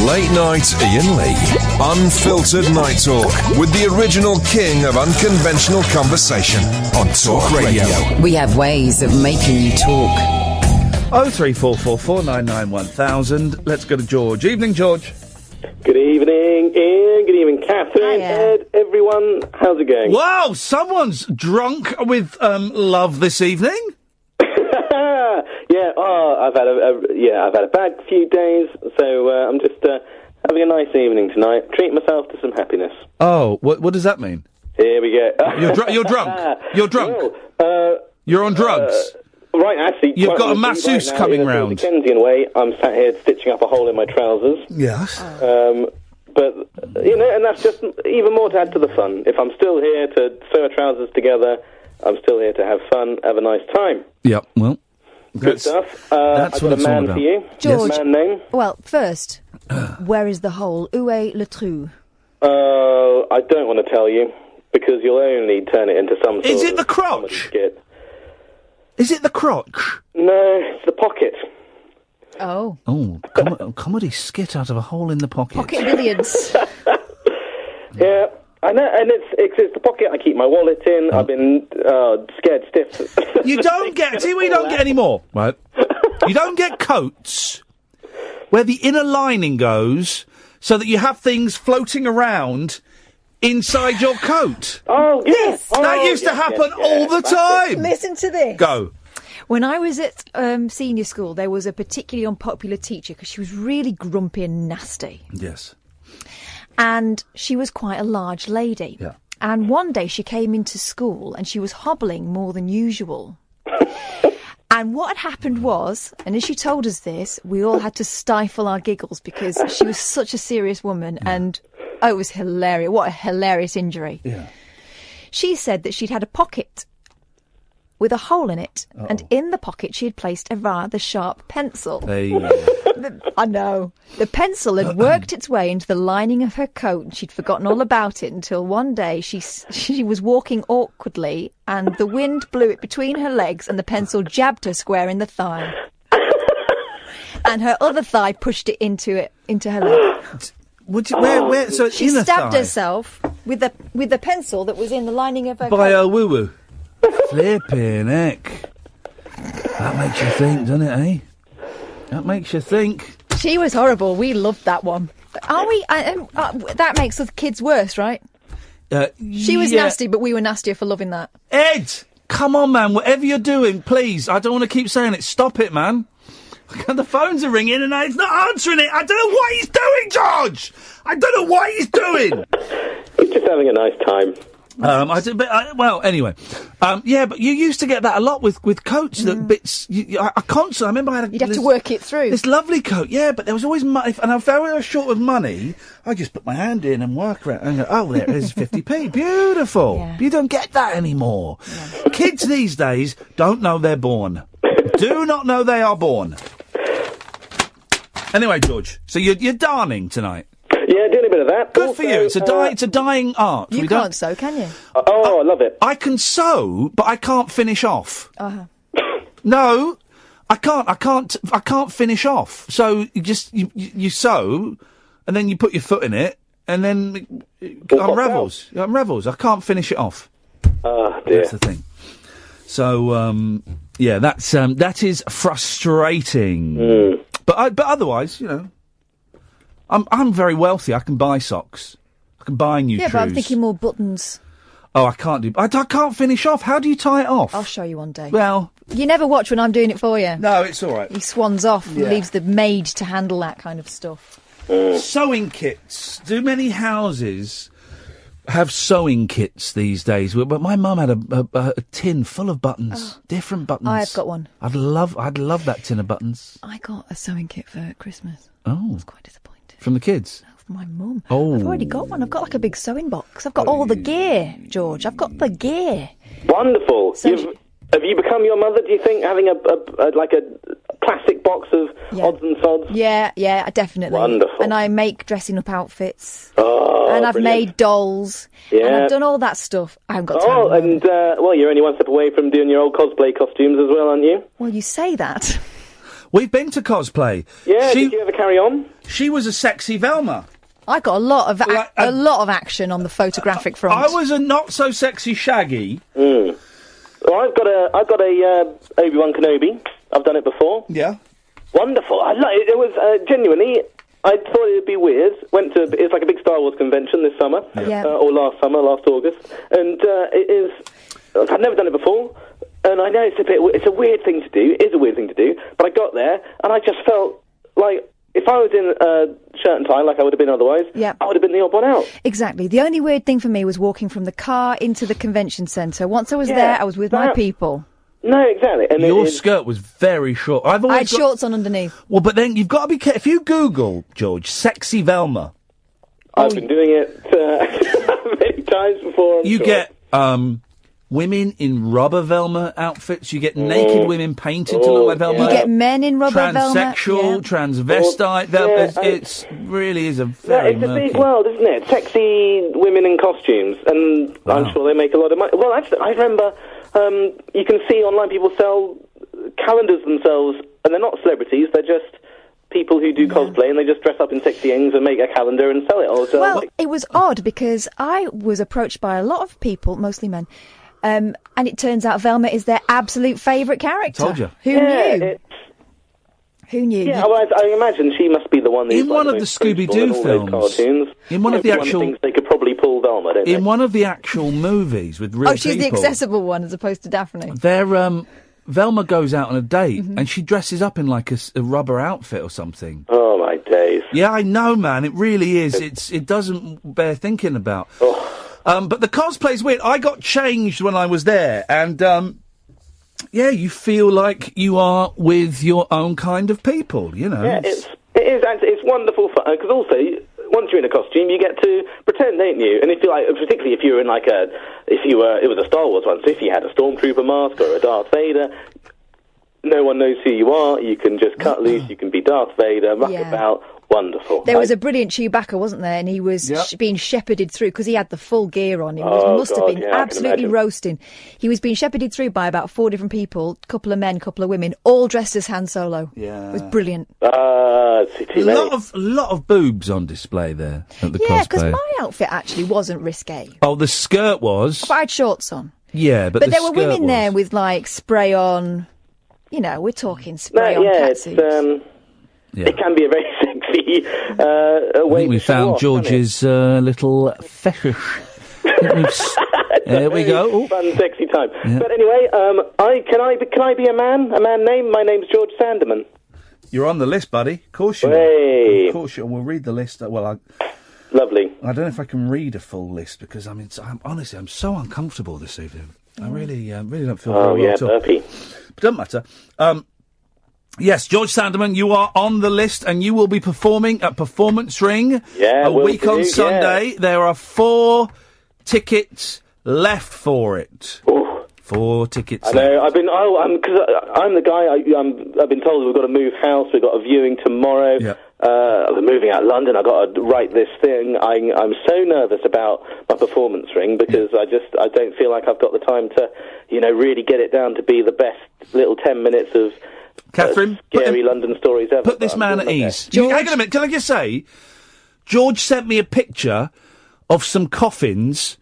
Late Night Iain Lee. Unfiltered Night Talk with the original king of unconventional conversation on Talk Radio. We have ways of making you talk. 0344 499 1000. Let's go to George. Evening, George. Good evening, Ian. Good evening, Catherine, Ed, everyone. How's it going? Wow, someone's drunk with love this evening. Yeah. Oh, I've had a bad few days, so I'm just having a nice evening tonight. Treat myself to some happiness. Oh, what does that mean? Here we go. You're drunk. You're drunk. You're on drugs. Right, actually, you've got a masseuse coming round. The Dickensian way, I'm sat here stitching up a hole in my trousers. Yes. But, and that's just even more to add to the fun. If I'm still here to sew our trousers together, I'm still here to have fun, have a nice time. Yep, well. Good stuff. That's I've what got it's a all man about. for you. George. Man name? Well, first, where is the hole? Où est le trou? I don't want to tell you, because you'll only turn it into some sort of... Is it the crotch? Skit. Is it the crotch? No, it's the pocket. Oh. Oh, comedy skit out of a hole in the pocket. Pocket billiards. Yeah, I know, and it's the pocket I keep my wallet in. I've been scared stiff. You don't get... See, we don't get any more. Right. You don't get coats where the inner lining goes so that you have things floating around inside your coat. Oh, yes. That used to happen all the time. Listen to this. Go. When I was at senior school, there was a particularly unpopular teacher because she was really grumpy and nasty. Yes. And she was quite a large lady. Yeah. And one day she came into school and she was hobbling more than usual. And what had happened was, and as she told us this, we all had to stifle our giggles because she was such a serious woman and, it was hilarious. What a hilarious injury. Yeah. She said that she'd had a pocket with a hole in it, and in the pocket she had placed a rather sharp pencil. Hey. I know. The pencil had worked its way into the lining of her coat, and she'd forgotten all about it until one day she was walking awkwardly, and the wind blew it between her legs, and the pencil jabbed her square in the thigh. And her other thigh pushed it into her leg. Where? So she inner stabbed thigh? herself with the pencil that was in the lining of her By coat. her woo-woo. Flipping heck. That makes you think, doesn't it, eh? That makes you think. She was horrible. We loved that one. Are we? That makes the kids worse, right? She was nasty, but we were nastier for loving that. Ed! Come on, man. Whatever you're doing, please. I don't want to keep saying it. Stop it, man. The phones are ringing and it's not answering it. I don't know what he's doing, George! I don't know what he's doing! He's just having a nice time. Anyway. Yeah, but you used to get that a lot with coats, that bits... I constantly... I remember I had You'd have to work it through. This lovely coat, yeah, but there was always money... And if I was short of money, I just put my hand in and work around and go, oh, there it is, 50p. Beautiful. Yeah. You don't get that anymore. Yeah. Kids these days don't know they're born. Do not know they are born. Anyway, George, so you're darning tonight? Yeah, doing a bit of that. Good for you. It's a dying art. You can't sew, can you? I love it. I can sew, but I can't finish off. Uh-huh. No, I can't finish off. So you sew, and then you put your foot in it, and then it unravels. I can't finish it off. Oh, dear. That's the thing. So that is frustrating. But otherwise, I'm very wealthy. I can buy socks. I can buy new shoes. Yeah, but I'm thinking more buttons. Oh, I can't do... I can't finish off. How do you tie it off? I'll show you one day. Well... You never watch when I'm doing it for you. No, it's all right. He swans off and leaves the maid to handle that kind of stuff. Sewing kits. Do many houses have sewing kits these days? But my mum had a tin full of buttons. Different buttons. I've got one. I'd love that tin of buttons. I got a sewing kit for Christmas. Oh. I was quite disappointed. From the kids? No, from my mum. Oh. I've already got one. I've got like a big sewing box. I've got all the gear, George. I've got the gear. Wonderful. So have you become your mother, do you think, having a classic box of odds and sods? Yeah, definitely. Wonderful. And I make dressing up outfits. Oh, and I've brilliant. made dolls. Yeah. And I've done all that stuff. I haven't got time. Oh, and, you're only one step away from doing your old cosplay costumes as well, aren't you? Well, you say that. We've been to cosplay. Yeah, did you ever carry on? She was a sexy Velma. I got a lot of action on the photographic front. I was a not so sexy Shaggy. Well, I've got a Obi-Wan Kenobi. I've done it before. Yeah. Wonderful. I like it. It was genuinely. I thought it'd be weird. It's like a big Star Wars convention this summer, or last August, and it is. I've never done it before, and I know it's a weird thing to do. It is a weird thing to do, but I got there and I just felt like. If I was in a shirt and tie, like I would have been otherwise, I would have been the odd one out. Exactly. The only weird thing for me was walking from the car into the convention centre. Once I was there, I was with my people. No, exactly. And your skirt was very short. I had shorts on underneath. Well, but then you've got to be careful. If you Google, George, sexy Velma. I've been doing it many times before. You get women in rubber Velma outfits. You get naked women painted to look like Velma. You get men in rubber Velma. Transsexual, transvestite Velma. It really is a very it's a big world, isn't it? Sexy women in costumes, and I'm sure they make a lot of money. Well, actually, I remember you can see online people sell calendars themselves, and they're not celebrities, they're just people who do cosplay, and they just dress up in sexy things and make a calendar and sell it. It was odd, because I was approached by a lot of people, mostly men, and it turns out Velma is their absolute favourite character. Told you. Who knew? Who knew? Yeah, I imagine she must be the one who's in one of the Scooby-Doo films. Cartoons. In one of the actual things they could probably pull Velma, don't they? In one of the actual movies with real people. Oh, she's the accessible one as opposed to Daphne. Velma goes out on a date and she dresses up in like a rubber outfit or something. Oh my days! Yeah, I know, man. It really is. It doesn't bear thinking about. But the cosplay's weird. I got changed when I was there, and you feel like you are with your own kind of people. You know. Yeah, it is. It's wonderful fun because also once you're in a costume, you get to pretend, don't you? And if you like, particularly if you were in like it was a Star Wars one, so if you had a Stormtrooper mask or a Darth Vader, no one knows who you are. You can just cut loose. You can be Darth Vader, muck about. Wonderful. There was a brilliant Chewbacca, wasn't there? And he was being shepherded through, because he had the full gear on. He must have been absolutely roasting. He was being shepherded through by about 4 different people, couple of men, couple of women, all dressed as Han Solo. Yeah. It was brilliant. A lot of boobs on display there at the cosplay. Yeah, because my outfit actually wasn't risque. Oh, the skirt was. But I had shorts on. Yeah, but there were women there with, like, spray on. You know, we're talking spray on catsuits. It can be a very sexy I way think we to show found off, George's little fetish. There we go. Ooh. Fun, sexy time. Yeah. But anyway, can I be a man? A man name? My name's George Sanderman. You're on the list, buddy. Of course you are. Hey. Of course you are. We'll read the list. Lovely. I don't know if I can read a full list because I'm honestly I'm so uncomfortable this evening. I really don't feel very well at all. burpee. But doesn't matter. Yes, George Sanderman, you are on the list, and you will be performing at Performance Ring a week on Sunday. There are 4 tickets left for it. Ooh. 4 tickets. I know. Because I'm the guy. I've been told we've got to move house. We've got a viewing tomorrow. Yeah. We're moving out of London. I've got to write this thing. I'm so nervous about my Performance Ring because I don't feel like I've got the time to, really get it down to be the best little 10 minutes of. Catherine, scary London stories ever. Put this man at ease. Hang on a minute. Can I just say, George sent me a picture of some coffins,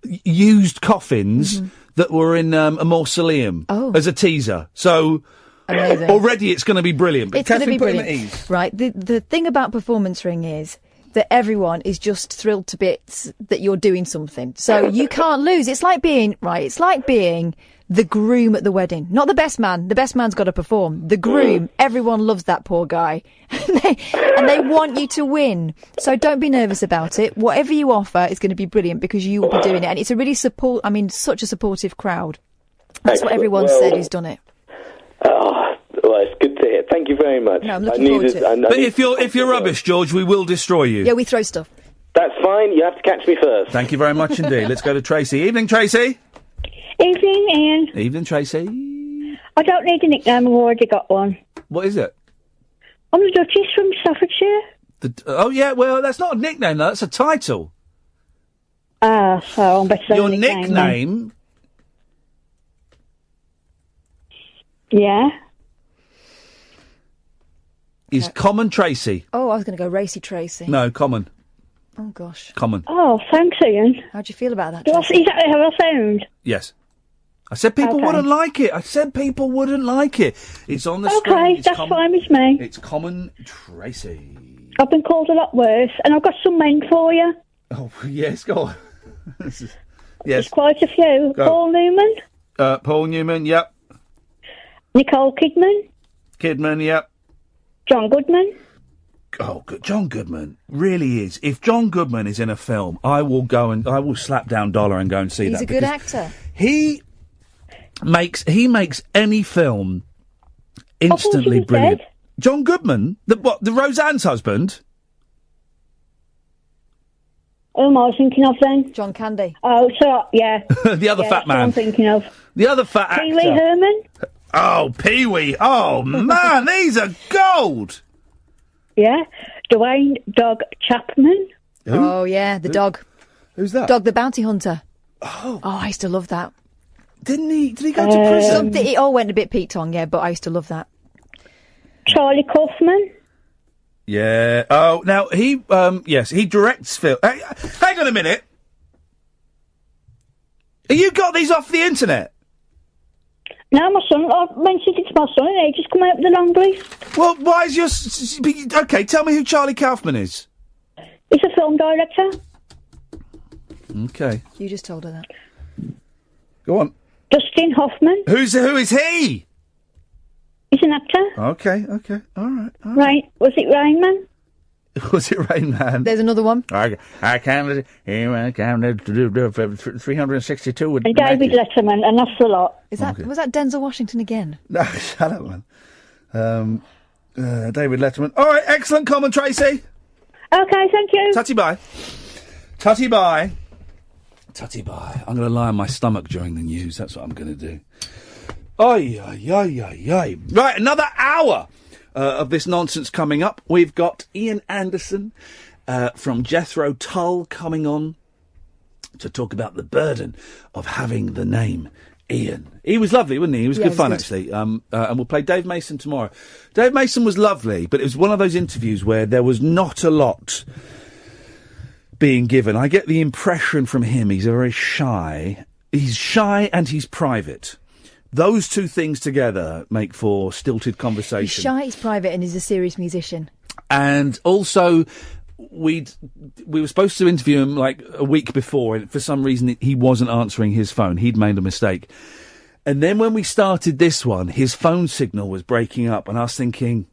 used coffins that were in a mausoleum as a teaser. So amazing. Already it's going to be brilliant. But It's going to Catherine, be put brilliant. him at ease. Right. The thing about Performance Ring is that everyone is just thrilled to bits that you're doing something. So you can't lose. It's like being the groom at the wedding. Not the best man. The best man's got to perform. The groom, everyone loves that poor guy. and they want you to win. So don't be nervous about it. Whatever you offer is going to be brilliant because you will be doing it. And it's a really such a supportive crowd. That's what everyone said who's done it. Well, it's good to hear. Thank you very much. No, I'm looking forward to it. But if you're rubbish, George, we will destroy you. Yeah, we throw stuff. That's fine. You have to catch me first. Thank you very much indeed. Let's go to Tracy. Evening, Tracy. Evening, Ian. Evening, Tracy. I don't need a nickname, I've already got one. What is it? I'm the Duchess from Staffordshire. Oh, yeah, well, that's not a nickname, though. That's a title. Ah, so I'm better than Your a nickname... Yeah? Is Common Tracy. Oh, I was going to go Racy Tracy. No, Common. Oh, gosh. Common. Oh, thanks, Ian. How do you feel about that, Is Tracy? that how I sound? Yes. I said people wouldn't like it. It's on the screen. Okay, It's that's fine with me. It's Common Tracy. I've been called a lot worse, and I've got some men for you. Oh, yes, go on. Yes. There's quite a few. Go. Paul Newman. Paul Newman, yep. Nicole Kidman. Kidman, yep. John Goodman. Oh, John Goodman really is. If John Goodman is in a film, I will slap down dollar and go and see that. He's a good actor. He makes any film instantly brilliant. Dead. John Goodman, the Roseanne's husband. Who am I thinking of then? John Candy. Oh, so yeah. The other fat that's what man. I'm thinking of. The other fat actor. Pee Wee Herman. Oh, Pee Wee. Oh man, these are gold. Yeah. Dwayne Dog Chapman. Who? Oh, yeah, the dog. Who's that? Dog the Bounty Hunter. Oh, I used to love that. Didn't he? Did he go to prison? It all went a bit Pete Tong, yeah, but I used to love that. Charlie Kaufman. Yeah. Oh, now he he directs film. Hang on a minute. You got these off the internet? No, my son. I mentioned it to my son, and he just come out with the long brief. Well, why is your... Okay, tell me who Charlie Kaufman is. He's a film director. Okay. You just told her that. Go on. Dustin Hoffman. Who is he? He's an actor. Okay. All right. Right. Was it Rain Man? Was it Rain Man? There's another one. I counted 362 with And David Letterman, and that's a lot. Was that Denzel Washington again? No, shut up, man. David Letterman. All right, excellent comment, Tracy. Okay, thank you. Tutty bye. Tutty bye. Tutty bye. I'm going to lie on my stomach during the news. That's what I'm going to do. Ay, ay, ay, ay, ay. Right, another hour of this nonsense coming up. We've got Iain Anderson from Jethro Tull coming on to talk about the burden of having the name Iain. He was lovely, wasn't he? He was good fun, actually. And we'll play Dave Mason tomorrow. Dave Mason was lovely, but it was one of those interviews where there was not a lot being given. I get the impression from him he's very shy. He's shy and he's private. Those two things together make for stilted conversation. He's shy, he's private, and he's a serious musician. And also, we were supposed to interview him like a week before, and for some reason he wasn't answering his phone. He'd made a mistake. And then when we started this one, his phone signal was breaking up, and I was thinking,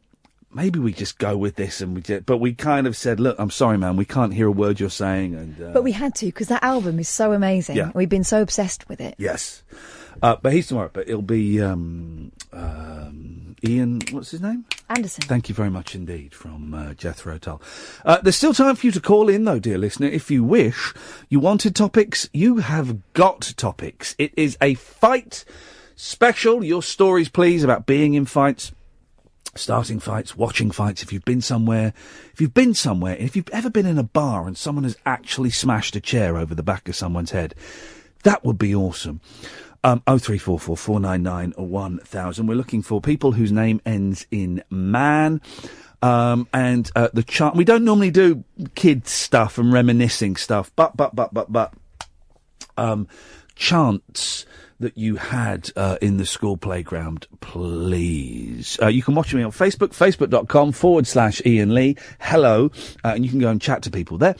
maybe we just go with this, and but we kind of said, look, I'm sorry, man, we can't hear a word you're saying. And but we had to, because that album is so amazing. Yeah. We've been so obsessed with it. Yes. But he's tomorrow, but it'll be Iain, what's his name? Anderson. Thank you very much indeed, from Jethro Tull. There's still time for you to call in, though, dear listener. If you wish, you wanted topics, you have got topics. It is a fight special. Your stories, please, about being in fights, starting fights, watching fights. If you've been somewhere, and if you've ever been in a bar and someone has actually smashed a chair over the back of someone's head, that would be awesome. 0344 499 1000. We're looking for people whose name ends in man. And the chant. We don't normally do kids stuff and reminiscing stuff, but chants that you had in the school playground, please. You can watch me on Facebook, facebook.com/Iain Lee. Hello. And you can go and chat to people there.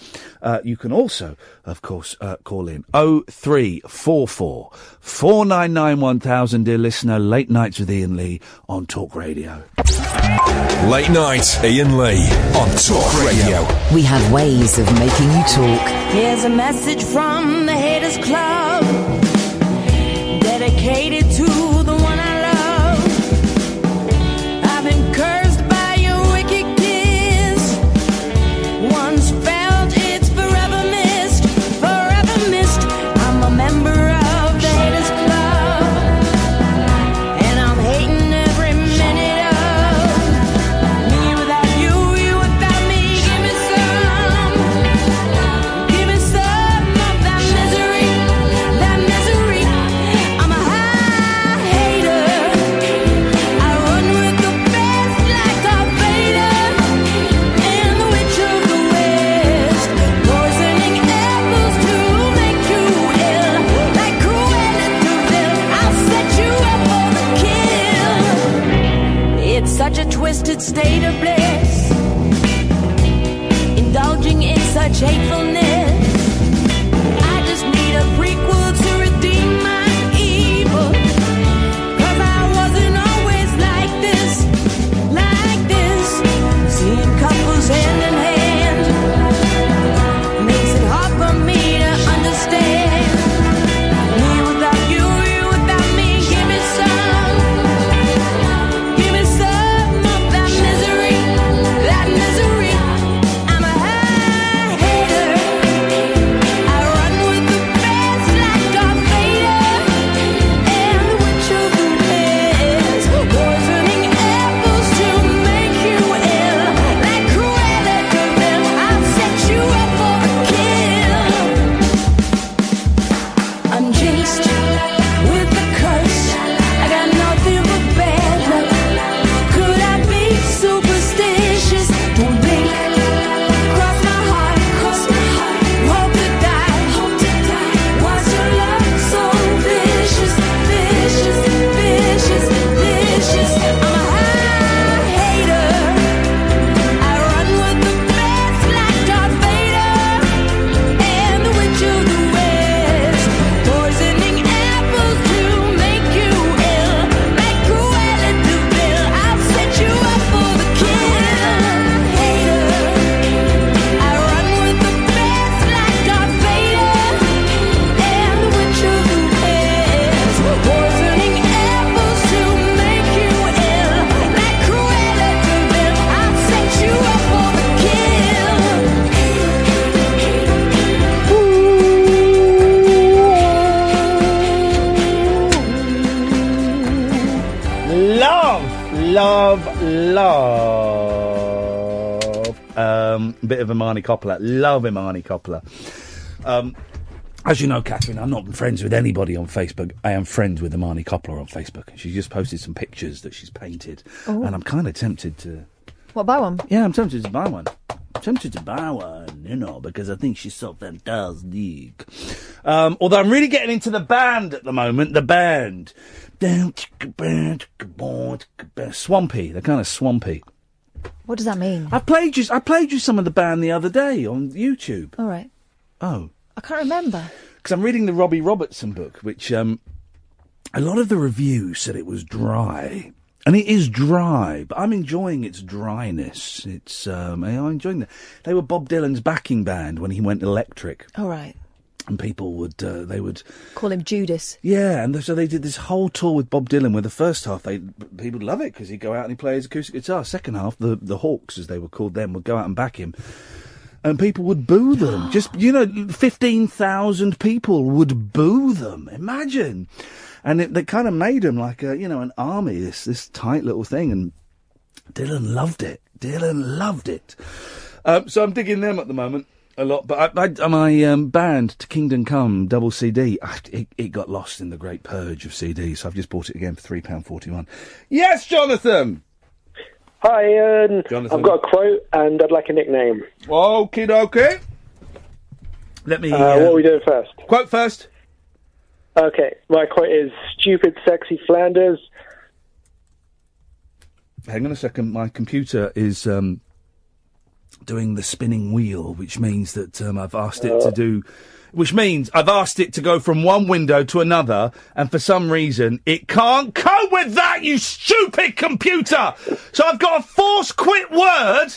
You can also, of course, call in 0344 499 1000, dear listener. Late Nights with Iain Lee on Talk Radio. Late Night, Iain Lee on Talk Radio. We have ways of making you talk. Here's a message from the Haters Club, dedicated to the one I love. I've been cursed by your wicked kiss. Once felt, it's forever missed, forever missed. I'm a member of the Haters Club, and I'm hating every minute of me without you, you without me. Give me some of that misery, that Bit of Imani Coppola. Love Imani Coppola. As you know, Catherine, I'm not friends with anybody on Facebook. I am friends with Imani Coppola on Facebook. She just posted some pictures that she's painted. Oh. And I'm kind of tempted to... What, buy one? Yeah, I'm tempted to buy one. Because I think she's so fantastic. Although I'm really getting into the band at the moment. The band. Swampy. They're kind of swampy. What does that mean? I played you some of the band the other day on YouTube. All right. Oh. I can't remember. Because I'm reading the Robbie Robertson book, which a lot of the reviews said it was dry. And it is dry, but I'm enjoying its dryness. I'm enjoying that. They were Bob Dylan's backing band when he went electric. All right. And people would, they would... Call him Judas. Yeah, and so they did this whole tour with Bob Dylan, where the first half, people would love it, because he'd go out and he'd play his acoustic guitar. Second half, the Hawks, as they were called then, would go out and back him. And people would boo them. 15,000 people would boo them. Imagine. And they kind of made him like an army, this tight little thing. And Dylan loved it. So I'm digging them at the moment a lot. But my band, To Kingdom Come, double CD, it got lost in the great purge of CDs. So I've just bought it again for £3.41. Yes, Jonathan! Hi, Ian. Jonathan. I've got a quote and I'd like a nickname. Okie dokie. Let me... what are we doing first? Quote first. Okay, my quote is, stupid, sexy Flanders. Hang on a second, my computer is doing the spinning wheel, which means that I've asked it to do... Which means I've asked it to go from one window to another, and for some reason, it can't cope with that, you stupid computer! So I've got a force quit word.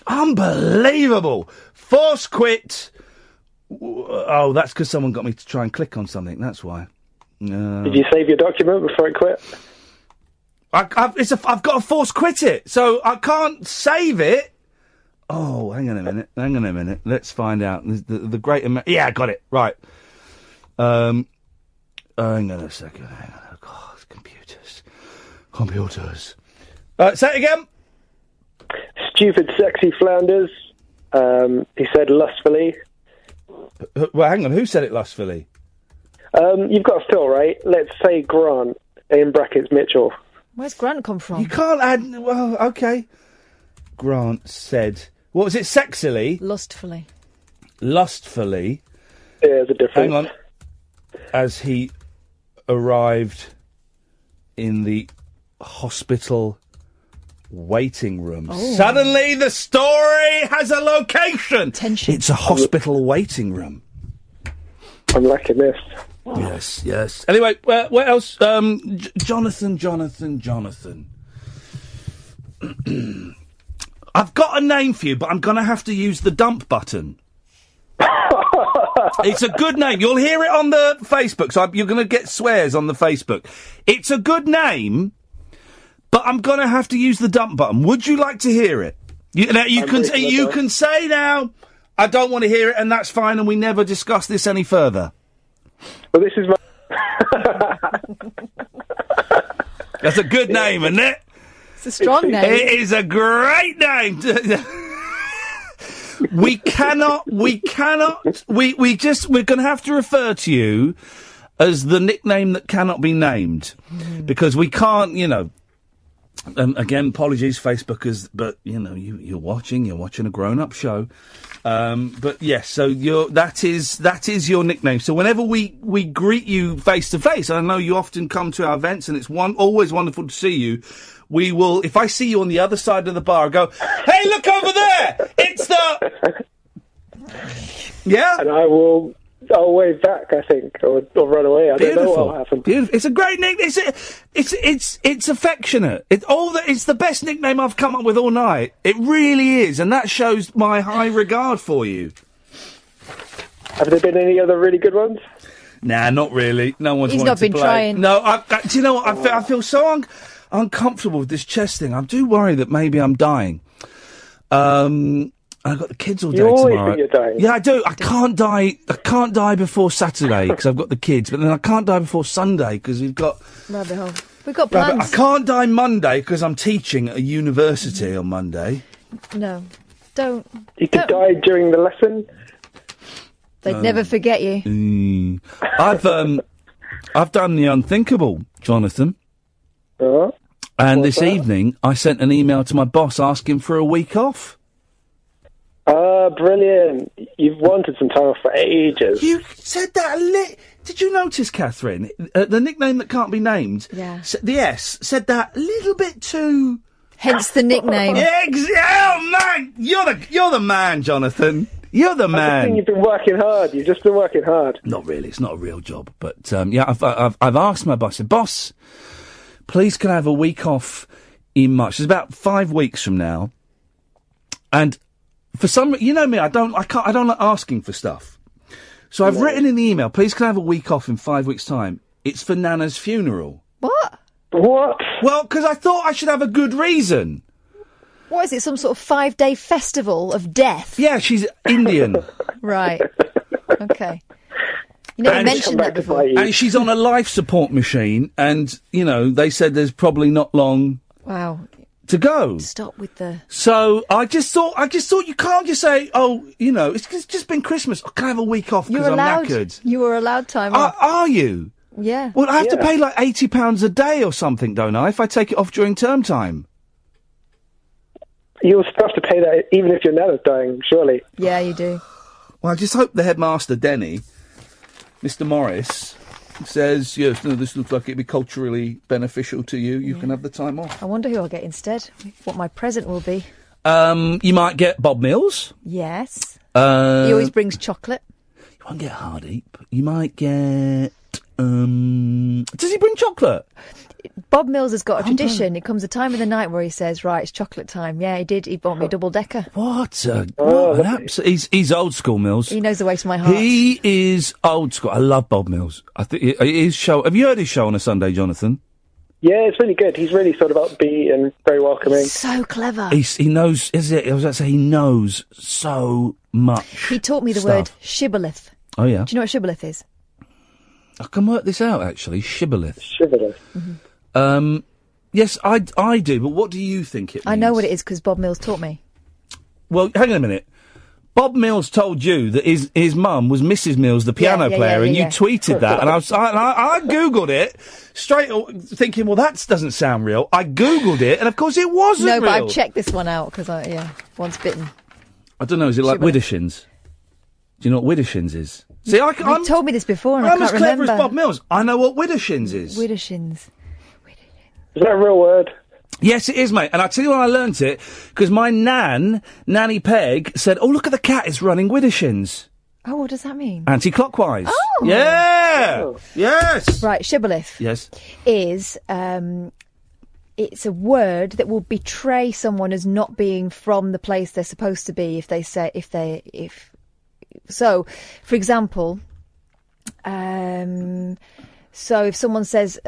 Unbelievable. Force quit. Oh, that's because someone got me to try and click on something, that's why. Did you save your document before it quit? I've got to force quit it, so I can't save it. Oh, hang on a minute. Let's find out. The great... yeah, I got it. Right. Hang on a second. God, computers. Say it again. Stupid, sexy Flanders. He said lustfully. Well, hang on. Who said it lustfully? You've got a Phil, right? Let's say Grant, in brackets Mitchell. Where's Grant come from? You can't add... Well, okay. Grant said... What was it? Sexily? Lustfully. Yeah, there's a difference. Hang on. As he arrived in the hospital waiting room. Oh. Suddenly the story has a location. Tension. It's a hospital waiting room. I'm liking this. Yes. Anyway, what else? Jonathan. I've got a name for you, but I'm going to have to use the dump button. It's a good name. You'll hear it on the Facebook, so you're going to get swears on the Facebook. It's a good name, but I'm going to have to use the dump button. Would you like to hear it? You can say now, I don't want to hear it, and that's fine, and we never discuss this any further. Well, this is my... That's a good name, isn't it? It's a strong name. It is a great name. We're going to have to refer to you as the nickname that cannot be named. Because we can't, again, apologies, Facebookers, but, you're watching a grown-up show. But yes, so that is your nickname. So whenever we greet you face to face, I know you often come to our events, and it's always wonderful to see you. We will, if I see you on the other side of the bar, go, hey, look over there! It's the... Yeah? And I'll wave back, I think, or run away. I don't know what will happen. Beautiful. It's a great nickname. It's affectionate. It's the best nickname I've come up with all night. It really is, and that shows my high regard for you. Have there been any other really good ones? Nah, not really. No one's He's wanted not been to play. trying. No, do you know what? I feel so uncomfortable with this chest thing. I do worry that maybe I'm dying. I've got the kids all day tomorrow. You always think you're dying. Yeah, I do. I can't die before Saturday because I've got the kids, but then I can't die before Sunday because we've got... Rabbit hole. We've got plans. I can't die Monday because I'm teaching at a university on Monday. No. Don't. You could die during the lesson. They'd never forget you. I've done the unthinkable, Jonathan. And this evening, I sent an email to my boss asking for a week off. Brilliant. You've wanted some time off for ages. You said that Did you notice, Catherine, the nickname that can't be named? Yeah. The S said that a little bit too... Hence the nickname. Oh, man! You're the man, Jonathan. You're the man. I think you've been working hard. You've just been working hard. Not really. It's not a real job. But, I've asked my boss. I said, boss, please can I have a week off in March? It's about 5 weeks from now. And for some... You know me, I don't like asking for stuff. So I've written in the email, please can I have a week off in 5 weeks' time? It's for Nana's funeral. What? Well, because I thought I should have a good reason. What is it, some sort of 5-day festival of death? Yeah, she's Indian. Right. Okay. You never mentioned that before. And she's on a life support machine, and, they said there's probably not long to go. Stop with the... So, I just thought you can't just say, it's just been Christmas. Can I have a week off because I'm knackered? You were allowed time off. Are you? Yeah. Well, I have to pay like £80 a day or something, don't I, if I take it off during term time? You'll still have to pay that even if your nana's dying, surely. Yeah, you do. Well, I just hope the headmaster, Denny, Mr. Morris, says, yes, no, this looks like it'd be culturally beneficial to you. You can have the time off. I wonder who I'll get instead, what my present will be. You might get Bob Mills. Yes. He He always brings chocolate. You won't get Hardeep. You might get... Does he bring chocolate? Bob Mills has got a tradition. It comes a time of the night where he says, right, it's chocolate time. Yeah, he did. He bought me a double-decker. What an he's old school, Mills. He knows the way to my heart. He is old school. I love Bob Mills. I think his show... Have you heard his show on a Sunday, Jonathan? Yeah, it's really good. He's really sort of upbeat and very welcoming. So clever. He knows... I was about to say, he knows so much. He taught me the word shibboleth. Oh, yeah? Do you know what shibboleth is? I can work this out, actually. Shibboleth. Mm-hmm. Yes, I do, but what do you think it means? I know what it is because Bob Mills taught me. Well, hang on a minute. Bob Mills told you that his mum was Mrs. Mills, the piano player, and you tweeted that, and I Googled it, straight thinking, well, that doesn't sound real. I Googled it, and of course it wasn't real. No, but I've checked this one out, because once bitten. I don't know, is it like Widdershins? Do you know what Widdershins is? See, You've told me this before, and I can't remember. I'm as clever as Bob Mills. I know what Widdershins is. Widdershins. Is that a real word? Yes, it is, mate. And I tell you when I learnt it, because my Nanny Peg, said, oh, look at the cat, it's running Widdershins. Oh, what does that mean? Anti-clockwise. Oh! Yeah! Oh. Yes! Right, shibboleth. Yes. Is, it's a word that will betray someone as not being from the place they're supposed to be So, for example, so if someone says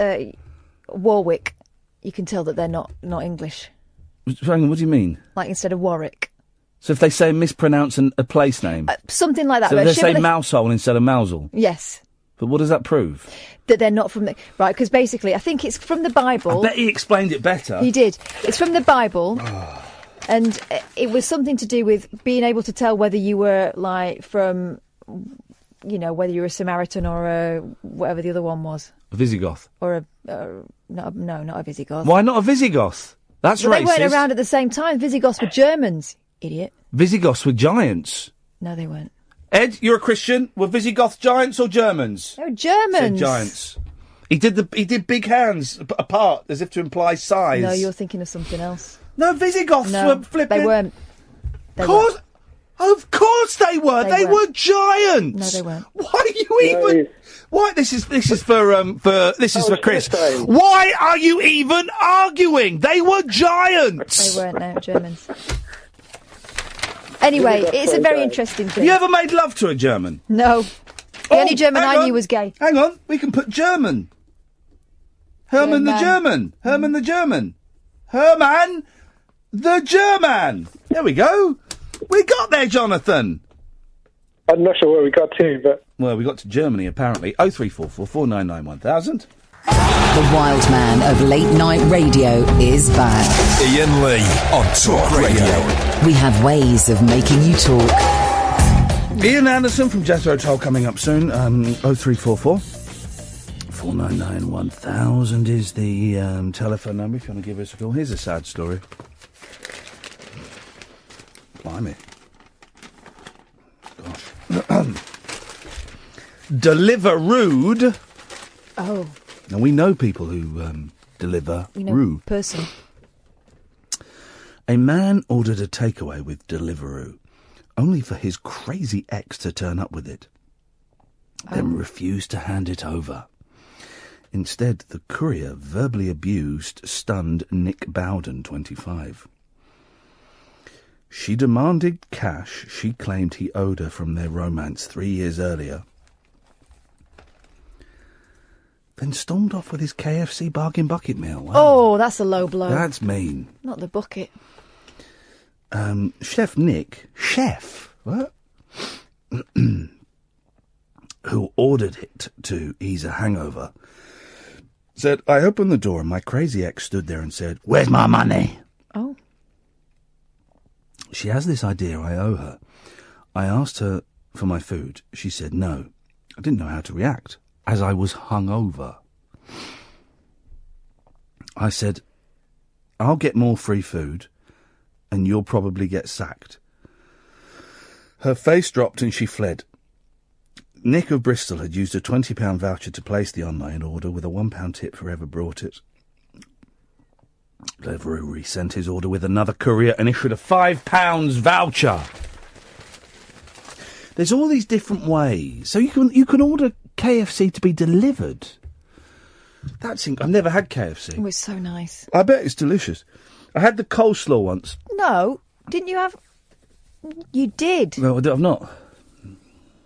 Warwick, you can tell that they're not English. Hang on, what do you mean? Like instead of Warwick. So if they say mispronounce a place name? Something like that. So if they say Mousehole instead of Mousel? Yes. But what does that prove? That they're not from the... Right, because basically, I think it's from the Bible. I bet he explained it better. He did. It's from the Bible. And it was something to do with being able to tell whether you were, like, from... whether you were a Samaritan or whatever the other one was. A Visigoth. Or not a Visigoth. Why not a Visigoth? That's racist. They weren't around at the same time. Visigoths were Germans. Idiot. Visigoths were giants. No, they weren't. Ed, you're a Christian. Were Visigoths giants or Germans? They were Germans. Said giants. He did big hands apart as if to imply size. No, you're thinking of something else. No, Visigoths were flipping. They weren't. Of course they were. They were giants. No, they weren't. Why are you even? Why this is for Chris. Why are you even arguing? They were giants. They weren't. No, Germans. Anyway, it's a very interesting thing. Have you ever made love to a German? No. The only German I knew was gay. Hang on, we can put German. Herman the German. Herman the German. Herman the German. There we go. We got there, Jonathan. I'm not sure where we got to, but... Well, we got to Germany, apparently. 0344 499 1000. The wild man of late night radio is back. Iain Lee on Talk Radio. We have ways of making you talk. Ian Anderson from Jethro Tull coming up soon. 0344 499 1000 is the telephone number if you want to give us a call. Here's a sad story. Blimey. Gosh. Deliveroo. Oh. Now, we know people who deliver rude. Person. A man ordered a takeaway with Deliveroo, only for his crazy ex to turn up with it, then refused to hand it over. Instead, the courier verbally abused, stunned Nick Bowden, 25. She demanded cash she claimed he owed her from their romance 3 years earlier, then stormed off with his KFC bargain bucket meal. Wow. Oh, that's a low blow. That's mean. Not the bucket. Chef Nick, what? Who ordered it to ease a hangover, said, I opened the door and my crazy ex stood there and said, "Where's my money?" Oh. She has this idea I owe her. I asked her for my food. She said no. I didn't know how to react, as I was hungover. I said, I'll get more free food, and you'll probably get sacked. Her face dropped and she fled. Nick of Bristol had used a £20 voucher to place the online order with a £1 tip for whoever brought it. Deliveroo resent his order with another courier and issued a £5 voucher. There's all these different ways. So you can order KFC to be delivered. I've never had KFC. It was so nice. I bet it's delicious. I had the coleslaw once. No, didn't you have... You did. No, I've not.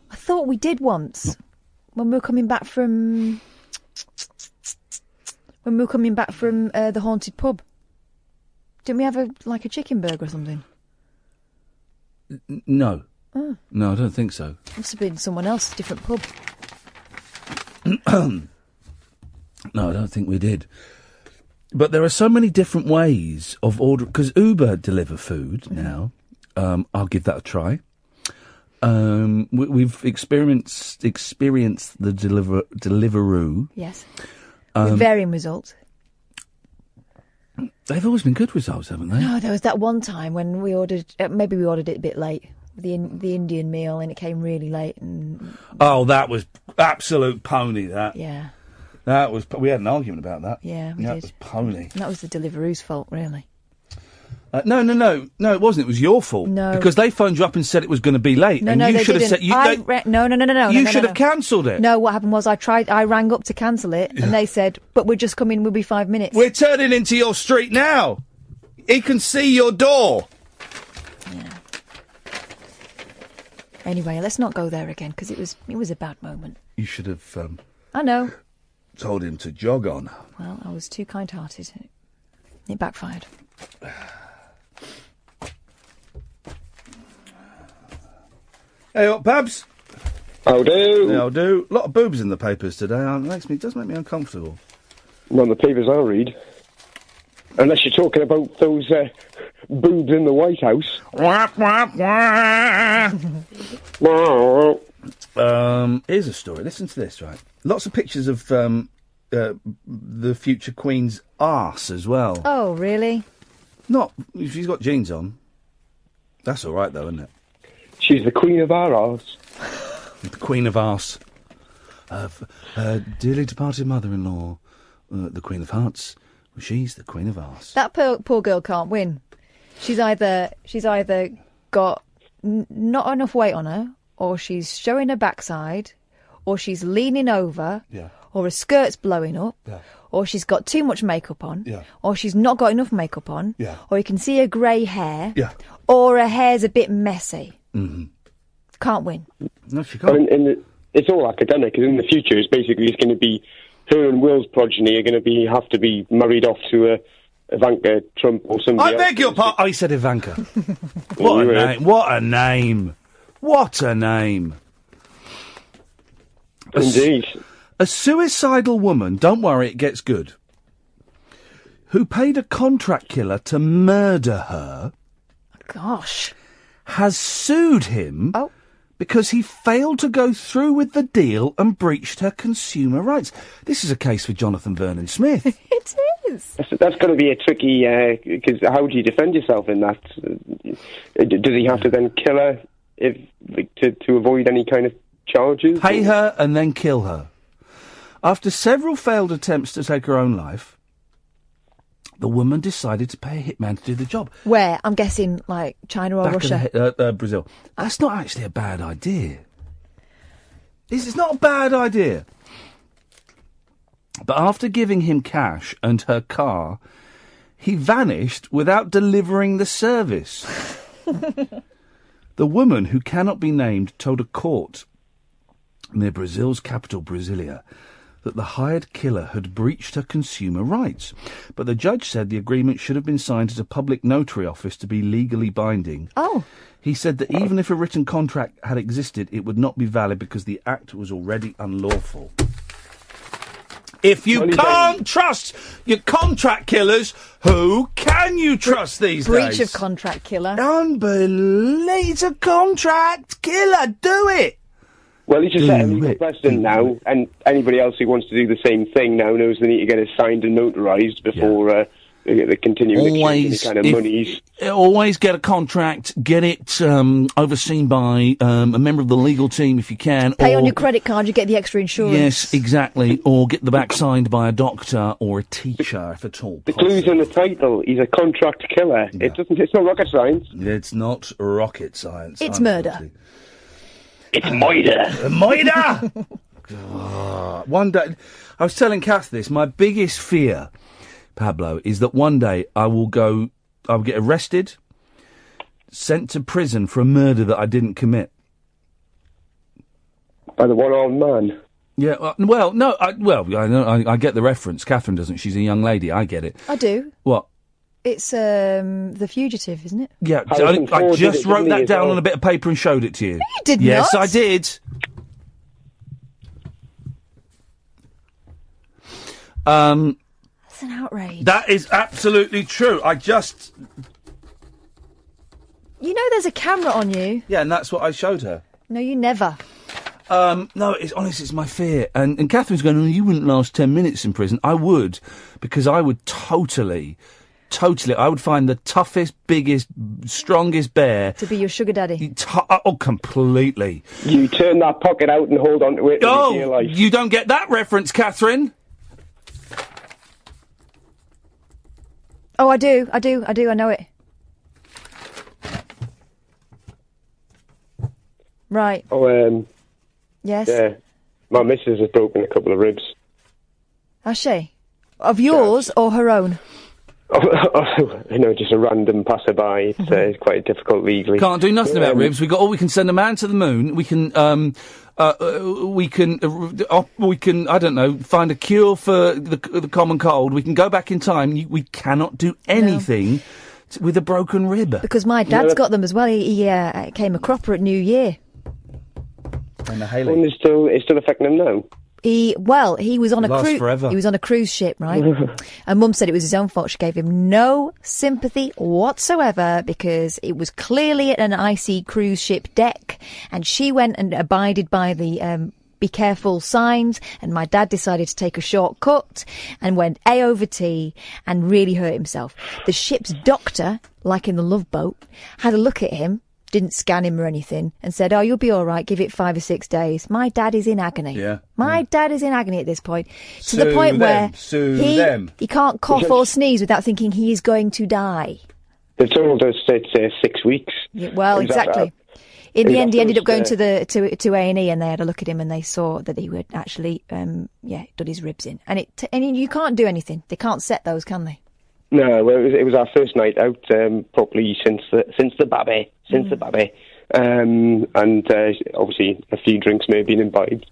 I thought we did once. When we were coming back from... the haunted pub. Didn't we have a chicken burger or something? No. Oh. No, I don't think so. Must have been someone else, different pub. No, I don't think we did. But there are so many different ways of ordering, because Uber deliver food now. I'll give that a try. We've experienced the Deliveroo. Yes. With varying results. They've always been good results, haven't they? No, there was that one time when we ordered, maybe we ordered it a bit late, the Indian meal, and it came really late. And oh, that was absolute pony, that. Yeah. That was, we had an argument about that. Yeah, we did. That was pony. And that was the Deliveroo's fault, really. No, it wasn't. It was your fault. No. Because they phoned you up and said it was going to be late. No, and no, you they should have didn't. said... No. You should have cancelled it. No, what happened was I rang up to cancel it, and they said, but we're just coming, we'll be 5 minutes. We're turning into your street now. He can see your door. Yeah. Anyway, let's not go there again, because it was a bad moment. You should have... I know. Told him to jog on. Well, I was too kind-hearted. It backfired. Hey up, Babs. I'll do. Yeah, I'll do. A lot of boobs in the papers today. It does make me uncomfortable. None of the papers I'll read. Unless you're talking about those boobs in the White House. Here's a story. Listen to this, right? Lots of pictures of the future Queen's arse as well. Oh, really? Not. She's got jeans on. That's all right, though, isn't it? She's the Queen of our arse. The Queen of arse. Dearly departed mother-in-law, the Queen of Hearts. She's the Queen of arse. That poor girl can't win. She's either got not enough weight on her, or she's showing her backside, or she's leaning over, or her skirt's blowing up, or she's got too much makeup on, or she's not got enough makeup on, or you can see her grey hair, or her hair's a bit messy. Mm-hmm. Can't win. No, she can't. It's all academic, because in the future it's going to be her and Will's progeny are going to have to be married off to Ivanka Trump or somebody else. I beg your pardon. Oh, he said Ivanka. What a name. What a name. What a name. Indeed. A suicidal woman, don't worry, it gets good, who paid a contract killer to murder her... Gosh. ...has sued him because he failed to go through with the deal and breached her consumer rights. This is a case for Jonathan Vernon Smith. It is. That's going to be a tricky... Because how do you defend yourself in that? Does he have to then kill her to avoid any kind of charges? Pay her and then kill her. After several failed attempts to take her own life, the woman decided to pay a hitman to do the job. Where? I'm guessing, like, China or Back Russia. of Brazil. That's not actually a bad idea. It's not a bad idea. But after giving him cash and her car, he vanished without delivering the service. The woman, who cannot be named, told a court near Brazil's capital, Brasilia, that the hired killer had breached her consumer rights. But the judge said the agreement should have been signed at a public notary office to be legally binding. Oh. He said that even if a written contract had existed, it would not be valid because the act was already unlawful. If you can't trust your contract killers, who can you trust these days? Breach of contract killer. Unbelievable. It's a contract killer. Do it. Well, he's just set a legal precedent now, and anybody else who wants to do the same thing now knows they need to get it signed and notarised before they continue exchanging kind of monies. Always get a contract, get it overseen by a member of the legal team if you can. Pay on your credit card, you get the extra insurance. Yes, exactly. Or get the back signed by a doctor or a teacher, if at all The clue's in the title. He's a contract killer. Yeah. It's not rocket science. It's not rocket science. It's murder. It's murder. Murder! One day, I was telling Kath this, my biggest fear, Pablo, is that one day I will get arrested, sent to prison for a murder that I didn't commit. By the one-armed man? Yeah, I get the reference. Catherine doesn't. She's a young lady. I get it. I do. What? It's The Fugitive, isn't it? Yeah, I just wrote that down on a bit of paper and showed it to you. No, you did yes, not. Yes, I did. That's an outrage. That is absolutely true. You know there's a camera on you. Yeah, and that's what I showed her. No, you never. No, it's my fear. And Catherine's going, you wouldn't last 10 minutes in prison. I would, because I would totally, I would find the toughest, biggest, strongest bear. To be your sugar daddy. Completely. You turn that pocket out and hold on to it. Oh, you don't get that reference, Catherine. Oh, I do, I know it. Right. Oh, yes? Yeah. My missus has broken a couple of ribs. Has she? Of yours or her own? Just a random passerby. It's quite difficult legally. Can't do nothing about ribs. We can send a man to the moon. We can, I don't know, find a cure for the common cold. We can go back in time. We cannot do anything with a broken rib. Because my dad's got them as well. He came a cropper at New Year. And it's still affecting him now. He was on a cruise. Forever. He was on a cruise ship, right? And Mum said it was his own fault. She gave him no sympathy whatsoever because it was clearly an icy cruise ship deck, and she went and abided by the be careful signs, and my dad decided to take a shortcut and went A over T and really hurt himself. The ship's doctor, like in the Love Boat, had a look at him, didn't scan him or anything, and said, "Oh, you'll be all right, give it 5 or 6 days." My dad is in agony. Yeah. My dad is in agony at this point. To the point where he can't cough or sneeze without thinking he is going to die. They told us it's 6 weeks. Yeah, well, exactly. In the end, he ended up going to A&E, and they had a look at him, and they saw that he would actually, done his ribs in. And you can't do anything. They can't set those, can they? No, well, it was our first night out properly since the baby. And obviously a few drinks may have been imbibed.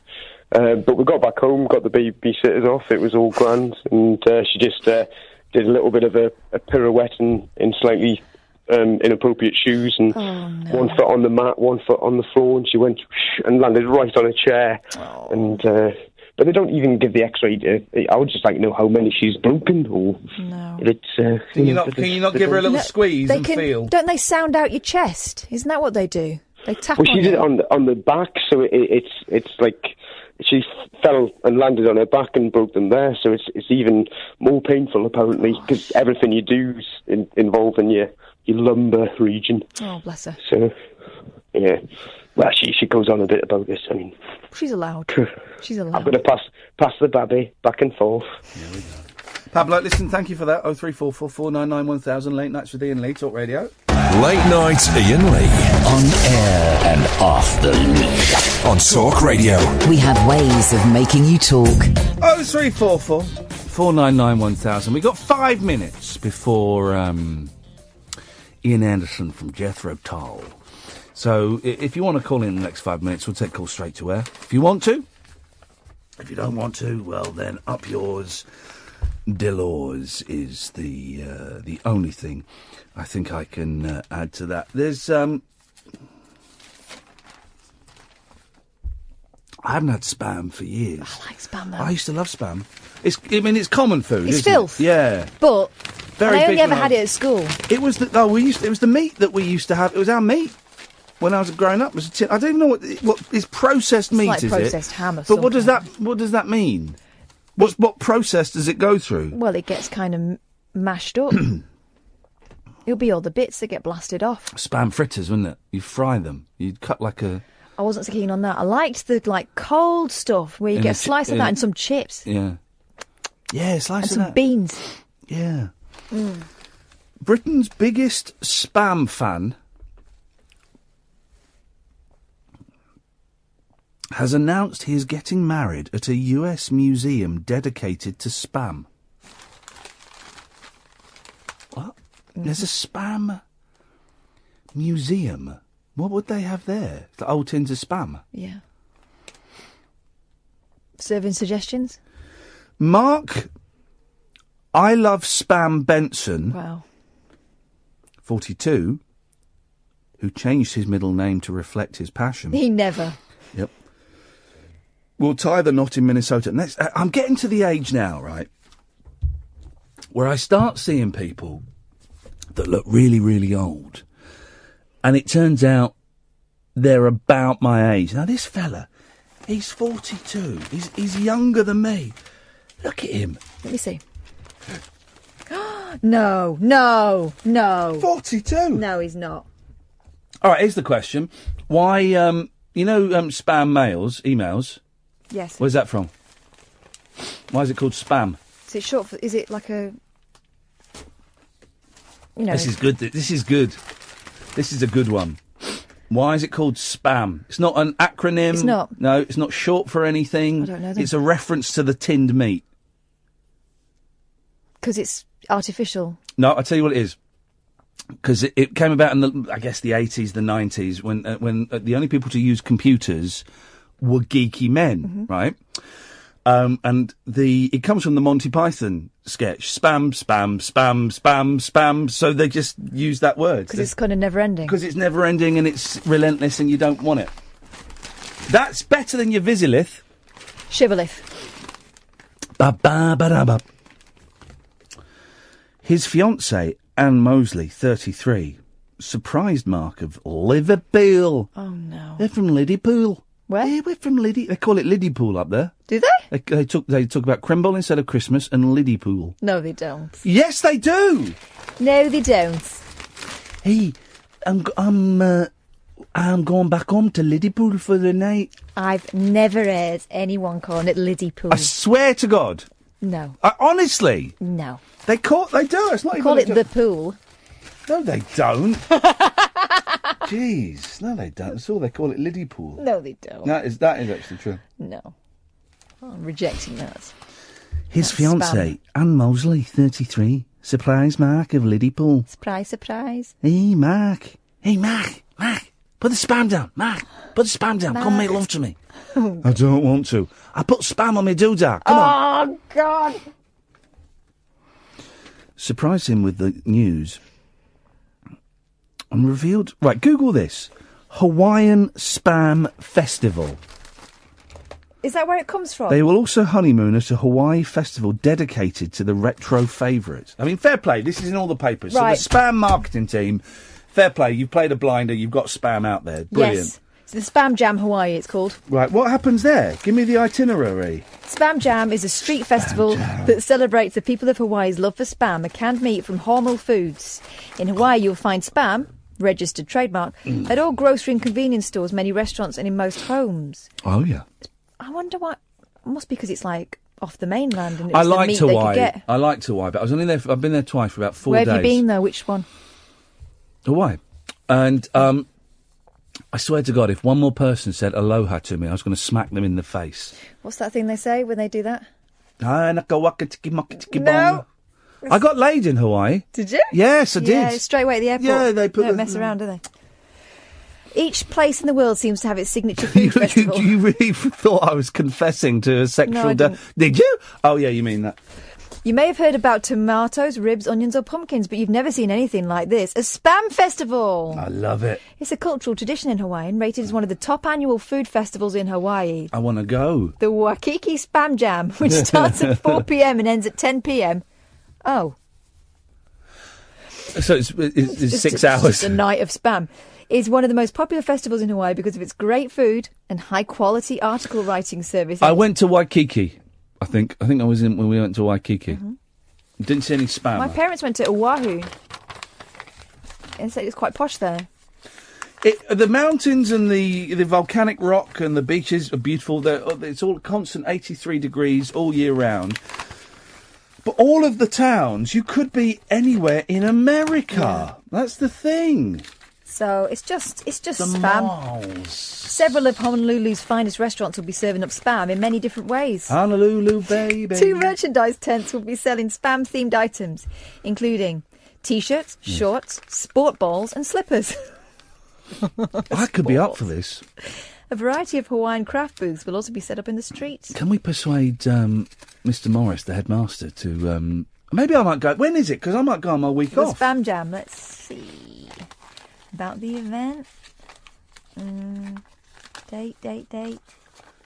But we got back home, got the babysitters off. It was all grand, and she just did a little bit of a pirouette in slightly inappropriate shoes, and 1 foot on the mat, 1 foot on the floor, and she went and landed right on a chair. And But they don't even give the X-ray. I would just like to know how many she's broken, or if it's. Can you not give her a little squeeze and feel? Don't they sound out your chest? Isn't that what they do? They tap Well, on she did it. it on the back, so it's like she fell and landed on her back and broke them there. So it's even more painful apparently, because everything you do is involving your lumbar region. Oh, bless her. So yeah, well, she goes on a bit about this. I mean, She's allowed. She's allowed. I'm going to pass the babby back and forth. Pablo, listen, thank you for that. 0344 499 1000. Late Nights with Iain Lee, Talk Radio. Late Night Iain Lee. On air and off the lead. On Talk Radio. We have ways of making you talk. 0344 499 1000. We got 5 minutes before Ian Anderson from Jethro Tull. So if you want to call in the next 5 minutes, we'll take calls straight to air. If you want to. If you don't want to, well then up yours. Delors is the only thing I think I can add to that. There's I haven't had Spam for years. I like Spam though. I used to love Spam. It's common food. It's isn't filth. It? Yeah. But Very I only big ever when had it at school. It was it was the meat that we used to have. It was our meat. When I was growing up, I don't even know what is processed meat. Like is processed it? ham or But something. what does that mean? What process does it go through? Well, it gets kind of mashed up. It'll be all the bits that get blasted off. Spam fritters, wouldn't it? You fry them. You'd cut like a. I wasn't so keen on that. I liked the cold stuff where you get a slice of that and some chips. Yeah. Yeah, slice and of some that. beans. Yeah. Britain's biggest Spam fan has announced he is getting married at a US museum dedicated to Spam. What? There's a Spam museum. What would they have there? The old tins of Spam. Yeah. Serving suggestions? Mark, I love Spam Benson. Wow. 42, who changed his middle name to reflect his passion. He never. Yep. We'll tie the knot in Minnesota. Next, I'm getting to the age now, right, where I start seeing people that look really, really old. And it turns out they're about my age. Now, this fella, he's 42. He's younger than me. Look at him. Let me see. No. 42? No, he's not. All right, here's the question. Why, spam emails? Yes. Where's that from? Why is it called spam? Is it short for... Is it like a... This is good. This is good. This is a good one. Why is it called spam? It's not an acronym. It's not. No, it's not short for anything. I don't know then. It's a reference to the tinned meat. Because it's artificial. No, I'll tell you what it is. Because it came about in the 80s, the 90s, when the only people to use computers were geeky men, right? And it comes from the Monty Python sketch, spam, spam, spam, spam, spam. So they just use that word because it's kind of never ending. Because it's never ending and it's relentless and you don't want it. That's better than your Visilith. Shibboleth. Ba ba ba da ba. His fiancée, Anne Mosley, 33, surprised Mark of Liverpool. Oh, no. They're from Liverpool. Where? Yeah, we're from Liddy. They call it Liverpool up there. Do they? They talk about Crimble instead of Christmas and Liverpool. No, they don't. Yes, they do. No, they don't. Hey, I'm going back home to Liverpool for the night. I've never heard anyone calling it Liverpool. I swear to God. No. Honestly. No. They do. It's not they even call it the pool. No, they don't. Jeez. No, they don't. That's all they call it, Liverpool. No, they don't. That is actually true. No. I'm rejecting that. His fiancée, Anne Mosley, 33, surprised Mark of Liverpool. Surprise, surprise. Hey, Mark. Put the spam down. Mark, put the spam down. Mark. Come make love to me. I don't want to. I put spam on my doodah. Come on. Oh, God. Surprised him with the news and revealed... Right, Google this. Hawaiian Spam Festival. Is that where it comes from? They will also honeymoon at a Hawaii festival dedicated to the retro favourites. I mean, fair play. This is in all the papers. Right. So the Spam marketing team, fair play. You've played a blinder. You've got Spam out there. Brilliant. Yes. It's the Spam Jam Hawaii, it's called. Right, what happens there? Give me the itinerary. Spam Jam is a street festival that celebrates the people of Hawaii's love for Spam, a canned meat from Hormel Foods. In Hawaii, you'll find Spam, registered trademark, at all grocery and convenience stores, many restaurants and in most homes. Oh, yeah. I wonder why. It must be because it's like off the mainland and it's I the liked meat they could Hawaii. get. I liked Hawaii, but I was only there. I've been there twice for about 4 Where days. have you been though? Which one? Hawaii. And I swear to God, if one more person said aloha to me, I was going to smack them in the face. What's that thing they say when they do that? No. I got laid in Hawaii. Did you? Yes, I did. Yeah, straight away at the airport. Yeah, they put don't mess around, do they? Each place in the world seems to have its signature food festival. You really thought I was confessing to a sexual... I didn't. Did you? Oh, yeah, you mean that. You may have heard about tomatoes, ribs, onions or pumpkins, but you've never seen anything like this. A Spam Festival! I love it. It's a cultural tradition in Hawaii and rated as one of the top annual food festivals in Hawaii. I want to go. The Waikiki Spam Jam, which starts at 4 p.m. and ends at 10 p.m. Oh. So it's 6 hours. Just a night of Spam. Is one of the most popular festivals in Hawaii because of its great food and high-quality article writing service. I went to Waikiki, I think I was in when we went to Waikiki. Mm-hmm. Didn't see any Spam. My parents went to Oahu and said it's quite posh there. The mountains and the volcanic rock and the beaches are beautiful. It's all constant 83 degrees all year round. But all of the towns, you could be anywhere in America. Yeah. That's the thing. So it's just the Spam. Malls. Several of Honolulu's finest restaurants will be serving up Spam in many different ways. Honolulu, baby. 2 merchandise tents will be selling Spam-themed items, including T-shirts, shorts, sport balls and slippers. I could be up for this. A variety of Hawaiian craft booths will also be set up in the streets. Can we persuade Mr. Morris, the headmaster, to... maybe I might go... When is it? Because I might go on my week off. The Spam Jam, let's see... About the event. Date.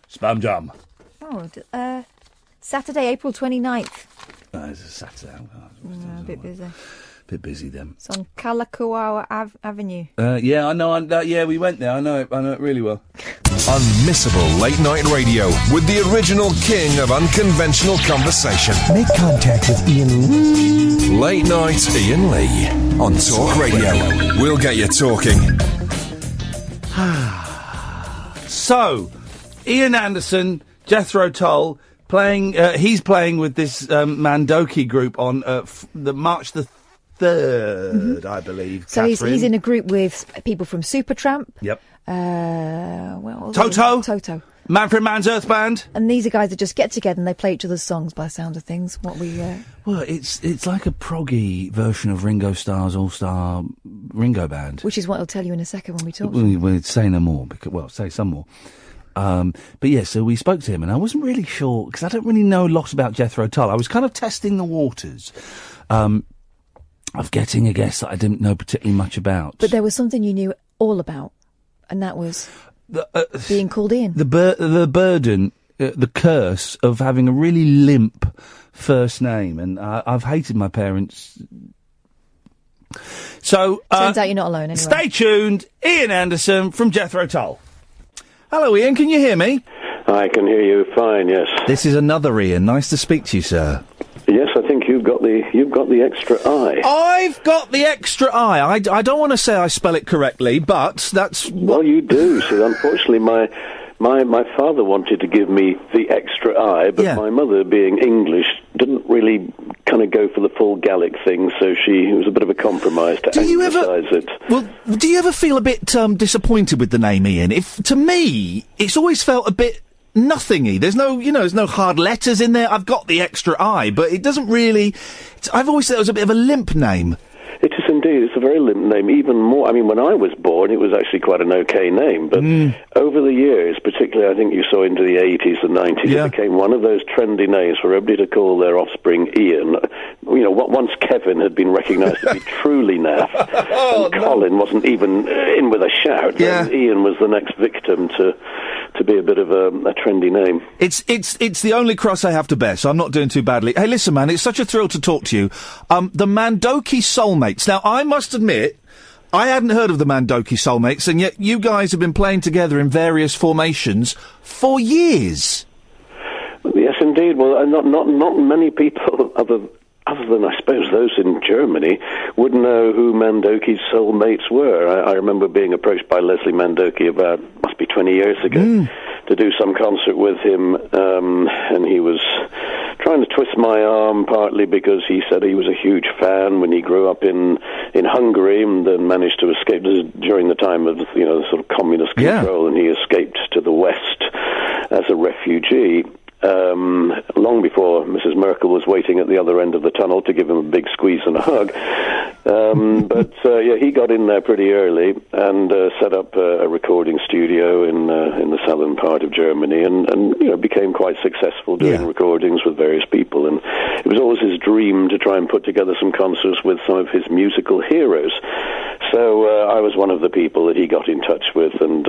Spam Jam. Oh, Saturday, April 29th. It's a Saturday. A bit busy. Bit busy then. It's on Kalakaua Avenue. Yeah, I know. Yeah, we went there. I know it really well. Unmissable late night radio with the original king of unconventional conversation. Make contact with Iain. Late night Iain Lee on Talk Radio. We'll get you talking. So, Ian Anderson, Jethro Tull, playing. He's playing with this Mandoki group on the March the 3rd, I believe. So he's in a group with people from Supertramp. Yep. Toto. Manfred Mann's Earth Band. And these are guys that just get together and they play each other's songs by the sound of things. Well, it's like a proggy version of Ringo Starr's All-Star Ringo Band. Which is what I'll tell you in a second when we talk. We'll say no more. Say some more. But yeah, so we spoke to him and I wasn't really sure, because I don't really know a lot about Jethro Tull. I was kind of testing the waters of getting a guest that I didn't know particularly much about. But there was something you knew all about, and that was being called Iain. The burden, the curse of having a really limp first name, and I've hated my parents. So turns out you're not alone. Anyway, stay tuned. Ian Anderson from Jethro Tull. Hello, Iain. Can you hear me? I can hear you fine. Yes. This is another Iain. Nice to speak to you, sir. Yes, I think you've got the extra I. I've got the extra I. I don't want to say I spell it correctly, but that's... Well, you do. See, unfortunately, my father wanted to give me the extra I, but my mother, being English, didn't really kind of go for the full Gaelic thing, so it was a bit of a compromise to anglicize it. Well, do you ever feel a bit disappointed with the name Iain? To me, it's always felt a bit... nothingy. There's no hard letters in there. I've got the extra I, but it doesn't really... I've always said it was a bit of a limp name. It is indeed. It's a very limp name. Even more... I mean, when I was born, it was actually quite an okay name, but over the years, particularly I think you saw into the 80s and 90s, it became one of those trendy names for everybody to call their offspring Iain. You know, once Kevin had been recognised to be truly naff, and Colin wasn't even in with a shout, then Iain was the next victim to to be a bit of a trendy name. It's the only cross I have to bear, so I'm not doing too badly. Hey, listen, man, it's such a thrill to talk to you. The Mandoki Soulmates. Now, I must admit, I hadn't heard of the Mandoki Soulmates, and yet you guys have been playing together in various formations for years. Yes, indeed. Well, not many people, other than, I suppose, those in Germany, would know who Mandoki's Soulmates were. I remember being approached by Leslie Mandoki about, must be 20 years ago, to do some concert with him, and he was trying to twist my arm, partly because he said he was a huge fan when he grew up in Hungary and then managed to escape during the time of, the sort of communist control, and he escaped to the West as a refugee. Long before Mrs. Merkel was waiting at the other end of the tunnel to give him a big squeeze and a hug. But he got in there pretty early and set up a recording studio in the southern part of Germany, and became quite successful doing recordings with various people. And it was always his dream to try and put together some concerts with some of his musical heroes. So I was one of the people that he got in touch with, and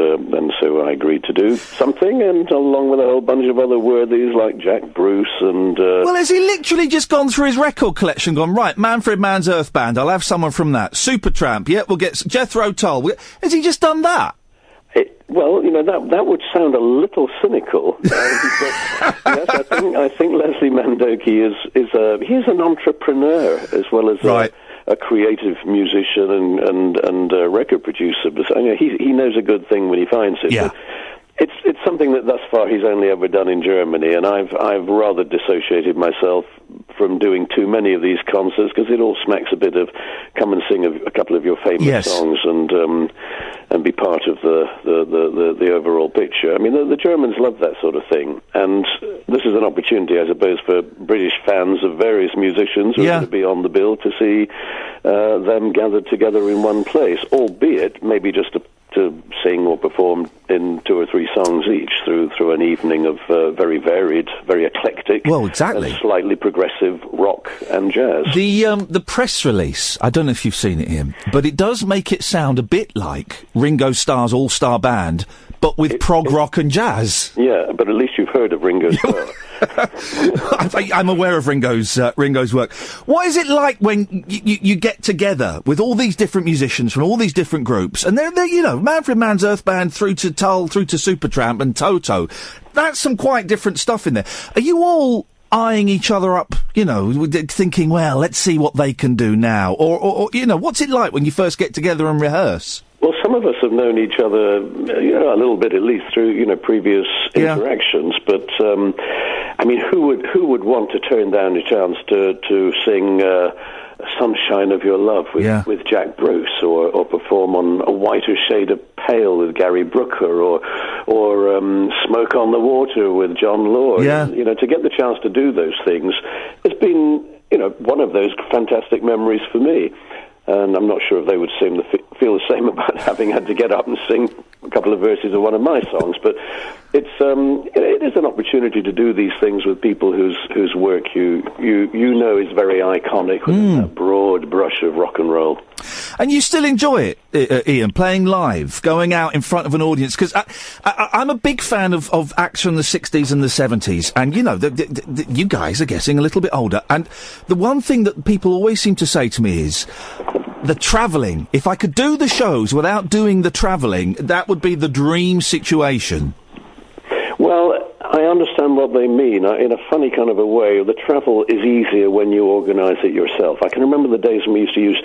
so I agreed to do something, and along with a whole bunch of other worthies like Jack Bruce and... Well, has he literally just gone through his record collection, gone, right, Manfred Mann's Earth Band, I'll have someone from that. Supertramp, we'll get Jethro Tull. Has he just done that? Well, that would sound a little cynical. But yes, I think Leslie Mandoki is an entrepreneur as well as a creative musician and a record producer. But he knows a good thing when he finds it. Yeah. It's something that thus far he's only ever done in Germany, and I've rather dissociated myself from doing too many of these concerts, because it all smacks a bit of come and sing a couple of your famous songs and be part of the overall picture. I mean, the Germans love that sort of thing, and this is an opportunity, I suppose, for British fans of various musicians who are going to be on the bill to see them gathered together in one place, albeit maybe just to sing or perform in 2 or 3 songs each through an evening of very varied, very eclectic, and slightly progressive rock and jazz. The press release, I don't know if you've seen it, Ian, but it does make it sound a bit like Ringo Starr's all-star band, but with prog rock and jazz. Yeah, but at least you've heard of Ringo Starr. I'm aware of Ringo's work. What is it like when you get together with all these different musicians from all these different groups, and they're Manfred Mann's Earth Band through to Tull, through to Supertramp and Toto? That's some quite different stuff in there. Are you all eyeing each other up, thinking, well, let's see what they can do now? Or what's it like when you first get together and rehearse? Well, some of us have known each other, a little bit at least through, previous interactions. But I mean, who would want to turn down a chance to sing "Sunshine of Your Love" with Jack Bruce, or perform on "A Whiter Shade of Pale" with Gary Brooker, or "Smoke on the Water" with John Lord? Yeah. To get the chance to do those things has been, one of those fantastic memories for me. And I'm not sure if they would feel the same about having had to get up and sing a couple of verses of one of my songs. But it is an opportunity to do these things with people whose work you know is very iconic, with that broad brush of rock and roll. And you still enjoy it, Ian, playing live, going out in front of an audience? Because I'm a big fan of acts from the 60s and the 70s. And, you guys are getting a little bit older. And the one thing that people always seem to say to me is the travelling. If I could do the shows without doing the travelling, that would be the dream situation. Well, I understand what they mean. In a funny kind of a way, the travel is easier when you organise it yourself. I can remember the days when we used to use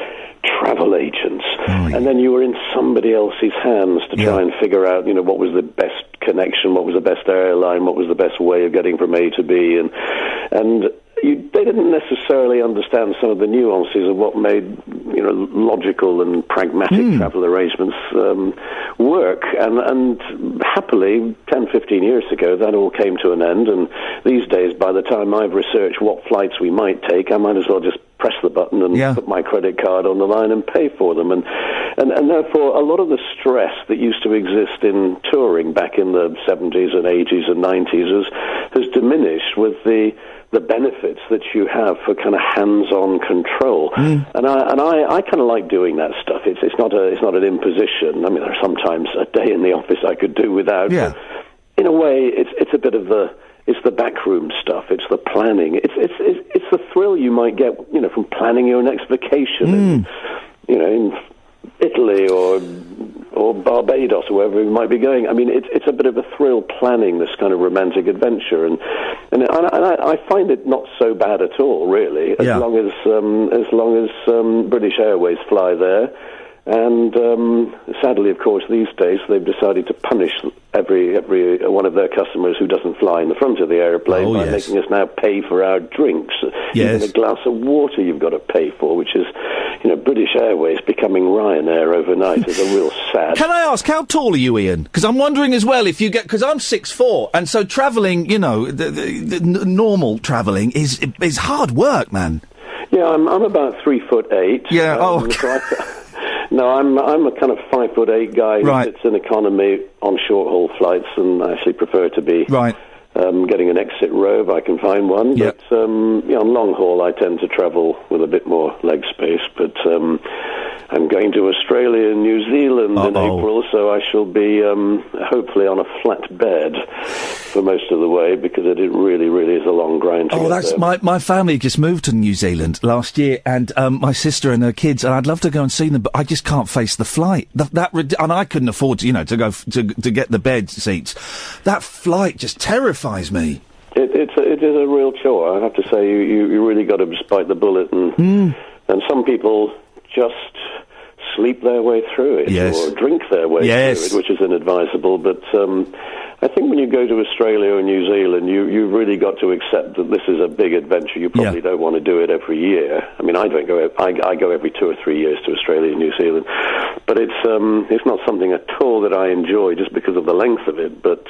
travel agents, and then you were in somebody else's hands to try and figure out, what was the best connection, what was the best airline, what was the best way of getting from A to B, and they didn't necessarily understand some of the nuances of what made, logical and pragmatic travel arrangements work. And happily, 10, 15 years ago, that all came to an end. And these days, by the time I've researched what flights we might take, I might as well just press the button and put my credit card on the line and pay for them. And therefore, a lot of the stress that used to exist in touring back in the 70s and 80s and 90s has diminished with the benefits that you have for kind of hands-on control, and I kind of like doing that stuff. It's not an imposition. I mean, there are sometimes a day in the office I could do without. in a way, it's a bit of it's the backroom stuff. It's the planning. It's the thrill you might get, from planning your next vacation, in Italy or Barbados or wherever we might be going. I mean, it's a bit of a thrill planning this kind of romantic adventure, and I find it not so bad at all, really, as long as British Airways fly there. And sadly, of course, these days they've decided to punish every one of their customers who doesn't fly in the front of the aeroplane by making us now pay for our drinks. Even a glass of water you've got to pay for, which is, British Airways becoming Ryanair overnight is a real sad. Can I ask, how tall are you, Ian? Because I'm wondering as well if you get, because I'm 6'4", and so travelling, the normal travelling is hard work, man. Yeah, I'm about 3'8". Yeah. No, I'm a kind of 5'8" guy who sits in economy on short haul flights, and I actually prefer to be getting an exit row if I can find one. But on long haul, I tend to travel with a bit more leg space. But I'm going to Australia and New Zealand in April, so I shall be hopefully on a flat bed for most of the way, because it really, really is a long grind to get there. My family just moved to New Zealand last year, and my sister and her kids, and I'd love to go and see them, but I just can't face the flight. And I couldn't afford to, to go to get the bed seats. That flight just terrifies me. It is a real chore. I have to say, you really got to bite the bullet, and some people just sleep their way through it, or drink their way through it, which is inadvisable. But I think when you go to Australia or New Zealand, you've really got to accept that this is a big adventure. You probably don't want to do it every year. I mean, I don't go. I go every 2 or 3 years to Australia and New Zealand, but it's not something at all that I enjoy just because of the length of it. But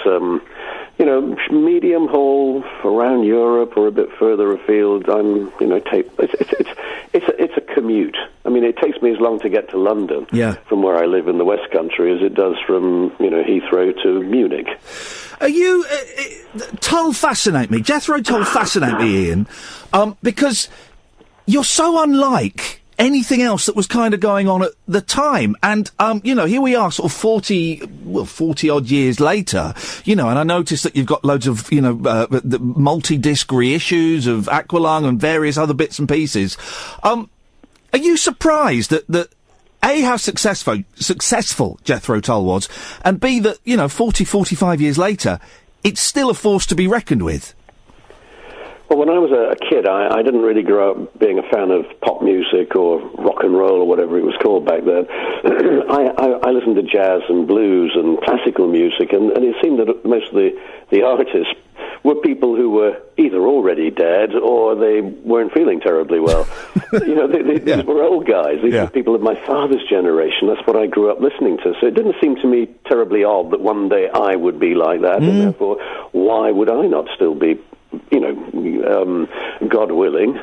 medium haul around Europe or a bit further afield, it's a commute. I mean, it takes me as long to get to London from where I live in the West Country as it does from, Heathrow to Munich. Are you... Tull fascinate me. Jethro Tull fascinate me, Ian, because you're so unlike anything else that was kind of going on at the time. And, here we are sort of 40-odd years later, and I noticed that you've got loads of, the multi-disc reissues of Aqualung and various other bits and pieces. Are you surprised that A, how successful Jethro Tull was, and B, that, 40, 45 years later, it's still a force to be reckoned with? Well, when I was a kid, I didn't really grow up being a fan of pop music or rock and roll or whatever it was called back then. I listened to jazz and blues and classical music, and it seemed that most of the artists were people who were either already dead or they weren't feeling terribly well. These were old guys. These were people of my father's generation. That's what I grew up listening to. So it didn't seem to me terribly odd that one day I would be like that, and therefore, why would I not still be, God willing,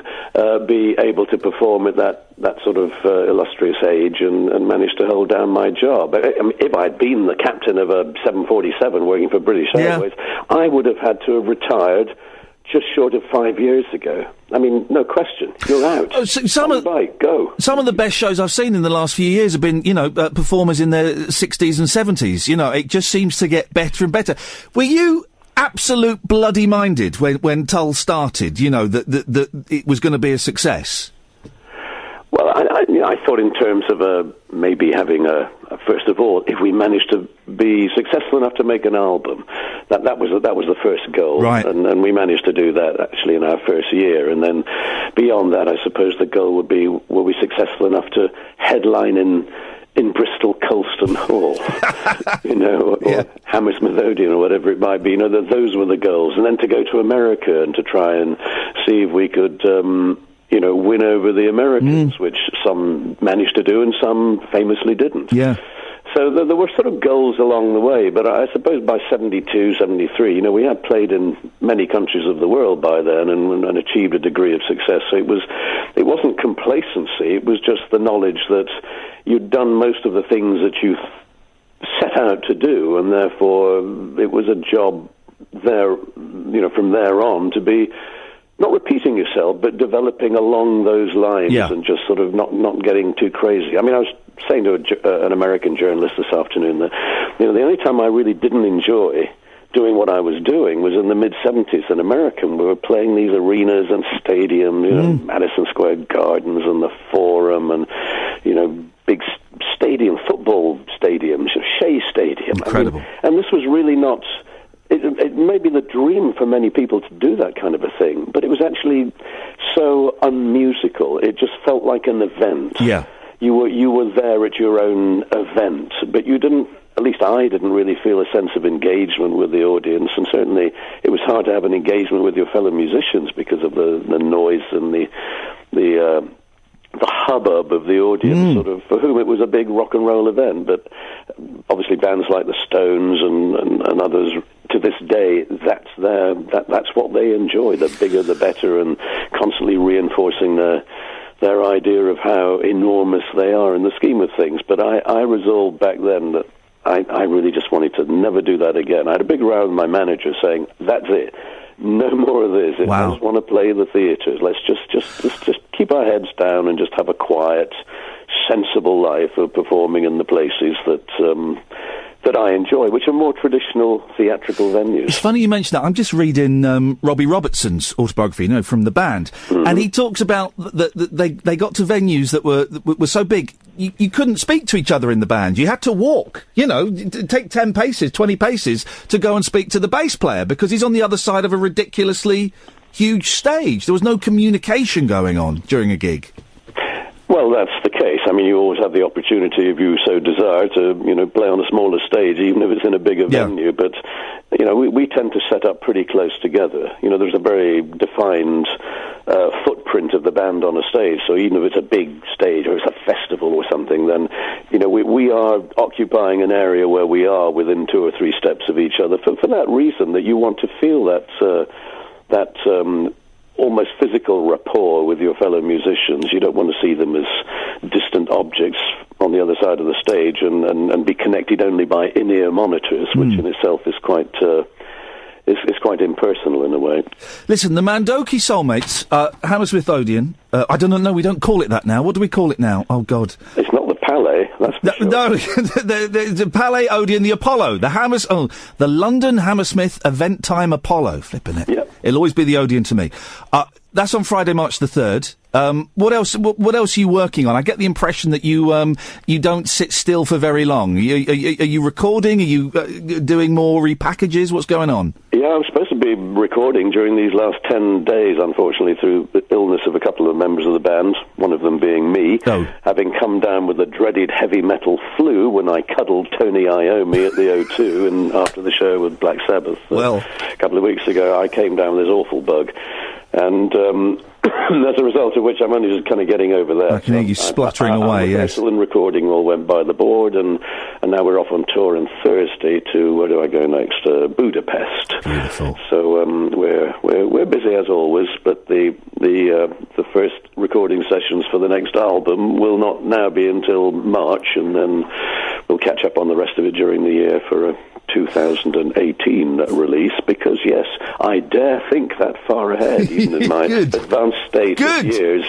be able to perform at that sort of illustrious age and manage to hold down my job. I mean, if I'd been the captain of a 747 working for British Airways, I would have had to have retired just short of 5 years ago. I mean, no question. You're out. Some of the best shows I've seen in the last few years have been, performers in their 60s and 70s. It just seems to get better and better. Were you absolute bloody minded when Tull started, that it was going to be a success? Well, I thought in terms of maybe having first of all, if we managed to be successful enough to make an album, that was the first goal, right? And we managed to do that actually in our first year, and then beyond that, I suppose the goal would be, were we successful enough to headline in Bristol Colston Hall, or Hammersmith Odeon or whatever it might be. Those were the goals, and then to go to America and to try and see if we could, win over the Americans, which some managed to do and some famously didn't. Yeah. So there were sort of goals along the way, but I suppose by 72, 73, we had played in many countries of the world by then and achieved a degree of success. So it wasn't complacency, it was just the knowledge that you'd done most of the things that you set out to do, and therefore it was a job there, from there on to be not repeating yourself, but developing along those lines and just sort of not getting too crazy. I mean, I was saying to an American journalist this afternoon that, the only time I really didn't enjoy doing what I was doing was in the mid-'70s in America. We were playing these arenas and stadiums, you know, Madison Square Gardens and the Forum and, you know, big stadium, football stadiums, Shea Stadium. Incredible. I mean, and this was really not... It may be the dream for many people to do that kind of a thing, but it was actually so unmusical. It just felt like an event. Yeah. You were there at your own event, but you didn't, at least I didn't really feel a sense of engagement with the audience, and certainly it was hard to have an engagement with your fellow musicians because of the noise and the hubbub of the audience, sort of, for whom it was a big rock and roll event. But obviously bands like the Stones and others, to this day, that's what they enjoy. The bigger the better, and constantly reinforcing their idea of how enormous they are in the scheme of things. But I resolved back then that I really just wanted to never do that again. I had a big row with my manager saying, that's it. No more of this. If I just want to play the theatres, let's just keep our heads down and just have a quiet, sensible life of performing in the places that I enjoy, which are more traditional theatrical venues. It's funny you mention that. I'm just reading Robbie Robertson's autobiography, from the band, and he talks about that they got to venues that were so big you couldn't speak to each other in the band. You had to walk, take 10 paces, 20 paces to go and speak to the bass player because he's on the other side of a ridiculously huge stage. There was no communication going on during a gig. Well, that's the case. I mean, you always have the opportunity, if you so desire, to, play on a smaller stage, even if it's in a bigger venue. But, we tend to set up pretty close together. There's a very defined footprint of the band on a stage. So even if it's a big stage or it's a festival or something, then, we are occupying an area where we are within 2 or 3 steps of each other for that reason, that you want to feel that almost physical rapport with your fellow musicians. You don't want to see them as distant objects on the other side of the stage and be connected only by in-ear monitors, which in itself is quite impersonal in a way. Listen, the Mandoki Soulmates, Hammersmith Odeon, I don't know, we don't call it that now. What do we call it now? Oh, God. It's not the Palais, that's for sure. No, the Palais Odeon, the Apollo, the London Hammersmith Event Time Apollo. Flipping it. Yep. It'll always be the Odeon to me. That's on Friday, March the 3rd. What else are you working on? I get the impression that you don't sit still for very long. Are you recording? Are you doing more repackages? What's going on? Yeah, I'm supposed to be recording during these last 10 days, unfortunately, through the illness of a couple of members of the band, one of them being me, having come down with the dreaded heavy metal flu when I cuddled Tony Iommi at the O2 and after the show with Black Sabbath a couple of weeks ago. I came down with this awful bug. And as a result of which I'm only just kind of getting over that. I can hear you spluttering away, yes. Excellent recording all went by the board, and now we're off on tour on Thursday to, where do I go next? Budapest. Beautiful. So we're busy as always, but the first recording sessions for the next album will not now be until March, and then we'll catch up on the rest of it during the year for a 2018 release, because yes, I dare think that far ahead, even in my advanced state of years.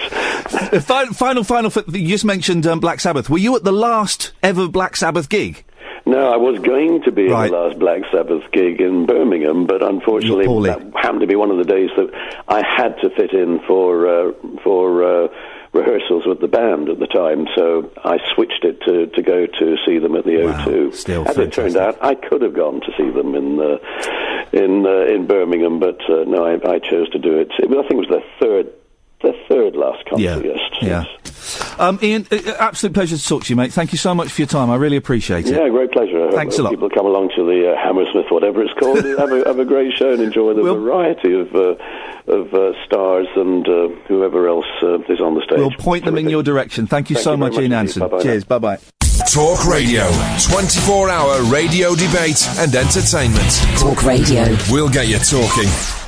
Final, you just mentioned Black Sabbath. Were you at the last ever Black Sabbath gig? No, I was going to be at the last Black Sabbath gig in Birmingham, but unfortunately that happened to be one of the days that I had to fit in for rehearsals with the band at the time, so I switched it to go to see them at the O2. Still as it turned out, I could have gone to see them in Birmingham, but no, I chose to do it. I think it was the third last concert. Yes. Iain, absolute pleasure to talk to you, mate. Thank you so much for your time. I really appreciate it. Yeah, great pleasure. Thanks a lot. People come along to the Hammersmith, whatever it's called, have a great show and enjoy the variety of stars and whoever else is on the stage. We'll point them in your direction. Thank you so much, Iain Hansen. Bye-bye. Cheers. Bye-bye. Talk Radio. 24-hour radio debate and entertainment. Talk Radio. We'll get you talking.